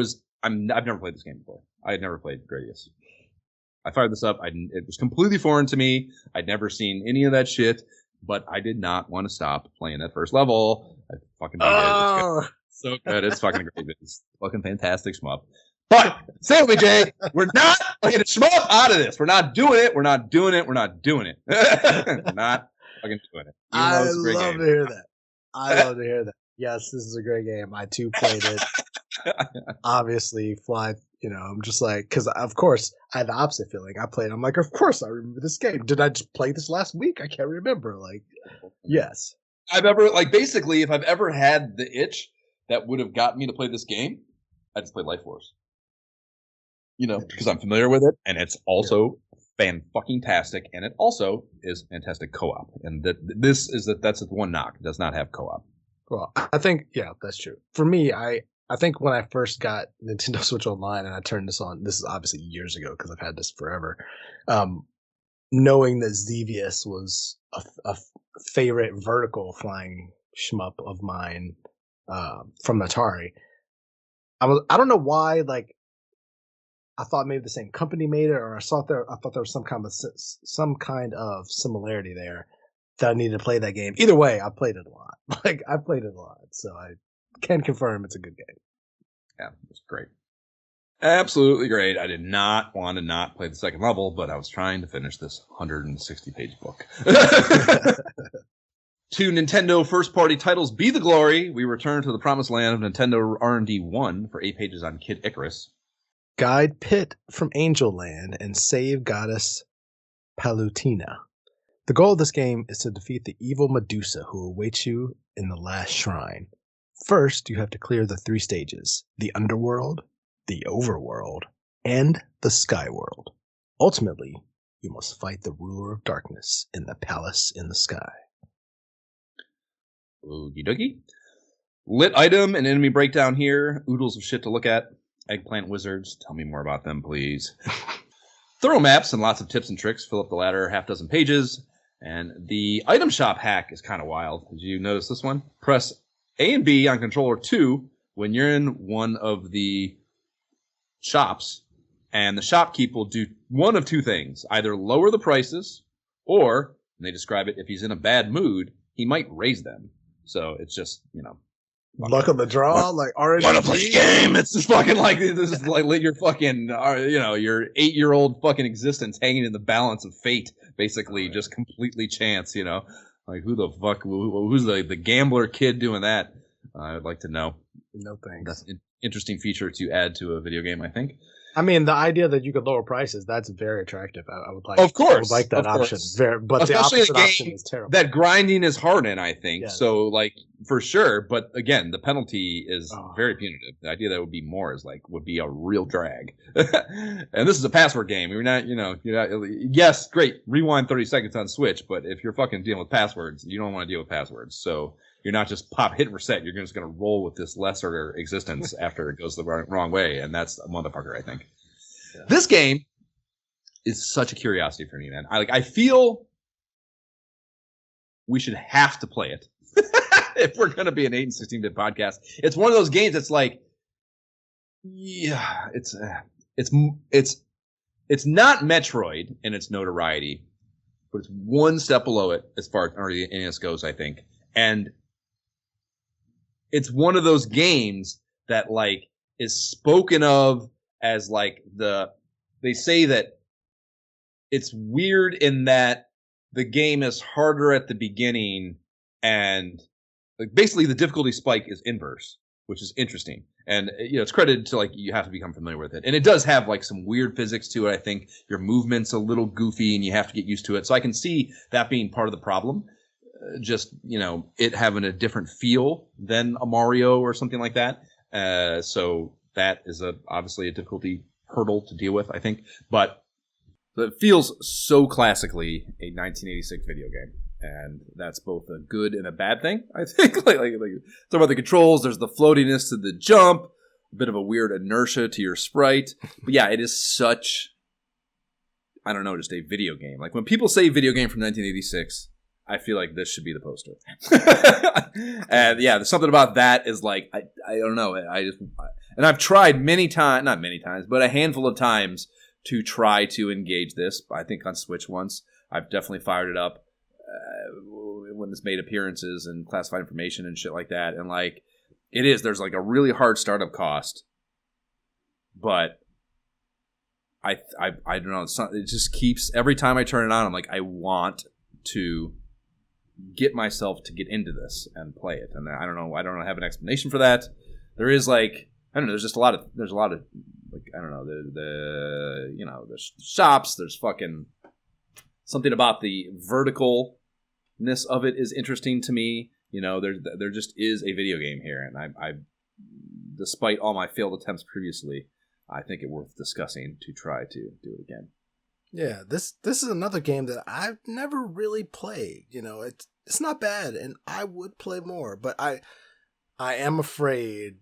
never played this game before. I had never played Gradius. I fired this up. It was completely foreign to me. I'd never seen any of that shit, but I did not want to stop playing that first level. I fucking did it. It's so good. It's fucking great. It's fucking fantastic shmup. But say it with me, Jay. We're not playing a shmup out of this. We're not doing it. We're not doing it. We're not doing it. We're not fucking doing it. I love to hear that. I love to hear that. Yes, this is a great game. I too played it. Obviously, fly I'm just like, because of course I had the opposite feeling. I played. I'm like, of course I remember this game. Did I just play this last week? I can't remember. Like, yes. Basically, if I've ever had the itch that would have gotten me to play this game, I just played Life Force. Because I'm familiar with it, and it's also fan-fucking-tastic, and it also is fantastic co-op. And that's the one knock. It does not have co-op. Well, I think, that's true. For me, I think when I first got Nintendo Switch Online and I turned this on, this is obviously years ago because I've had this forever, knowing that Xevious was a favorite vertical flying shmup of mine from Atari, I don't know why, like, I thought maybe the same company made it, or I thought there was some kind of similarity there that I needed to play that game. Either way, I played it a lot. So I can confirm it's a good game. Yeah, it was great. Absolutely great. I did not want to not play the second level, but I was trying to finish this 160-page book. To Nintendo first-party titles be the glory, we return to the promised land of Nintendo R&D 1 for 8 pages on Kid Icarus. Guide Pit from Angel Land and save Goddess Palutena. The goal of this game is to defeat the evil Medusa who awaits you in the last shrine. First, you have to clear the 3 stages: the Underworld, the Overworld, and the Skyworld. Ultimately, you must fight the ruler of darkness in the palace in the sky. Okie dokie. Lit item and enemy breakdown here. Oodles of shit to look at. Eggplant wizards. Tell me more about them, please. Thorough maps and lots of tips and tricks fill up the latter half dozen pages. And the item shop hack is kind of wild. Did you notice this one? Press A and B on controller 2 when you're in one of the shops, and the shopkeep will do one of 2 things. Either lower the prices, or, and they describe it, if he's in a bad mood, he might raise them. So it's just, luck of the draw, like RNG. Want to play a game? It's just fucking like this is like your fucking your 8-year-old fucking existence hanging in the balance of fate, basically, just completely chance. Like who the fuck? Who's the gambler kid doing that? I'd like to know. No thanks. That's an interesting feature to add to a video game, I think. I mean, the idea that you could lower prices, that's very attractive. I would like. Of course, I would like that option. But especially the opposite option is terrible. That grinding is hard in, I think. Yes. So, like, for sure. But again, the penalty is very punitive. The idea that it would be more would be a real drag. And this is a password game. You're not, yes, great. Rewind 30 seconds on Switch. But if you're fucking dealing with passwords, you don't want to deal with passwords. So you're not just hit reset. You're just going to roll with this lesser existence after it goes the wrong way. And that's a motherfucker, I think. Yeah. This game is such a curiosity for me, man. I feel we should have to play it if we're going to be an 8 and 16-bit podcast. It's one of those games that's like, yeah, it's not Metroid in its notoriety, but it's one step below it as far as the NES goes, I think. And it's one of those games that is spoken of as they say that it's weird in that the game is harder at the beginning and basically the difficulty spike is inverse, which is interesting. And it's credited to you have to become familiar with it. And it does have some weird physics to it. I think your movement's a little goofy and you have to get used to it. So I can see that being part of the problem. Just, it having a different feel than a Mario or something like that. So that is obviously a difficulty hurdle to deal with, I think. But it feels so classically a 1986 video game. And that's both a good and a bad thing, I think. Talk about the controls, there's the floatiness to the jump, a bit of a weird inertia to your sprite. But yeah, it is such, I don't know, just a video game. When people say video game from 1986, I feel like this should be the poster. And yeah, there's something about that is I don't know. And I've tried not many times, but a handful of times to try to engage this. I think on Switch once. I've definitely fired it up when it's made appearances and classified information and shit like that. And there's a really hard startup cost, but I don't know. It just keeps, every time I turn it on, I'm I want to get myself to get into this and play it. And I don't know have an explanation for that. There is I don't know, there's a lot of I don't know, the you know, there's shops, there's fucking something about the verticalness of it is interesting to me. You know, there just is a video game here, and I despite all my failed attempts previously, I think it worth discussing to try to do it again. Yeah, this is another game that I've never really played. You know, it's not bad, and I would play more, but I am afraid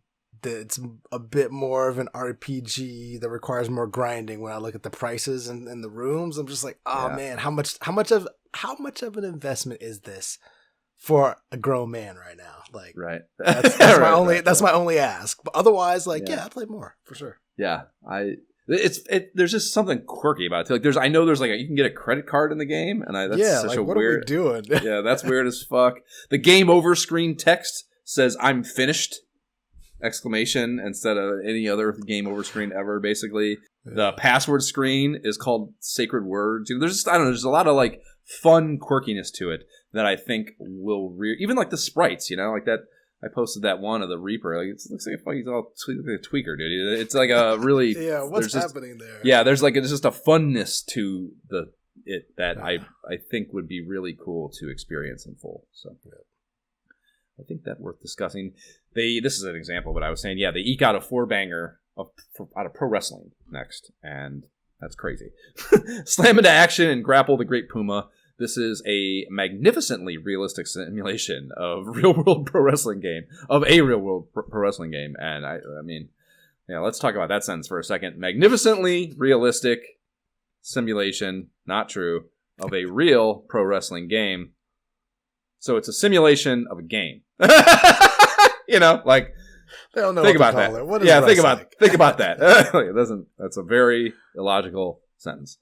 that it's a bit more of an RPG that requires more grinding. When I look at the prices and the rooms, I'm just like, oh man, how much of an investment is this for a grown man right now? Like, right, that's my only ask. But otherwise, like, I play more for sure. Yeah, there's just something quirky about it. Like I know there's like you can get a credit card in the game, and that's such like, a what weird. Are we doing? Yeah, that's weird as fuck. The game over screen text says "I'm finished!" exclamation instead of any other game over screen ever. Basically, the password screen is called sacred words. You know, there's a lot of like fun quirkiness to it that I think will even like the sprites. You know, like that. I posted that one of the Reaper. Like it looks like he's all like a tweaker, dude. It's like a really what's happening there? Yeah, there's just a funness to it that I think would be really cool to experience in full. So I think that's worth discussing. This is an example, but I was saying they eke out a 4-banger out of pro wrestling next, and that's crazy. Slam into action and grapple the Great Puma. This is a magnificently realistic simulation of a real-world pro wrestling game, and I mean, let's talk about that sentence for a second. Magnificently realistic simulation, not true, of a real pro wrestling game. So it's a simulation of a game. Like they don't know think what about to call that. It. What is think about that. It doesn't. That's a very illogical sentence.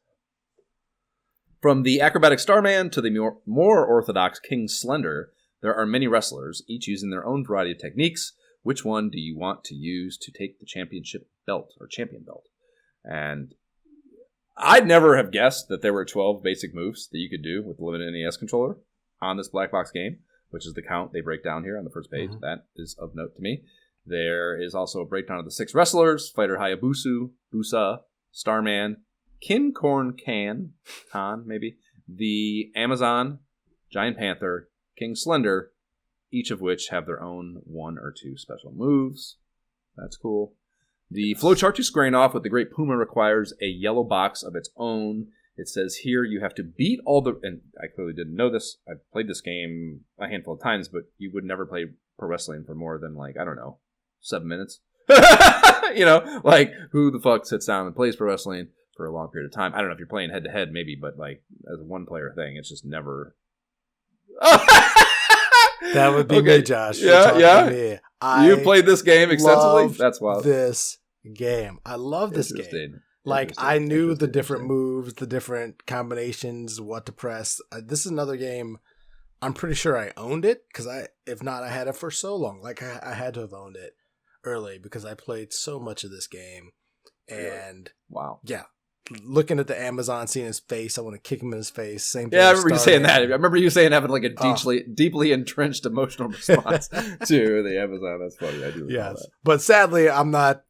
From the acrobatic Starman to the more orthodox King Slender, there are many wrestlers, each using their own variety of techniques. Which one do you want to use to take the championship belt or champion belt? And I'd never have guessed that there were 12 basic moves that you could do with the limited NES controller on this black box game, which is the count they break down here on the first page. Mm-hmm. That is of note to me. There is also a breakdown of the 6 wrestlers: Fighter Hayabusa, Busa, Starman, Kincorn Khan, maybe, the Amazon, Giant Panther, King Slender, each of which have their own 1 or 2 special moves. That's cool. The flowchart to squaring off with the Great Puma requires a yellow box of its own. It says here you have to beat all the... And I clearly didn't know this. I've played this game a handful of times, but you would never play pro wrestling for more than, 7 minutes. Like, who the fuck sits down and plays pro wrestling for a long period of time? I don't know if you're playing head-to-head, maybe, but, as a one-player thing, it's just never... That would be me, Josh. Yeah. You played this game extensively? That's wild. This game. I love this game. I knew the different moves, the different combinations, what to press. This is another game. I'm pretty sure I owned it because if not, I had it for so long. I had to have owned it early because I played so much of this game. And wow, yeah, looking at the Amazon, seeing his face, I want to kick him in his face. Same thing. Yeah, I remember you saying that. I remember you saying having a deeply entrenched emotional response to the Amazon. That's funny. I do. Yes, but sadly, I'm not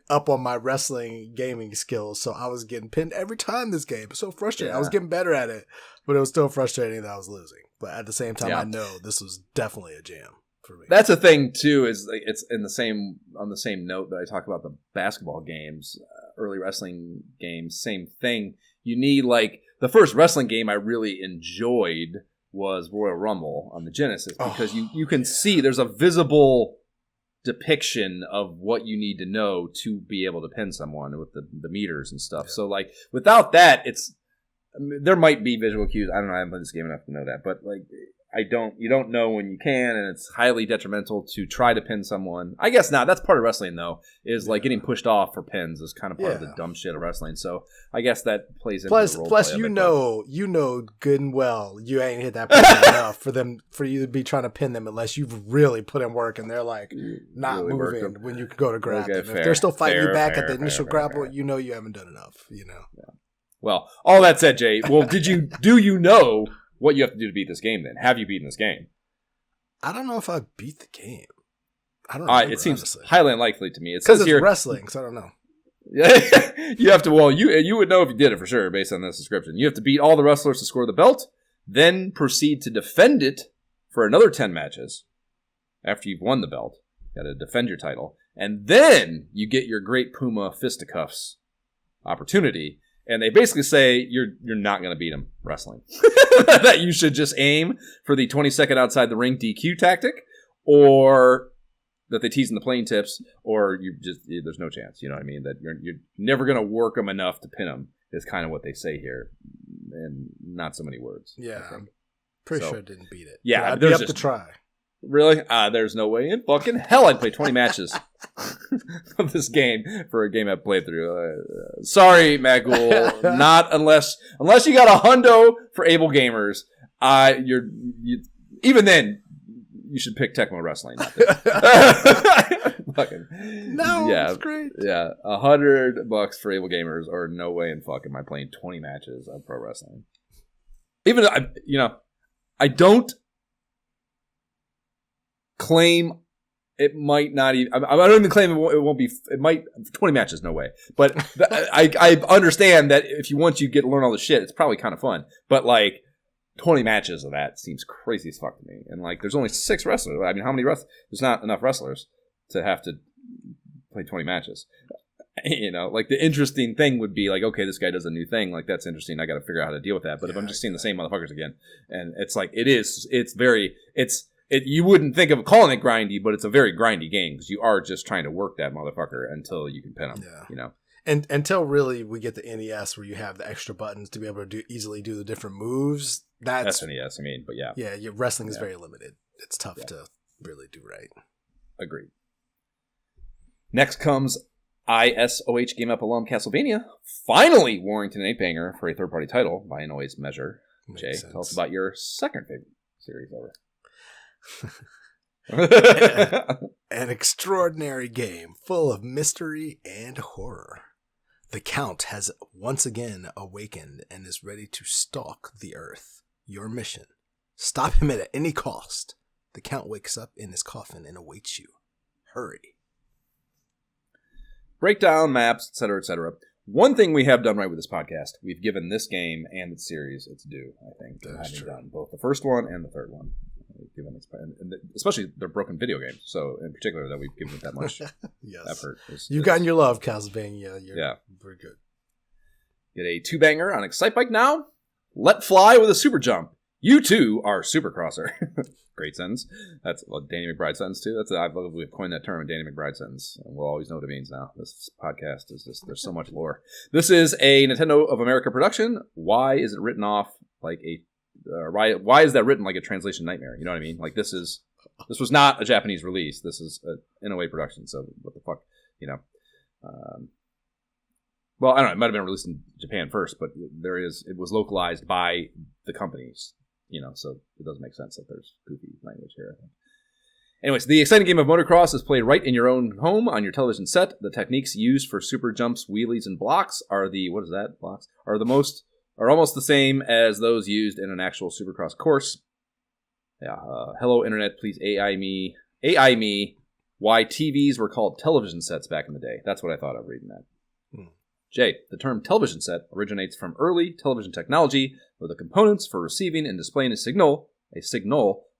up on my wrestling gaming skills, so I was getting pinned every time this game. It's so frustrating. Yeah. I was getting better at it, but it was still frustrating that I was losing. But at the same time, I know this was definitely a jam for me. That's a thing too. Is it's on the same note that I talk about the basketball games, early wrestling games. Same thing. You need the first wrestling game I really enjoyed was Royal Rumble on the Genesis because you can see there's a visible depiction of what you need to know to be able to pin someone with the meters and stuff. Yeah. So without that, there might be visual cues. I don't know. I haven't played this game enough to know that, but you don't know when you can, and it's highly detrimental to try to pin someone. I guess not. That's part of wrestling, though, is getting pushed off for pins is kind of part of the dumb shit of wrestling. So I guess that plays into the role. Plus, you know good and well you ain't hit that person enough for you to be trying to pin them unless you've really put in work and they're not really moving when you go to grab them. If they're still fighting you back at the initial grapple, you know you haven't done enough. You know. Yeah. Well, all that said, Jay. Well, do you know what you have to do to beat this game, then? Have you beaten this game? I don't know if I beat the game. I don't know. It seems honestly highly unlikely to me. Because it's wrestling, so I don't know. You have to, well, you would know if you did it for sure based on this description. You have to beat all the wrestlers to score the belt, then proceed to defend it for another 10 matches after you've won the belt. You got to defend your title. And then you get your Great Puma Fisticuffs opportunity. And they basically say you're not going to beat him wrestling. That you should just aim for the 20-second outside the ring DQ tactic, or that they tease in the plane tips, or there's no chance. You know what I mean? That you're never going to work them enough to pin them is kind of what they say here, and not so many words. Yeah, I'm pretty sure I didn't beat it. Yeah, I'd be up to try. Really? There's no way in fucking hell I'd play 20 matches of this game for a game I've played through. Sorry, Magul. Not unless you got a hundo for able gamers. Even then, you should pick Tecmo Wrestling. Fucking, it's great. Yeah, $100 for able gamers, or no way in fuck am I playing 20 matches of pro wrestling. Even I don't claim it might not even. I don't even claim it won't be. It might 20 matches, no way. But I understand that once you get to learn all the shit, it's probably kind of fun. But like 20 matches of that seems crazy as fuck to me. And like, there's only 6 wrestlers. I mean, how many wrestlers? There's not enough wrestlers to have to play 20 matches. Like the interesting thing would be like, okay, this guy does a new thing. Like, that's interesting. I got to figure out how to deal with that. But if I'm just seeing the same motherfuckers again, and it's like, you wouldn't think of calling it grindy, but it's a very grindy game because you are just trying to work that motherfucker until you can pin him. Yeah. And until really we get the NES where you have the extra buttons to be able to easily do the different moves. That's NES, I mean, but yeah. Yeah, your wrestling is very limited. It's tough to really do right. Agreed. Next comes ISOH Game Up alum Castlevania. Finally, Warrington 8-banger for a third-party title by an always measure. Jay, tell us about your second favorite series ever. An extraordinary game full of mystery and horror. The Count has once again awakened and is ready to stalk the earth. Your mission: stop him at any cost. The Count wakes up in his coffin and awaits you. Hurry. Breakdown, maps, etc., etc. One thing we have done right with this podcast, we've given this game and its series its due, I think. That's true. Done both the first one and the third one. Given its, and especially they're broken video games, so in particular that we've given it that much effort. You've gotten your love, Castlevania. You're very good. Get a 2-banger on Excitebike now. Let fly with a super jump. You too are Supercrosser. Great sentence. That's Danny McBride sentence too. I love we've coined that term, Danny McBride sentence. And we'll always know what it means now. This podcast is just, there's so much lore. This is a Nintendo of America production. Why is it written off like a why is that written like a translation nightmare? You know what I mean? Like this was not a Japanese release. This is an NOA production. So what the fuck, well, I don't know. It might have been released in Japan first, but it was localized by the companies, so it doesn't make sense that there's goofy language here, I think. Anyways, the exciting game of motocross is played right in your own home on your television set. The techniques used for super jumps, wheelies, and blocks are almost the same as those used in an actual Supercross course. Yeah, hello internet, please AI me why TVs were called television sets back in the day. That's what I thought of reading that. Jay, the term television set originates from early television technology, where the components for receiving and displaying a signal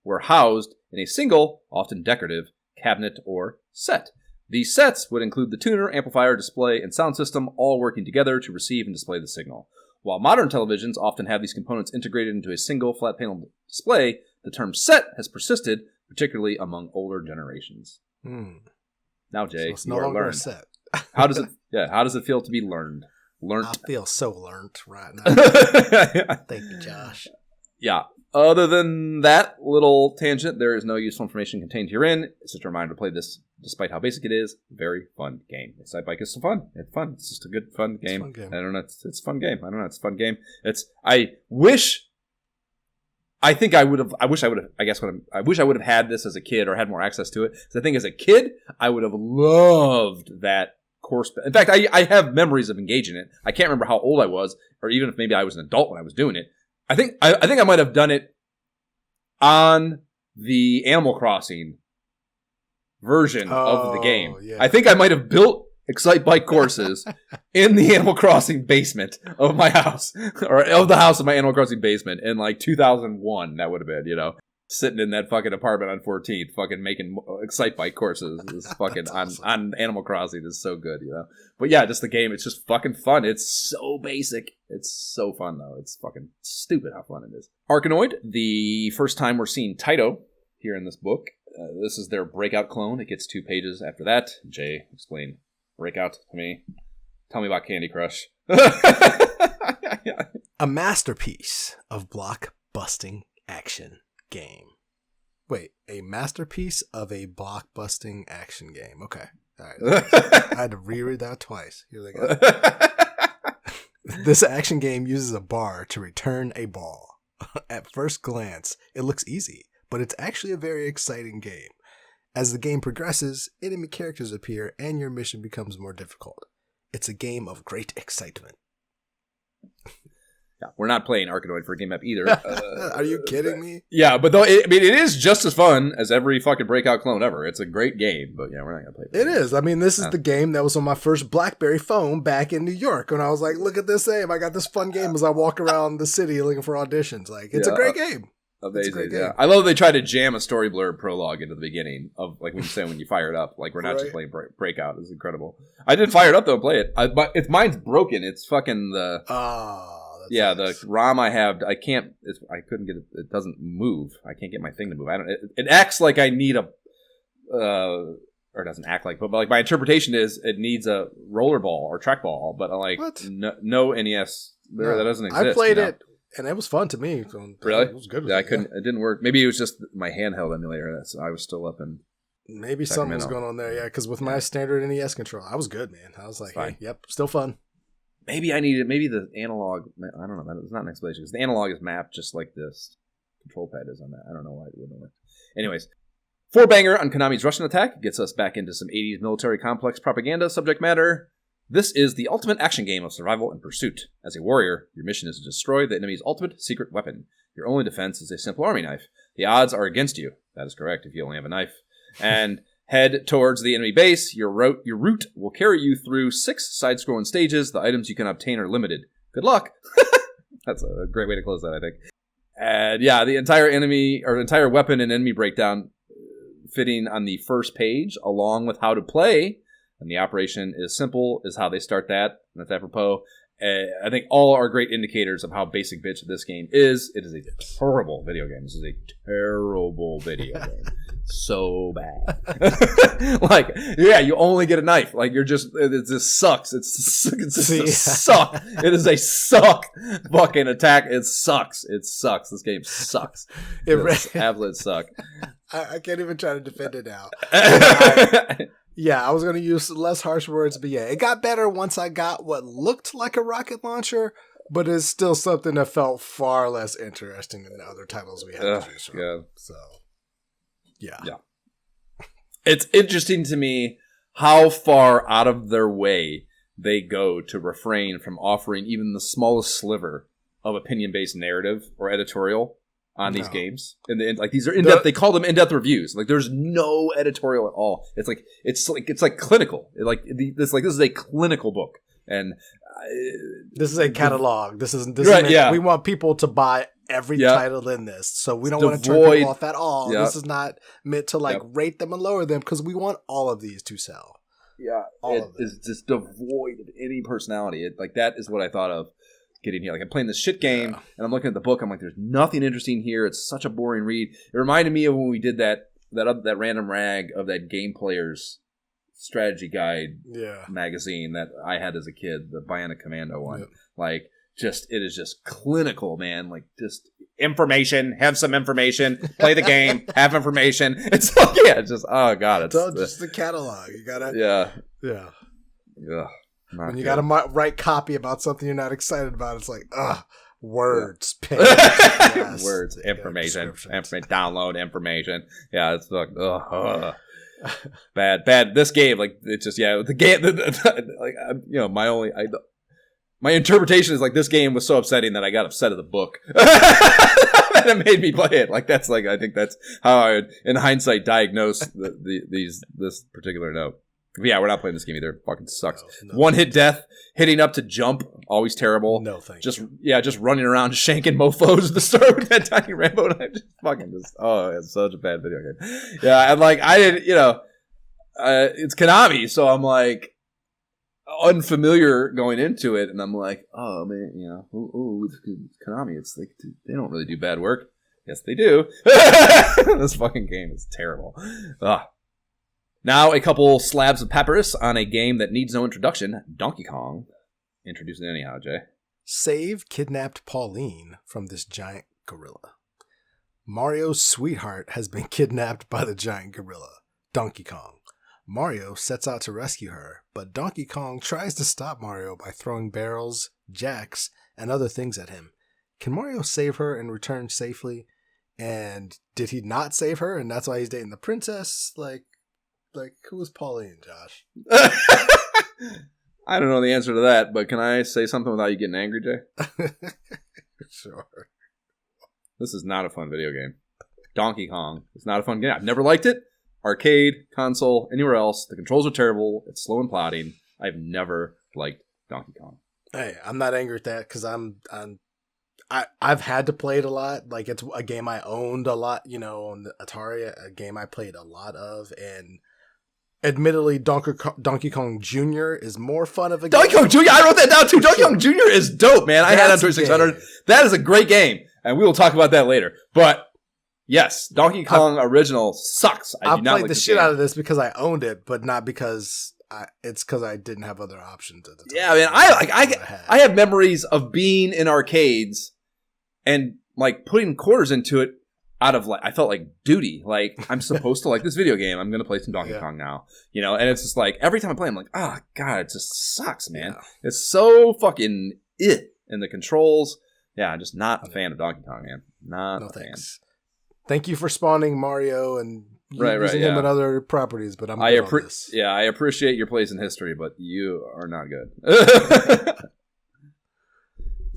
were housed in a single, often decorative, cabinet or set. These sets would include the tuner, amplifier, display, and sound system all working together to receive and display the signal. While modern televisions often have these components integrated into a single flat panel display, the term set has persisted, particularly among older generations. Now, Jay, so it's no longer a set. How does it feel to be learned? I feel so learned right now. Thank you, Josh. Yeah. Other than that little tangent, there is no useful information contained herein. It's just a reminder to play this, despite how basic it is. Very fun game. Excitebike is fun. It's fun. It's just a good, fun game. I don't know. It's a fun game. I don't know. It's a fun game. I wish I would have had this as a kid or had more access to it. Because I think as a kid, I would have loved that course. In fact, I have memories of engaging it. I can't remember how old I was, or even if maybe I was an adult when I was doing it. I think I might have done it on the Animal Crossing version of the game. Yeah. I think I might have built Excite Bike courses in the Animal Crossing basement of my house, or of the house of my Animal Crossing basement in like 2001. That would have been, sitting in that fucking apartment on 14th, fucking making Excite Bike courses. Is fucking awesome. on Animal Crossing is so good, But yeah, just the game, it's just fucking fun. It's so basic. It's so fun though. It's fucking stupid how fun it is. Arkanoid, the first time we're seeing Taito here in this book. This is their Breakout clone. It gets 2 pages after that. Jay, explain Breakout to me. Tell me about Candy Crush. A masterpiece of block-busting action game. Wait, a masterpiece of a block-busting action game. Okay. All right. I had to reread that twice. Here they go. This action game uses a bar to return a ball. At first glance, it looks easy, but it's actually a very exciting game. As the game progresses, enemy characters appear and your mission becomes more difficult. It's a game of great excitement. Yeah, we're not playing Arkanoid for a game map either. Are you kidding me? Yeah, but though it is just as fun as every fucking Breakout clone ever. It's a great game, but we're not gonna play it. It is. I mean, this is the game that was on my first BlackBerry phone back in New York when I was like, look at this game. I got this fun game as I walk around the city looking for auditions. Like, it's a great game. Amazing, yeah. I love they try to jam a story blurb prologue into the beginning of, like, when you say when you fire it up. Like, we're not just playing Breakout. It's incredible. I did fire it up, though, and play it. But if mine's broken. It's fucking the... nice. The ROM I have, I couldn't get it. It doesn't move. I can't get my thing to move. It acts like I need a... or it doesn't act like... But, like, my interpretation is it needs a roller ball or trackball. But, like, no NES... That doesn't exist. I played it. And it was fun to me. Really? It was good. Yeah, it didn't work. Maybe it was just my handheld emulator. I was still up in maybe something was going on there. Yeah, because with my standard NES control, I was good, man. I was like, hey, yep, still fun. Maybe the analog. I don't know. It's not an explanation because the analog is mapped just like this control pad is on that. I don't know why it wouldn't work. Anyways, 4-banger on Konami's Russian attack gets us back into some 80s military complex propaganda subject matter. This is the ultimate action game of survival and pursuit. As a warrior, your mission is to destroy the enemy's ultimate secret weapon. Your only defense is a simple army knife. The odds are against you. That is correct if you only have a knife. And head towards the enemy base. Your route will carry you through 6 side-scrolling stages. The items you can obtain are limited. Good luck. That's a great way to close that, I think. And yeah, the entire weapon and enemy breakdown fitting on the first page, along with how to play. And the operation is simple, is how they start that. And that's apropos. I think all are great indicators of how basic bitch this game is. It is a terrible video game. This is a terrible video game. So bad. You only get a knife. Like, it just sucks. It's a suck. It is a suck fucking attack. It sucks. This game sucks. It absolute suck. I can't even try to defend it now. Yeah, I was going to use less harsh words, but yeah, it got better once I got what looked like a rocket launcher, but it's still something that felt far less interesting than the other titles we had to choose from. Yeah. So, yeah. It's interesting to me how far out of their way they go to refrain from offering even the smallest sliver of opinion-based narrative or editorial on these games. And these are in-depth. They call them in-depth reviews. Like, there's no editorial at all. It's like clinical. This is a clinical book. And this is a catalog. We want people to buy every title in this. So we don't want to turn people off at all. Yep. This is not meant to rate them and lower them because we want all of these to sell. Yeah. It is just devoid of any personality. That is what I thought of getting here. Like, I'm playing this shit game and I'm looking at the book. I'm like, there's nothing interesting here. It's such a boring read. It reminded me of when we did that random rag of that Game Player's strategy guide magazine that I had as a kid, the Bionic Commando one. Yep. Like, it is just clinical, man. Like, just information, have some information, play the game, have information. It's oh god, it's just the catalog. You gotta yeah. When you got to write copy about something you're not excited about, it's like, words, pages, yes, words, information, download information. Yeah, it's like, bad. This game, it's just, the game, my interpretation is this game was so upsetting that I got upset at the book. And it made me play it. I think that's how I would, in hindsight, diagnose this particular note. Yeah, we're not playing this game either. It fucking sucks. No, One hit death, hitting up to jump, always terrible. No thanks. Just running around shanking mofos at the start with that tiny Rambo knife. It's such a bad video game. Yeah, and like I didn't, it's Konami, so I'm like unfamiliar going into it, and I'm like, oh man, it's Konami. It's like they don't really do bad work. Yes, they do. This fucking game is terrible. Ugh. Now a couple slabs of papyrus on a game that needs no introduction. Donkey Kong. Introduce it anyhow, Jay. Save kidnapped Pauline from this giant gorilla. Mario's sweetheart has been kidnapped by the giant gorilla, Donkey Kong. Mario sets out to rescue her, but Donkey Kong tries to stop Mario by throwing barrels, jacks, and other things at him. Can Mario save her and return safely? And did he not save her, and that's why he's dating the princess? Like who was Pauline, Josh? I don't know the answer to that, but can I say something without you getting angry, Jay? Sure. This is not a fun video game. Donkey Kong. It's not a fun game. I've never liked it. Arcade, console, anywhere else. The controls are terrible. It's slow and plotting. I've never liked Donkey Kong. Hey, I'm not angry at that because I've had to play it a lot. Like, it's a game I owned a lot, on the Atari, a game I played a lot of, and admittedly, Donkey Kong Jr. is more fun of a game. Donkey Kong Jr., I wrote that down too. Donkey Kong Jr. is dope, man. I had it on 2600. That is a great game, and we will talk about that later. But yes, Donkey Kong original sucks. I played the shit out of this because I owned it, but not because it's because I didn't have other options at the time. Yeah, man. I have memories of being in arcades and like putting quarters into it out of I felt like duty. Like I'm supposed to like this video game. I'm going to play some Donkey Kong now, and it's just like every time I play, I'm like, oh God, it just sucks, man. Yeah. It's so fucking and the controls. Yeah, I'm just not a fan of Donkey Kong, man. Not a fan. Thank you for spawning Mario and using him in other properties, but I appreciate your place in history, but you are not good.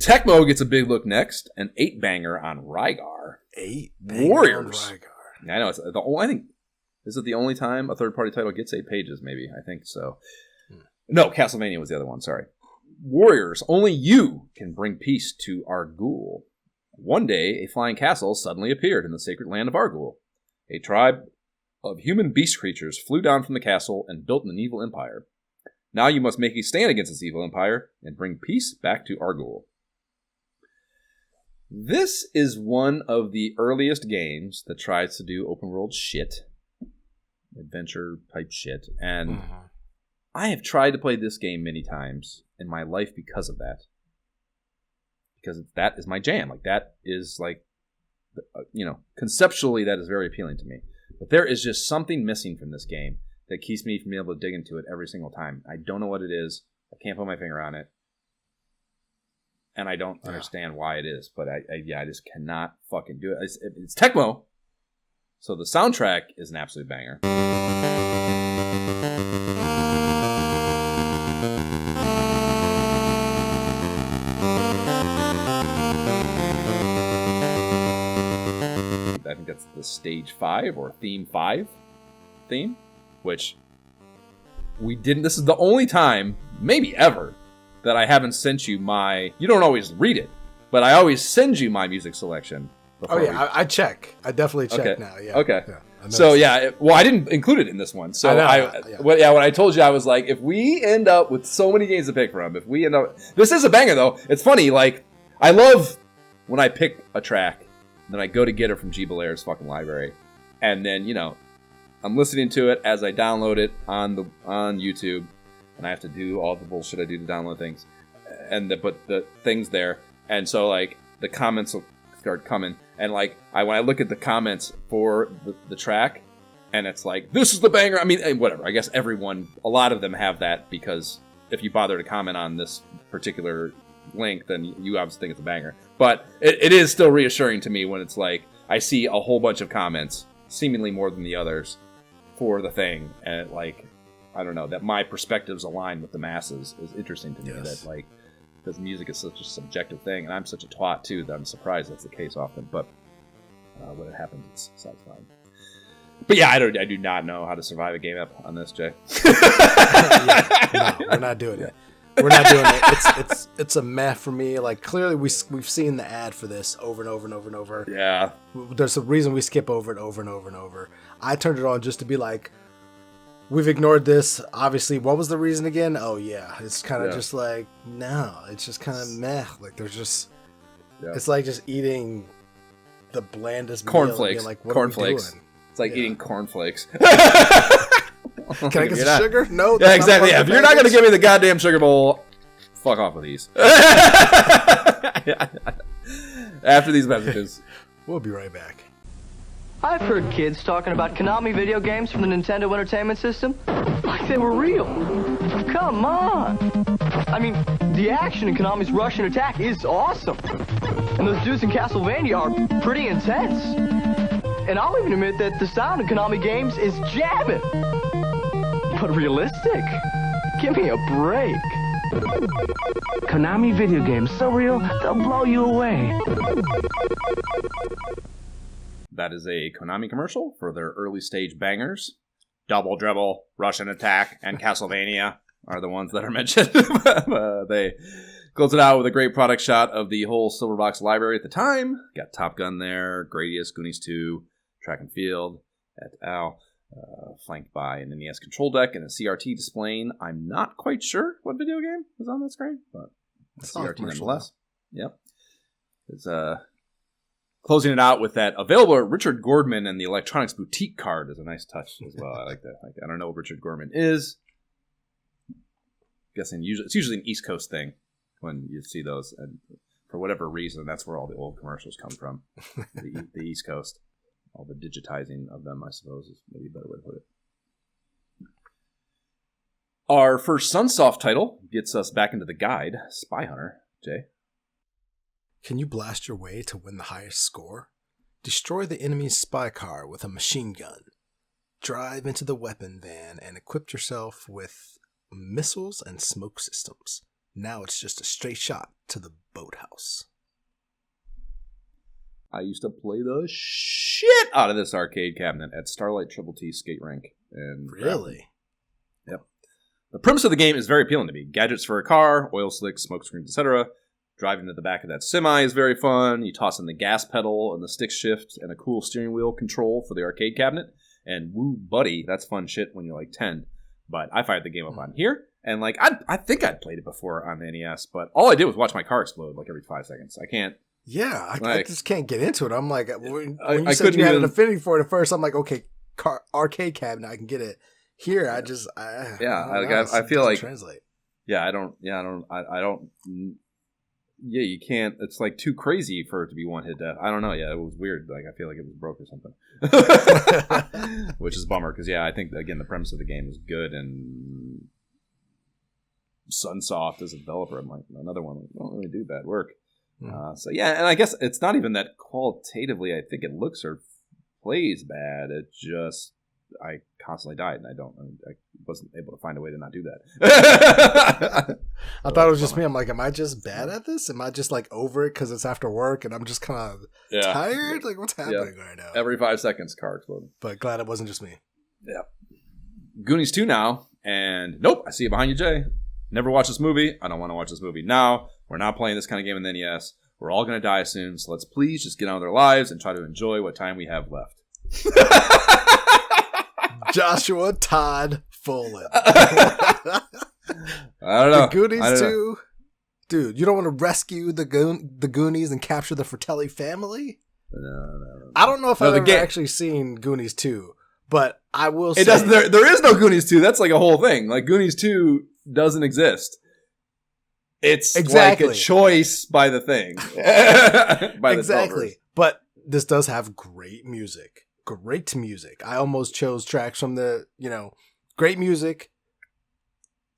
Tecmo gets a big look next. An 8-banger on Rygar. 8-banger Warriors. on Rygar. Yeah, I know. It's I think, is it the only time a third-party title gets 8 pages, maybe? I think so. No, Castlevania was the other one, sorry. Warriors, only you can bring peace to Argul. One day, a flying castle suddenly appeared in the sacred land of Argul. A tribe of human beast creatures flew down from the castle and built an evil empire. Now you must make a stand against this evil empire and bring peace back to Argul. This is one of the earliest games that tries to do open world shit. Adventure type shit. And I have tried to play this game many times in my life because of that. Because that is my jam. Like, that is like, conceptually that is very appealing to me. But there is just something missing from this game that keeps me from being able to dig into it every single time. I don't know what it is. I can't put my finger on it. And I don't understand why it is. But I just cannot fucking do it. It's Tecmo. So the soundtrack is an absolute banger. I think that's the Stage 5 or Theme 5 theme, which we didn't. This is the only time, maybe ever, that I haven't sent you my. You don't always read it, but I always send you my music selection. Oh yeah, I check. I definitely check now. Yeah. Okay. Yeah, so yeah, I didn't include it in this one. So when I told you, I was like, if we end up with so many games to pick from, this is a banger though. It's funny. Like, I love when I pick a track. Then I go to get it from G. Belair's fucking library. And then, I'm listening to it as I download it on YouTube. And I have to do all the bullshit I do to download things. And put the things there. And so, like, the comments will start coming. And, like, when I look at the comments for the track, and it's like, this is the banger. I mean, whatever. I guess a lot of them have that, because if you bother to comment on this particular link, then you obviously think it's a banger. But it is still reassuring to me when it's like I see a whole bunch of comments, seemingly more than the others, for the thing, and I don't know, that my perspectives align with the masses is interesting to me. Yes. That because music is such a subjective thing, and I'm such a twat too that I'm surprised that's the case often. But when it happens, it's satisfying. But yeah, I do not know how to survive a game up on this, Jay. No, we're not doing it. We're not doing it. It's a meh for me. Like, clearly we've seen the ad for this over and over and over and over. Yeah. There's a reason we skip over it over and over and over. I turned it on just to be like, we've ignored this. Obviously, what was the reason again? Oh yeah, it's kind of just like, no, it's just kind of meh. Like, there's just, it's like just eating the blandest cornflakes. Like, what cornflakes. Are we doing? It's like eating cornflaflakes. Can I get some sugar? No. Yeah, exactly. Yeah, if you're not going to give me the goddamn sugar bowl, fuck off with these. After these messages. We'll be right back. I've heard kids talking about Konami video games from the Nintendo Entertainment System like they were real. Come on. I mean, the action in Konami's Russian Attack is awesome. And those dudes in Castlevania are pretty intense. And I'll even admit that the sound in Konami games is jamming. But realistic? Give me a break. Konami video games, so real, they'll blow you away. That is a Konami commercial for their early stage bangers. Double Dribble, Russian Attack, and Castlevania are the ones that are mentioned. They close it out with a great product shot of the whole Silverbox library at the time. Got Top Gun there, Gradius, Goonies 2, Track and Field, et al. Flanked by an NES control deck and a CRT displaying. I'm not quite sure what video game was on that screen, but CRT nonetheless. Yep. It's closing it out with that available at Richard Gordman and the Electronics Boutique card is a nice touch as well. I like that. I don't know what Richard Gordman is. I'm guessing it's usually an East Coast thing when you see those, and for whatever reason, that's where all the old commercials come from. the East Coast. All the digitizing of them, I suppose, is maybe a better way to put it. Our first Sunsoft title gets us back into the guide, Spy Hunter. Jay? Can you blast your way to win the highest score? Destroy the enemy's spy car with a machine gun. Drive into the weapon van and equip yourself with missiles and smoke systems. Now it's just a straight shot to the boathouse. I used to play the shit out of this arcade cabinet at Starlight Triple T Skate Rink. Really? Yep. The premise of the game is very appealing to me. Gadgets for a car, oil slicks, smoke screens, etc. Driving to the back of that semi is very fun. You toss in the gas pedal and the stick shift and a cool steering wheel control for the arcade cabinet. And woo, buddy, that's fun shit when you're like 10. But I fired the game up on here. And like, I think I'd played it before on the NES, but all I did was watch my car explode like every 5 seconds. I can't. Yeah, I just can't get into it. I'm like, when you I said you had an affinity for it at first, I'm like, okay, arcade cabinet, I can get it. Here, I feel like translate. Yeah, you can't. It's like too crazy for it to be one hit death. I don't know. Yeah, it was weird. Like I feel like it was broke or something, which is a bummer because I think again the premise of the game is good and Sunsoft as a developer, I'm like another one. They don't really do bad work. So yeah, and I guess it's not even that qualitatively I think it looks or plays bad. It just I constantly died and I wasn't able to find a way to not do that. I thought it was just me. I'm like, am I just bad at this? Am I just like over it because it's after work and I'm just kind of tired? Like what's happening right now? Every 5 seconds car exploding. But glad it wasn't just me. Yeah. Goonies 2 now, and nope, I see it behind you, Jay. Never watched this movie. I don't want to watch this movie now. We're not playing this kind of game in the NES. We're all going to die soon, so let's please just get on with our lives and try to enjoy what time we have left. Joshua Todd Folan. I don't know. The Goonies 2? Dude, you don't want to rescue the Goonies and capture the Fratelli family? No. I don't know if I've ever actually seen Goonies 2, but I will say... There is no Goonies 2. That's like a whole thing. Like, Goonies 2 doesn't exist. It's like a choice by the thing. Exactly. But this does have great music. Great music. I almost chose tracks from the, great music.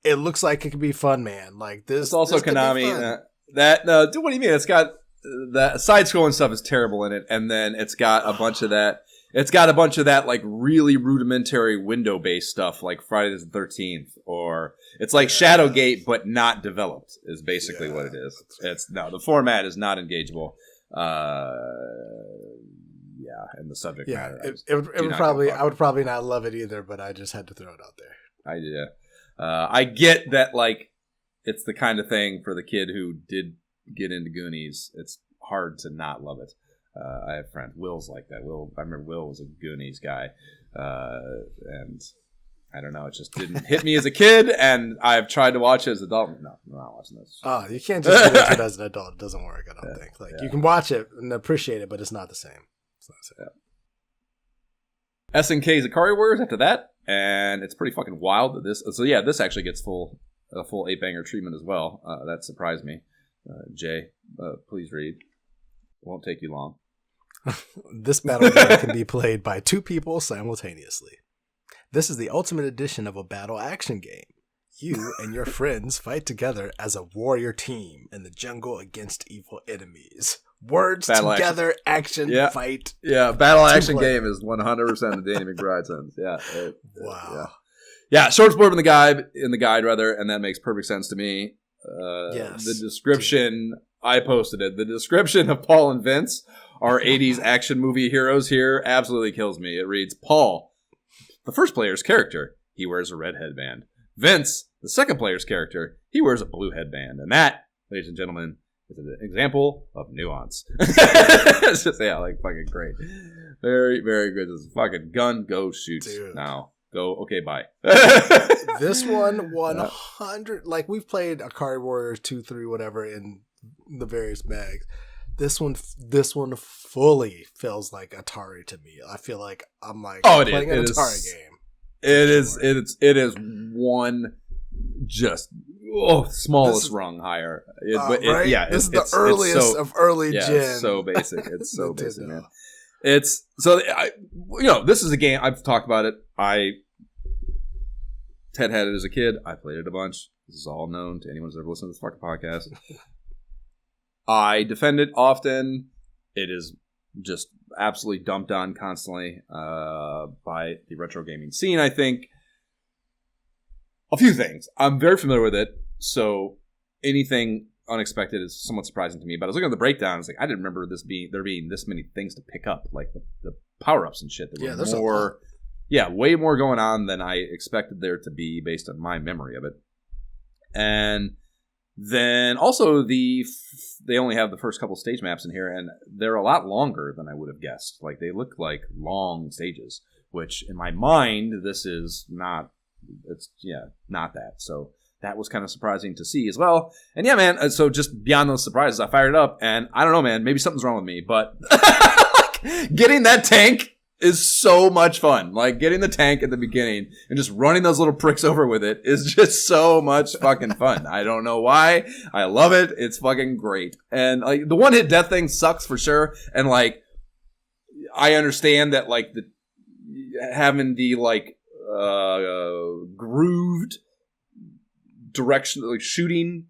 It looks like it could be fun, man. Like this. It's also Konami. What do you mean? It's got the side-scrolling stuff is terrible in it, and then it's got a bunch of that. It's got a bunch of that like really rudimentary window-based stuff, like Friday the 13th, or it's like Shadowgate but not developed. Is basically what it is. The format is not engageable. and the subject matter. I would probably not love it either, but I just had to throw it out there. I get that, like, it's the kind of thing for the kid who did get into Goonies. It's hard to not love it. I have friends. Will's like that. I remember Will was a Goonies guy, and I don't know. It just didn't hit me as a kid, and I've tried to watch it as an adult. No, I'm not watching this. Oh, you can't just watch it as an adult. It doesn't work, I don't think. Like you can watch it and appreciate it, but it's not the same. It's not the same. SNK's Ikari Warriors after that, and it's pretty fucking wild that this. So yeah, this actually gets a full 8-banger treatment as well. That surprised me. Jay, please read. It won't take you long. This battle game can be played by 2 people simultaneously. This is the ultimate edition of a battle action game. You and your friends fight together as a warrior team in the jungle against evil enemies. Words battle together, action fight. Yeah, battle action game is 100% the Danny McBride sentence. Yeah. Wow. Yeah, short blurb in the guide rather, and that makes perfect sense to me. Yes. The description, I posted it. The description of Paul and Vince, our 80s action movie heroes here, absolutely kills me. It reads, Paul, the first player's character, he wears a red headband. Vince, the second player's character, he wears a blue headband. And that, ladies and gentlemen, is an example of nuance. It's just, fucking great. Very, very good. This is fucking gun, go shoot. Dude. Now. Go, okay, bye. This one, 100, like we've played Ikari Warriors 2, 3, whatever in the various bags. This one fully feels like Atari to me. I feel like I'm playing an Atari game. It is one just smallest rung higher. Right? This is the earliest of early gen. It's so basic. It's so basic, man. It's so this is a game I've talked about it. Ted had it as a kid. I played it a bunch. This is all known to anyone who's ever listened to this fucking podcast. I defend it often. It is just absolutely dumped on constantly by the retro gaming scene. I think a few things. I'm very familiar with it, so anything unexpected is somewhat surprising to me. But I was looking at the breakdowns. Like, I didn't remember there being this many things to pick up, like the power ups and shit. There's more. Way more going on than I expected there to be based on my memory of it. And then also they only have the first couple stage maps in here, and they're a lot longer than I would have guessed. Like, they look like long stages, which in my mind this is not. It's not that. So that was kind of surprising to see as well. And yeah, man, so just beyond those surprises, I fired it up, and I don't know, man, maybe something's wrong with me, but getting that tank is so much fun. Like, getting the tank at the beginning and just running those little pricks over with it is just so much fucking fun. I don't know why. I love it. It's fucking great. And like, the one-hit death thing sucks for sure. And like, I understand that like having the like grooved direction, like shooting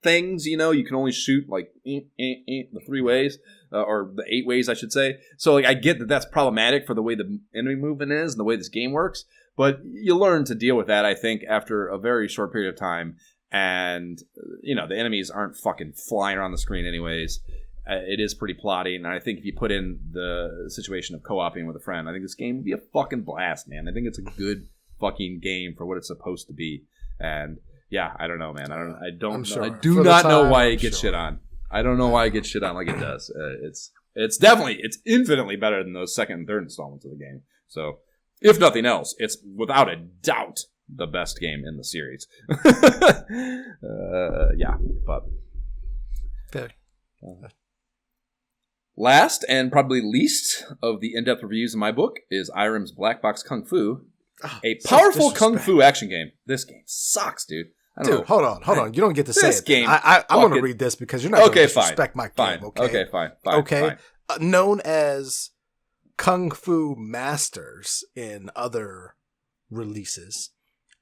things, you can only shoot like the 3 ways or the 8 ways, I should say. So like, I get that that's problematic for the way the enemy movement is and the way this game works, but you learn to deal with that, I think, after a very short period of time. And the enemies aren't fucking flying around the screen anyways. It is pretty plotty, and I think if you put in the situation of co-oping with a friend, I think this game would be a fucking blast, man. I think it's a good fucking game for what it's supposed to be. And yeah, I don't know, man. I do not know why it gets shit on. I don't know why it gets shit on like it does. It's infinitely better than those second and third installments of the game. So, if nothing else, it's without a doubt the best game in the series. Fair. Last and probably least of the in-depth reviews in my book is Irem's Black Box Kung Fu, a powerful kung fu action game. This game sucks, dude. Dude, hold on. You don't get to say it. Game. I'm going to read this because you're not going to disrespect my game. Okay, fine. Known as Kung Fu Masters in other releases,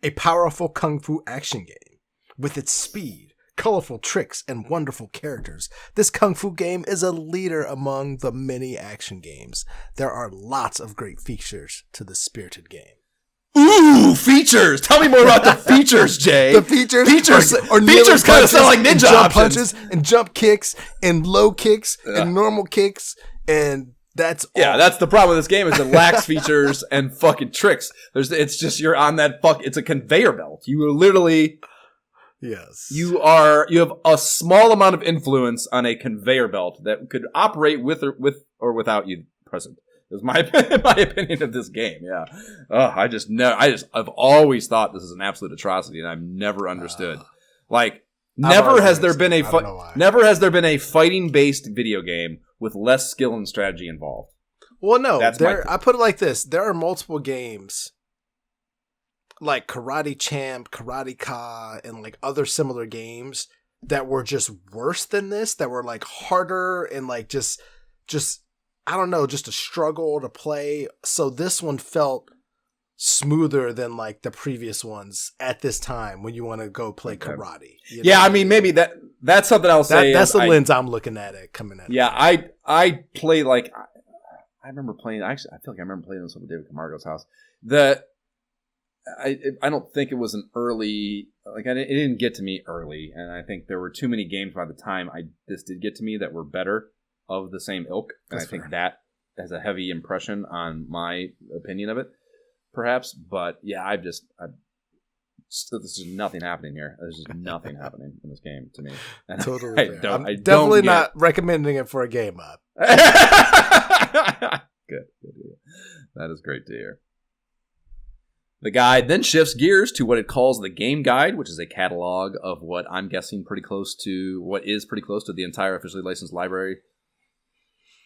a powerful kung fu action game with its speed, colorful tricks, and wonderful characters. This kung fu game is a leader among the many action games. There are lots of great features to the spirited game. Ooh, features! Tell me more about the features, Jay. The features kind of sound like ninja jump punches and jump kicks and low kicks and normal kicks and That's the problem with this game is it lacks features and fucking tricks. It's just you're on that it's a conveyor belt. You are literally yes. You have a small amount of influence on a conveyor belt that could operate with or without you present. Is my opinion of this game. Yeah. I've always thought this is an absolute atrocity, and I've never understood. Never has there been a fighting based video game with less skill and strategy involved. Well, no, I put it like this: there are multiple games like Karate Champ, Karate Ka, and like other similar games that were just worse than this. That were like harder and like just I don't know, just a struggle to play. So this one felt smoother than like the previous ones at this time when you want to go play karate. I mean, maybe that's something I'll say. That's the lens I'm looking at it coming at. Yeah, I play I remember playing. Actually, I feel like I remember playing this over David Camargo's house. I don't think it was an early. It didn't get to me early, and I think there were too many games by the time this did get to me that were better of the same ilk, and I think that has a heavy impression on my opinion of it. Perhaps, but yeah, there's just nothing happening here. There's just nothing happening in this game to me. And totally, I'm definitely not recommending it for a game up. Good. That is great to hear. The guide then shifts gears to what it calls the game guide, which is a catalog of what I'm guessing pretty close to the entire officially licensed library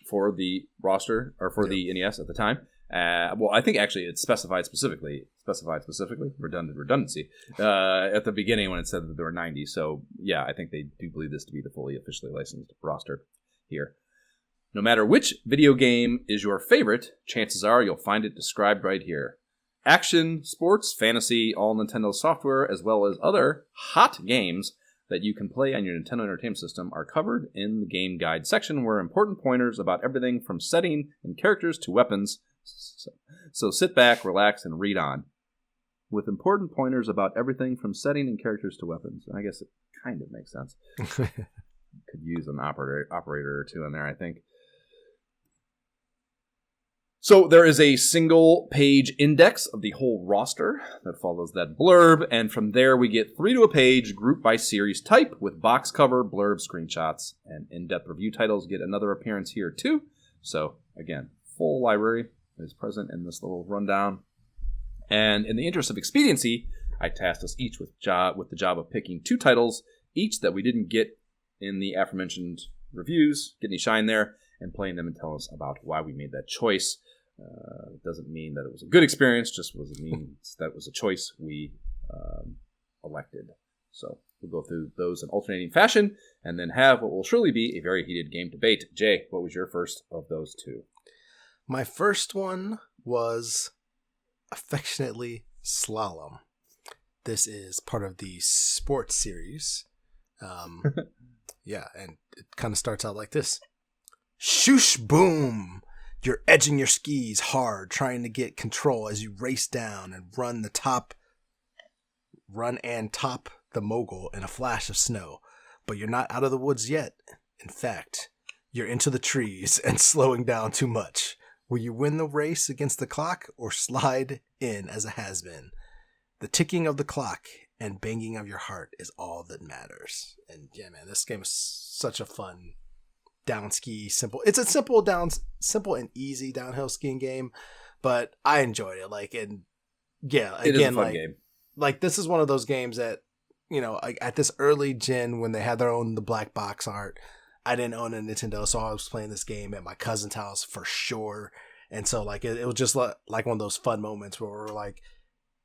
for the roster or for the NES at the time. I think actually it's specified specifically, redundancy, at the beginning when it said that there were 90. So yeah, I think they do believe this to be the fully officially licensed roster here. No matter which video game is your favorite, chances are you'll find it described right here. Action, sports, fantasy, all Nintendo software, as well as other hot games that you can play on your Nintendo Entertainment System are covered in the game guide section, where important pointers about everything from setting and characters to weapons. So sit back, relax, and read on. With important pointers about everything from setting and characters to weapons. I guess it kind of makes sense. Could use an operator or two in there, I think. So there is a single page index of the whole roster that follows that blurb, and from there we get 3 to a page grouped by series type with box cover, blurb, screenshots, and in-depth review titles get another appearance here too. So again, full library is present in this little rundown. And in the interest of expediency, I tasked us each with the job of picking 2 titles each that we didn't get in the aforementioned reviews, get any shine there, and playing them and tell us about why we made that choice. It doesn't mean that it was a good experience, just means that it was a choice we elected. So we'll go through those in alternating fashion and then have what will surely be a very heated game debate. Jay, what was your first of those 2? My first one was affectionately Slalom. This is part of the sports series. Yeah, and it kind of starts out like this. Shoosh boom! You're edging your skis hard, trying to get control as you race down and run and top the mogul in a flash of snow. But you're not out of the woods yet. In fact, you're into the trees and slowing down too much. Will you win the race against the clock or slide in as a has-been? The ticking of the clock and banging of your heart is all that matters. And yeah, man, this game is such a fun down ski, simple. It's a simple and easy downhill skiing game, but I enjoyed it. It is a fun game. Like this is one of those games that, at this early gen when they had the black box art, I didn't own a Nintendo, so I was playing this game at my cousin's house for sure. And so it was just like one of those fun moments where we're like,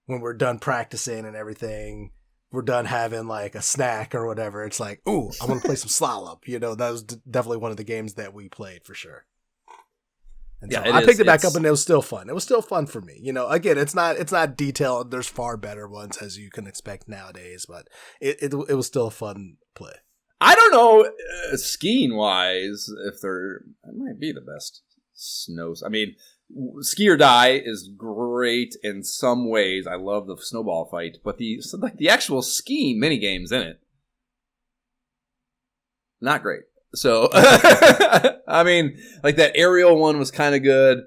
when we're done practicing and everything, we're done having like a snack or whatever. It's like, ooh, I want to play some Slalom. That was definitely one of the games that we played for sure. And so I picked it back up and it was still fun. It was still fun for me. Again, it's not detailed. There's far better ones as you can expect nowadays, but it was still a fun play. I don't know, skiing wise, if it might be the best snows. I mean, Ski or Die is great in some ways. I love the snowball fight, but the actual skiing mini games in it, not great. So, I mean, like that aerial one was kind of good,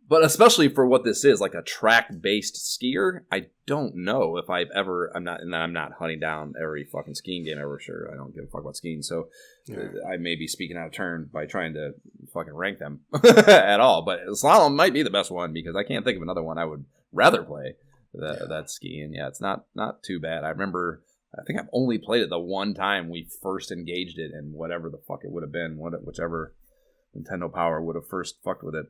but especially for what this is, like a track-based skier, I don't know if I've ever. I'm not hunting down every fucking skiing game ever. Sure, I don't give a fuck about skiing, so I may be speaking out of turn by trying to fucking rank them at all. But slalom might be the best one because I can't think of another one I would rather play. That skiing, it's not too bad. I remember. I think I've only played it the one time we first engaged it, and whatever the fuck it would have been, whichever Nintendo Power would have first fucked with it.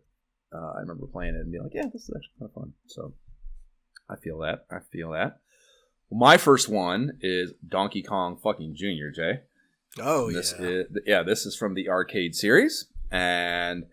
I remember playing it and being like, yeah, this is actually kind of fun. So I feel that. Well, my first one is Donkey Kong fucking Jr., Jay. Oh, this is from the arcade series. And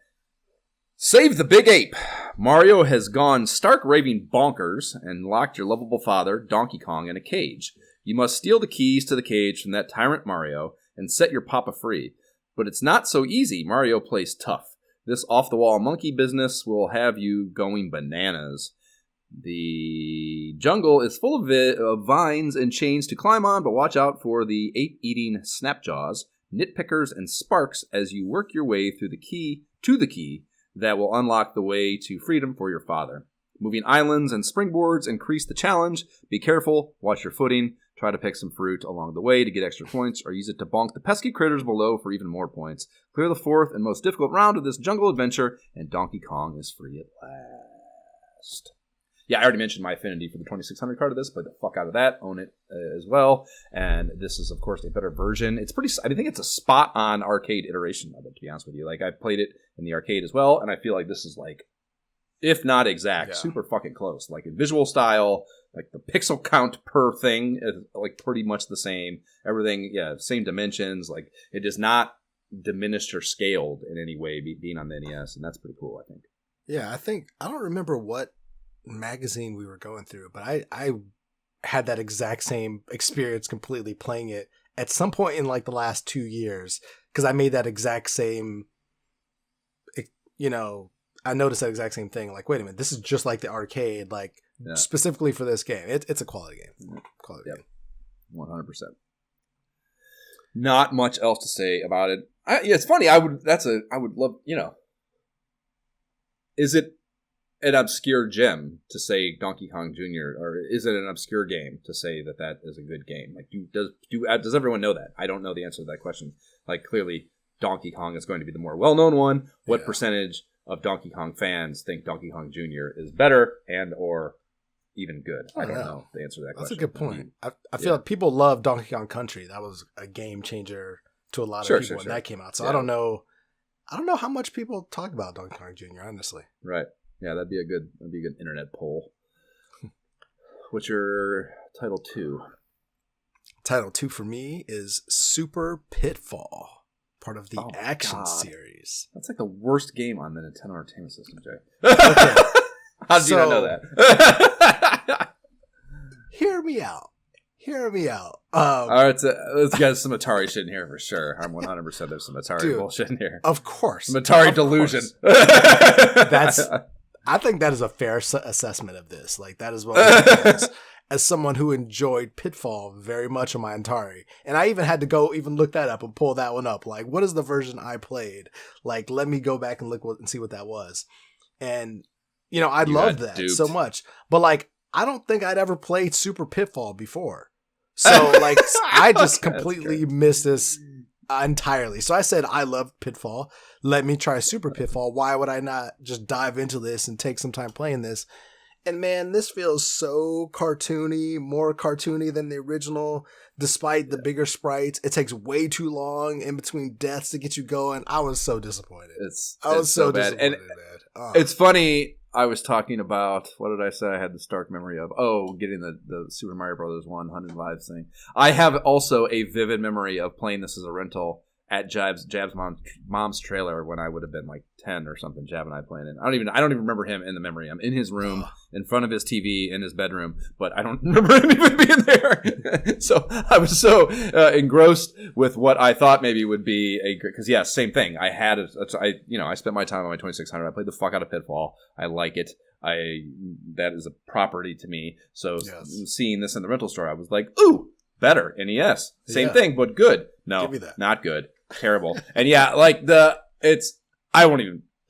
save the big ape. Mario has gone stark raving bonkers and locked your lovable father, Donkey Kong, in a cage. You must steal the keys to the cage from that tyrant Mario and set your papa free. But it's not so easy. Mario plays tough. This off-the-wall monkey business will have you going bananas. The jungle is full of vines and chains to climb on, but watch out for the ape-eating snapjaws, nitpickers, and sparks as you work your way through the key that will unlock the way to freedom for your father. Moving islands and springboards increase the challenge. Be careful. Watch your footing. Try to pick some fruit along the way to get extra points, or use it to bonk the pesky critters below for even more points. Clear the fourth and most difficult round of this jungle adventure, and Donkey Kong is free at last. Yeah, I already mentioned my affinity for the 2600 card of this. Play the fuck out of that. Own it as well. And this is, of course, a better version. It's pretty. I think it's a spot-on arcade iteration of it, to be honest with you. Like, I played it in the arcade as well, and I feel like this is like, if not exact, super fucking close. Like in visual style, like the pixel count per thing is like pretty much the same. Everything, same dimensions. Like it is not diminished or scaled in any way being on the NES, and that's pretty cool, I think. Yeah, I don't remember what magazine we were going through, but I had that exact same experience completely playing it at some point in like the last 2 years, because I made that exact same, I noticed that exact same thing. Like, wait a minute, this is just like the arcade, like specifically for this game. It's a quality game. Quality game. 100%. Not much else to say about it. It's funny. I would love, is it an obscure gem to say Donkey Kong Jr., or is it an obscure game to say that is a good game? Like, does everyone know that? I don't know the answer to that question. Like, clearly, Donkey Kong is going to be the more well-known one. What percentage of Donkey Kong fans think Donkey Kong Jr. is better and or even good? I don't know the answer to that question. That's a good point. I feel like people love Donkey Kong Country. That was a game changer to a lot of people when that came out. So I don't know how much people talk about Donkey Kong Jr., honestly. Right. Yeah, that'd be a good internet poll. What's your title 2? Title 2 for me is Super Pitfall. Part of the action series. That's like the worst game on the Nintendo Entertainment System, Jay. Okay. How did you not know that? Hear me out. All right, let's get some Atari shit in here for sure. I'm 100% there's some Atari bullshit in here. Of course. Some Atari delusion. I think that is a fair assessment of this. Like, that is what it is. As someone who enjoyed Pitfall very much on my Atari. And I even had to go look that up and pull that one up. Like, what is the version I played? Like, let me go back and look and see what that was. And, I loved that so much. But, like, I don't think I'd ever played Super Pitfall before. So, like, I just completely missed this entirely. So I said, I love Pitfall. Let me try Super Pitfall. Why would I not just dive into this and take some time playing this? And man, this feels so cartoony, more cartoony than the original, despite the bigger sprites. It takes way too long in between deaths to get you going. I was so disappointed. I was so bad. And it's funny, I was talking about, what did I say I had the stark memory of? Oh, getting the Super Mario Brothers 100 Lives thing. I have also a vivid memory of playing this as a rental at Jab's mom's trailer when I would have been like 10 or something. Jab and I playing it. I don't even remember him in the memory. I'm in his room, in front of his TV, in his bedroom, but I don't remember him even being there. So I was so engrossed with what I thought maybe would be because same thing. I had I spent my time on my 2600. I played the fuck out of Pitfall. I like it. That is a property to me. So seeing this in the rental store, I was like, ooh, better NES. Same thing, but good. No, not good. terrible. And yeah,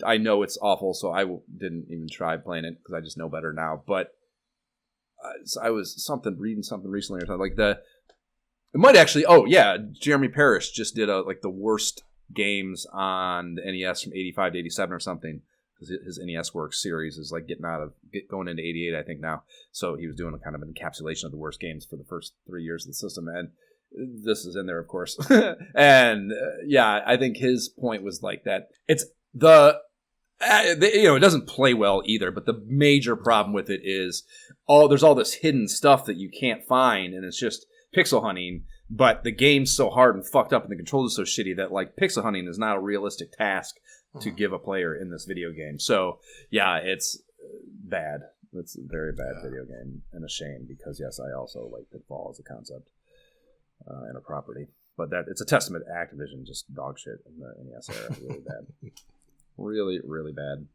I know it's awful, so I didn't even try playing it because I just know better now. But I was reading something recently or something it might actually. Oh yeah, Jeremy Parrish just did the worst games on the NES from 85 to 87 or something. His NES Works series is going into 88, I think now. So he was doing a kind of an encapsulation of the worst games for the first 3 years of the system, and this is in there, of course. And I think his point was that it's it doesn't play well either. But the major problem with it is there's all this hidden stuff that you can't find, and it's just pixel hunting. But the game's so hard and fucked up, and the controls are so shitty that pixel hunting is not a realistic task to give a player in this video game. So yeah, it's bad. It's a very bad video game, and a shame because yes, I also like Pitfall as a concept and a property. But it's a testament to Activision, just dog shit in the NES era. Really bad. Really, really bad.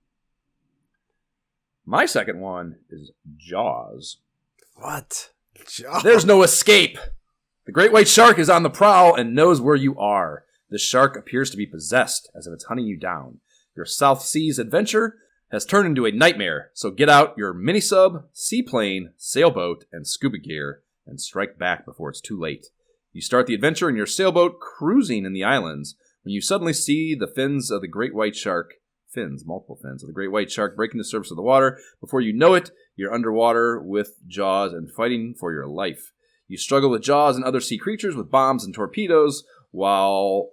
My second one is Jaws. What? Jaws? There's no escape. The great white shark is on the prowl and knows where you are. The shark appears to be possessed, as if it's hunting you down. Your South Seas adventure has turned into a nightmare, so get out your mini-sub, seaplane, sailboat, and scuba gear, and strike back before it's too late. You start the adventure in your sailboat cruising in the islands, when you suddenly see the fins of the great white shark, multiple fins of the great white shark breaking the surface of the water. Before you know it, you're underwater with Jaws and fighting for your life. You struggle with Jaws and other sea creatures with bombs and torpedoes while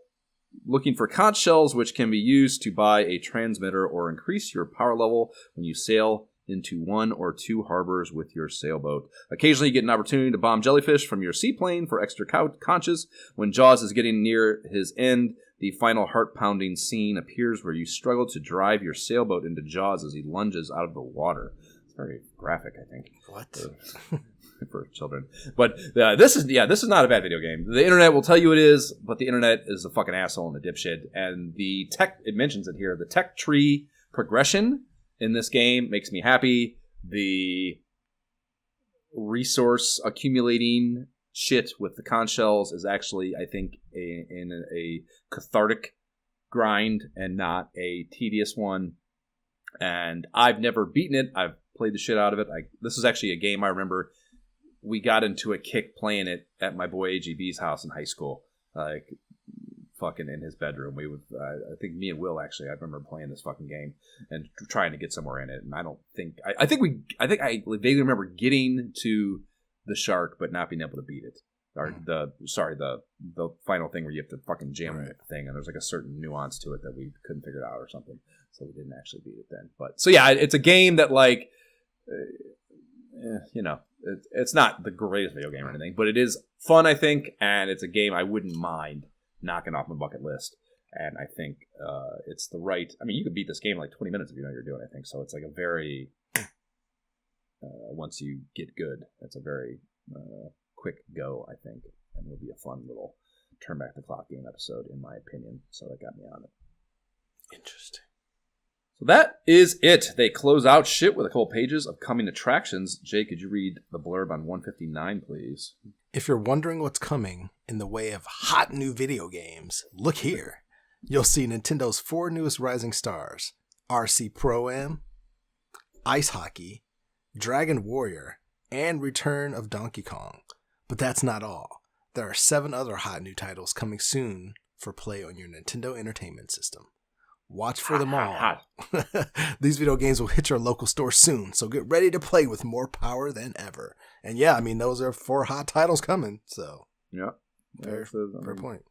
looking for conch shells, which can be used to buy a transmitter or increase your power level when you sail into 1 or 2 harbors with your sailboat. Occasionally you get an opportunity to bomb jellyfish from your seaplane for extra conches. When Jaws is getting near his end, the final heart-pounding scene appears where you struggle to drive your sailboat into Jaws as he lunges out of the water. It's very graphic, I think. What? For children. But this is not a bad video game. The internet will tell you it is, but the internet is a fucking asshole and a dipshit. And the tech, it mentions it here, the tech tree progression in this game makes me happy. The resource accumulating shit with the conch shells is actually, I think, a cathartic grind and not a tedious one. And I've never beaten it. I've played the shit out of it. This is actually a game I remember we got into a kick playing it at my boy AGB's house in high school. Fucking in his bedroom. We would, I think me and Will actually, I remember playing this fucking game and trying to get somewhere in it. And I think I vaguely remember getting to the shark, but not being able to beat it. Or the final thing where you have to fucking jam the thing, and there's a certain nuance to it that we couldn't figure it out or something. So we didn't actually beat it then. But so yeah, it's a game that it's not the greatest video game or anything, but it is fun, I think, and it's a game I wouldn't mind knocking off my bucket list. And I think it's the right. I mean, you could beat this game in 20 minutes if you know what you're doing. I think so. It's a very once you get good, it's a very quick go, I think, and it'll be a fun little turn back the clock game episode, in my opinion. So that got me on it. Interesting. So that is it. They close out shit with a couple pages of coming attractions. Jay, could you read the blurb on 159, please? If you're wondering what's coming in the way of hot new video games, look here. You'll see Nintendo's 4 newest rising stars: RC Pro-Am, Ice Hockey, Dragon Warrior, and Return of Donkey Kong. But that's not all. There are 7 other hot new titles coming soon for play on your Nintendo Entertainment System. Watch for them all. These video games will hit your local store soon, so get ready to play with more power than ever. And yeah, I mean, those are 4 hot titles coming, so. Yeah. Fair point.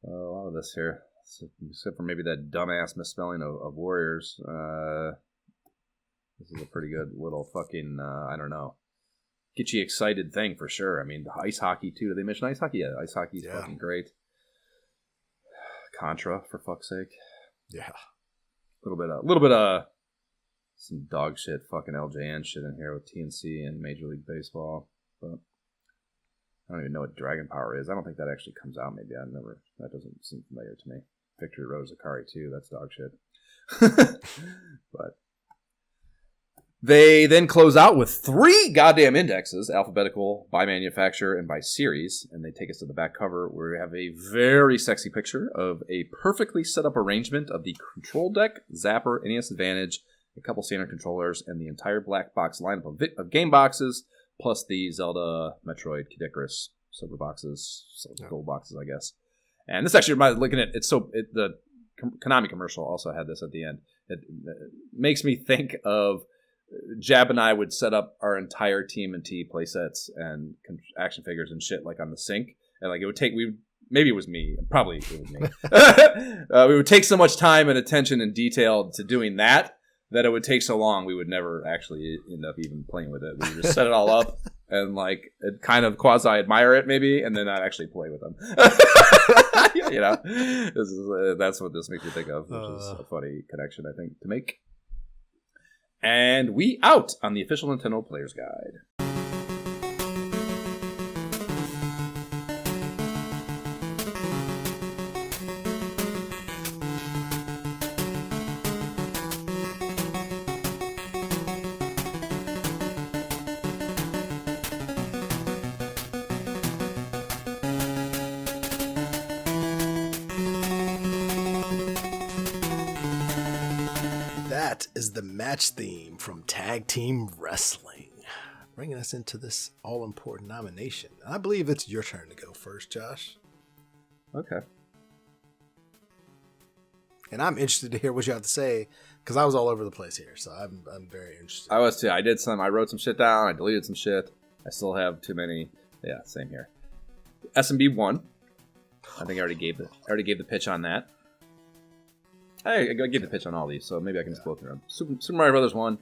A lot of this here, except for maybe that dumbass misspelling of Warriors. This is a pretty good little fucking, I don't know, get you excited thing for sure. I mean, the Ice Hockey, too. Did they mention Ice Hockey? Yeah, Ice Hockey is fucking great. Contra, for fuck's sake. Yeah. A little bit of some dog shit fucking LJN shit in here with TNC and Major League Baseball. But I don't even know what Dragon Power is. I don't think that actually comes out. Maybe that doesn't seem familiar to me. Victory Road Zakari too. That's dog shit. But They then close out with 3 goddamn indexes, alphabetical, by manufacturer, and by series. And they take us to the back cover where we have a very sexy picture of a perfectly set up arrangement of the control deck, Zapper, NES Advantage, a couple standard controllers, and the entire black box lineup of game boxes, plus the Zelda, Metroid, Kid Icarus, silver boxes, gold boxes, I guess. And this actually, looking at it, the Konami commercial also had this at the end. It makes me think of Jab and I would set up our entire TMNT playsets and action figures and shit like on the sink, and like it would take maybe it was me, probably it was me. We would take so much time and attention and detail to doing that it would take so long we would never actually end up even playing with it. We would just set it all up and like kind of quasi admire it maybe, and then not actually play with them. You know, that's what this makes me think of, which is a funny connection I think to make. And we out on the official Nintendo Player's Guide. That is the match theme from Tag Team Wrestling, bringing us into this all-important nomination. I believe it's your turn to go first, Josh. Okay. And I'm interested to hear what you have to say, because I was all over the place here, so I'm very interested. I was too. I wrote some shit down. I deleted some shit. I still have too many. Yeah, same here. SMB 1. I think I already gave the pitch on that. I gave the pitch on all these, so maybe I can just go through them. Super Mario Brothers 1,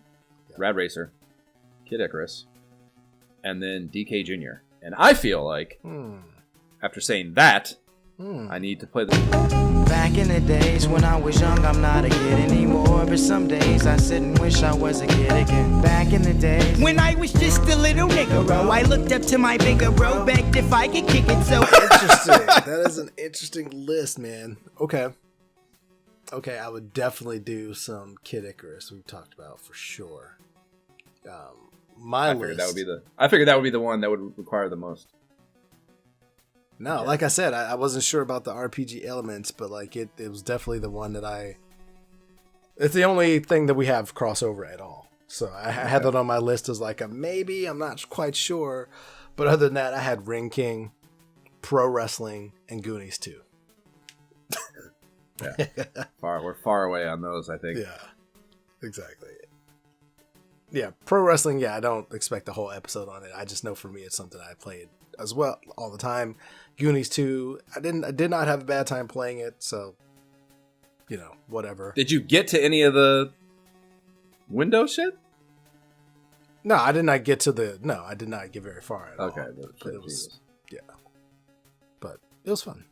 Rad Racer, Kid Icarus, and then DK Jr. And I feel like, after saying that, I need to play the... Back in the days when I was young, I'm not a kid anymore. But some days I sit and wish I was a kid again. Back in the days when I was just a little nigga, I looked up to my bigger bro, begged if I could kick it so... Interesting. That is an interesting list, man. Okay, I would definitely do some Kid Icarus. We've talked about for sure. I figured that would be the one that would require the most. No, like I said, I wasn't sure about the RPG elements, but like it was definitely the one that it's the only thing that we have crossover at all. So I had that on my list as like a maybe. I'm not quite sure, but other than that, I had Ring King, Pro Wrestling, and Goonies 2. Yeah, we're far away on those, I think. Yeah, exactly. Yeah, Pro Wrestling, I don't expect a whole episode on it. I just know for me it's something I played as well all the time. Goonies 2, I did not have a bad time playing it, so whatever. Did you get to any of the window shit? No, I did not get I did not get very far at all. Okay, but it was but it was fun.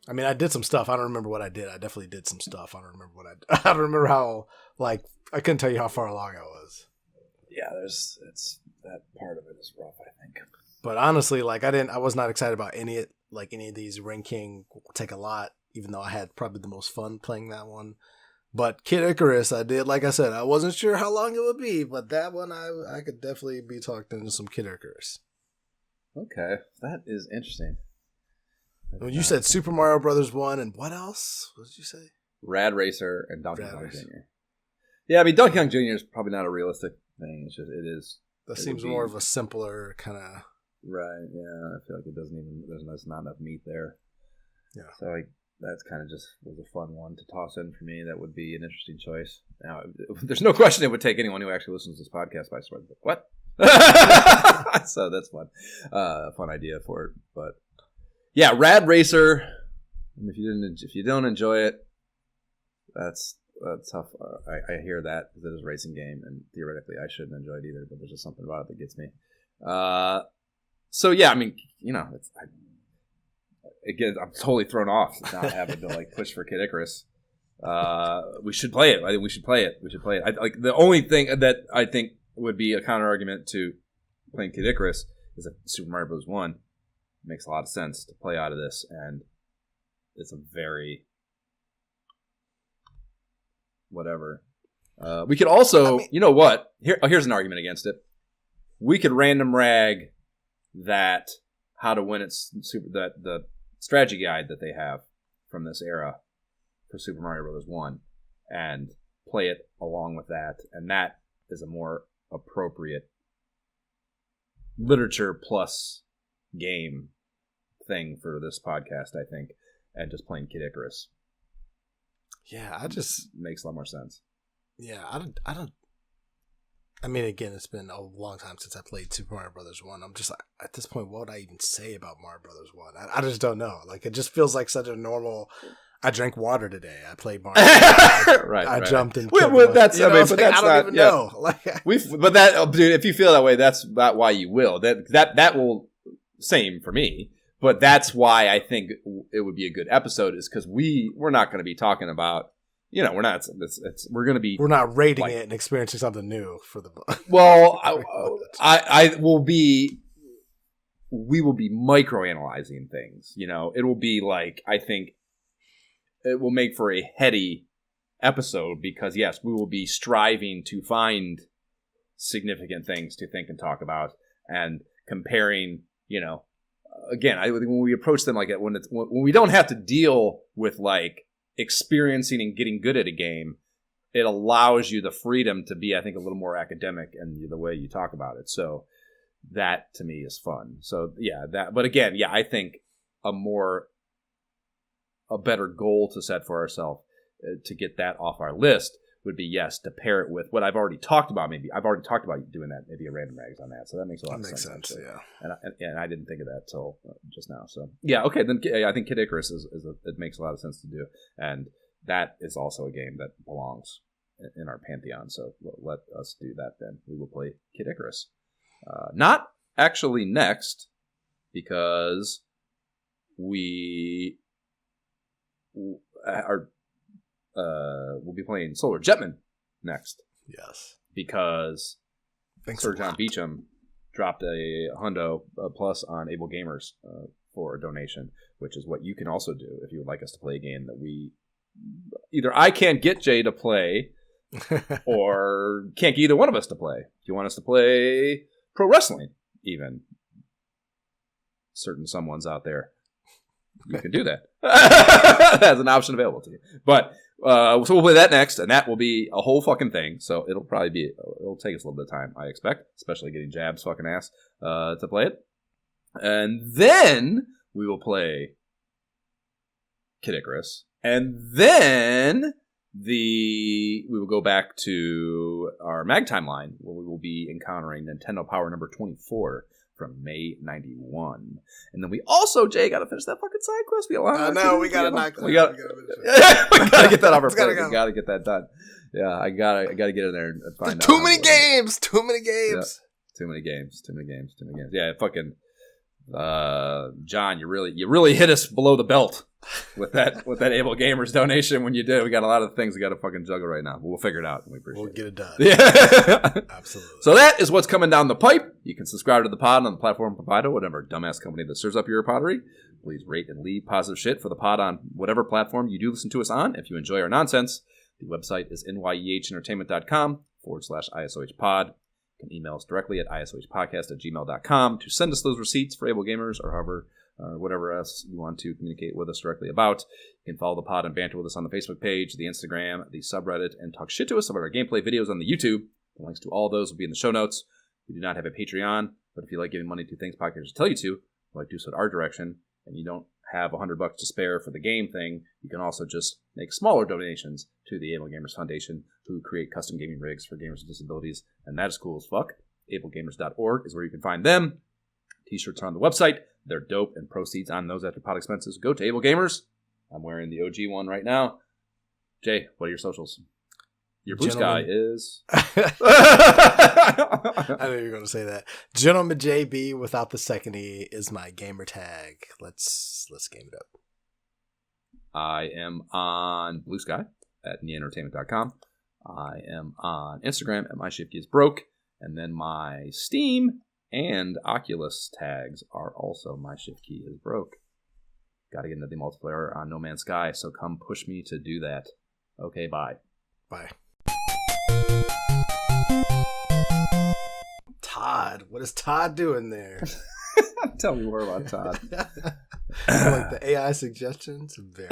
I mean, I did some stuff. I don't remember what I did. I definitely did some stuff. I don't remember I don't remember how, I couldn't tell you how far along I was. Yeah, it's that part of it is rough, I think. But honestly, I was not excited about any of these. Ring King will take a lot, even though I had probably the most fun playing that one. But Kid Icarus, I did, like I said, I wasn't sure how long it would be, but that one I could definitely be talked into some Kid Icarus. Okay, that is interesting. When you said Super Mario Brothers 1 and what else? What did you say? Rad Racer and Donkey Kong Jr. Yeah, I mean, Donkey Kong Jr. is probably not a realistic thing. It's just, it is. That seems more of a simpler kind of. Right, yeah. I feel like there's not enough meat there. Yeah. So, that's kind of just was a fun one to toss in for me. That would be an interesting choice. Now, there's no question it would take anyone who actually listens to this podcast by storm. What? So that's fun. Fun idea for it, but. Yeah, Rad Racer. If you don't enjoy it, that's tough. I hear that because it is a racing game, and theoretically I shouldn't enjoy it either. But there's just something about it that gets me. So yeah, I mean, again, I'm totally thrown off not having to push for Kid Icarus. We should play it. I think we should play it. The only thing that I think would be a counter argument to playing Kid Icarus is that Super Mario Bros. 1. Makes a lot of sense to play out of this, and it's a very We could also, you know what? Here's an argument against it. We could random rag that how to win the strategy guide that they have from this era for Super Mario Bros. 1 and play it along with that. And that is a more appropriate literature plus game thing for this podcast, I think, and just playing Kid Icarus. Yeah, I just makes a lot more sense. Yeah, I don't. I mean, again, it's been a long time since I played Super Mario Brothers 1. I'm just like, at this point, what would I even say about Mario Brothers 1? I just don't know. Like, it just feels like such a normal. I drank water today. I played Mario. I jumped in. That's I don't even know. Like, but that, dude, if you feel that way, that's not why you will. That will same for me. But that's why I think it would be a good episode, is because we're not going to be talking about. We're not. We're going to be. We're not rating it and experiencing something new for the. Well, I will be. We will be microanalyzing things. It will be like, I think it will make for a heady episode because yes, we will be striving to find significant things to think and talk about and comparing. Again, when we approach them like that, when we don't have to deal with like experiencing and getting good at a game, it allows you the freedom to be, I think, a little more academic in the way you talk about it. So that to me is fun. So yeah, but again, yeah, I think a better goal to set for ourselves to get that off our list would be, yes, to pair it with what I've already talked about. Maybe I've already talked about doing that, maybe a random rags on that. So that makes a lot of sense. Actually. Yeah. And I didn't think of that till just now. So yeah, okay. Then I think Kid Icarus it makes a lot of sense to do, and that is also a game that belongs in our pantheon. So let us do that. Then we will play Kid Icarus. Not actually next, because we are. We'll be playing Solar Jetman next. Yes. Because Sir John Beecham dropped a hundo plus on Able Gamers for a donation, which is what you can also do if you would like us to play a game that either I can't get Jay to play or can't get either one of us to play. If you want us to play pro wrestling, even certain someone's out there, you can do that. That's an option available to you. But so we'll play that next, and that will be a whole fucking thing. So it'll take us a little bit of time, I expect, especially getting Jab's fucking ass to play it. And then we will play Kid Icarus. And then we will go back to our Mag timeline, where we will be encountering Nintendo Power number 24. From May 91. And then we also, Jay, got to finish that fucking side quest. We got to get that off our plate. We got to get that done. Yeah, I got to get in there and find out. Too many games. Yeah, too many games. Yeah, fucking John, you really hit us below the belt with that Able Gamers donation when you did. We got a lot of things we got to fucking juggle right now. But we'll figure it out, and we appreciate it. We'll get it done. Yeah. Absolutely. So that is what's coming down the pipe. You can subscribe to the pod on the platform provider, whatever dumbass company that serves up your pottery. Please rate and leave positive shit for the pod on whatever platform you do listen to us on. If you enjoy our nonsense, the website is nyehentertainment.com/ISOHpod. You can email us directly at isohpodcast@gmail.com to send us those receipts for Able Gamers or however, whatever else you want to communicate with us directly about. You can follow the pod and banter with us on the Facebook page, the Instagram, the subreddit, and talk shit to us about our gameplay videos on the YouTube. The links to all those will be in the show notes. We do not have a Patreon, but if you like giving money to things podcasters tell you to, like do so in our direction, and you don't have $100 to spare for the game thing, you can also just make smaller donations to the Able Gamers Foundation, who create custom gaming rigs for gamers with disabilities, and that is cool as fuck. AbleGamers.org is where you can find them. T-shirts are on the website. They're dope, and proceeds on those after pod expenses go to Able Gamers. I'm wearing the OG one right now. Jay, what are your socials? Your blue sky is... I knew you were going to say that. Gentleman JB without the second E is my gamer tag. Let's game it up. I am on Blue Sky at nyehentertainment.com. I am on Instagram at MyShiftKeyIsBroke. And then my Steam and Oculus tags are also MyShiftKeyIsBroke. Got to get into the multiplayer on No Man's Sky, so come push me to do that. Okay, bye. Bye. What is Todd doing there? Tell me more about Todd. Like the AI suggestions. Very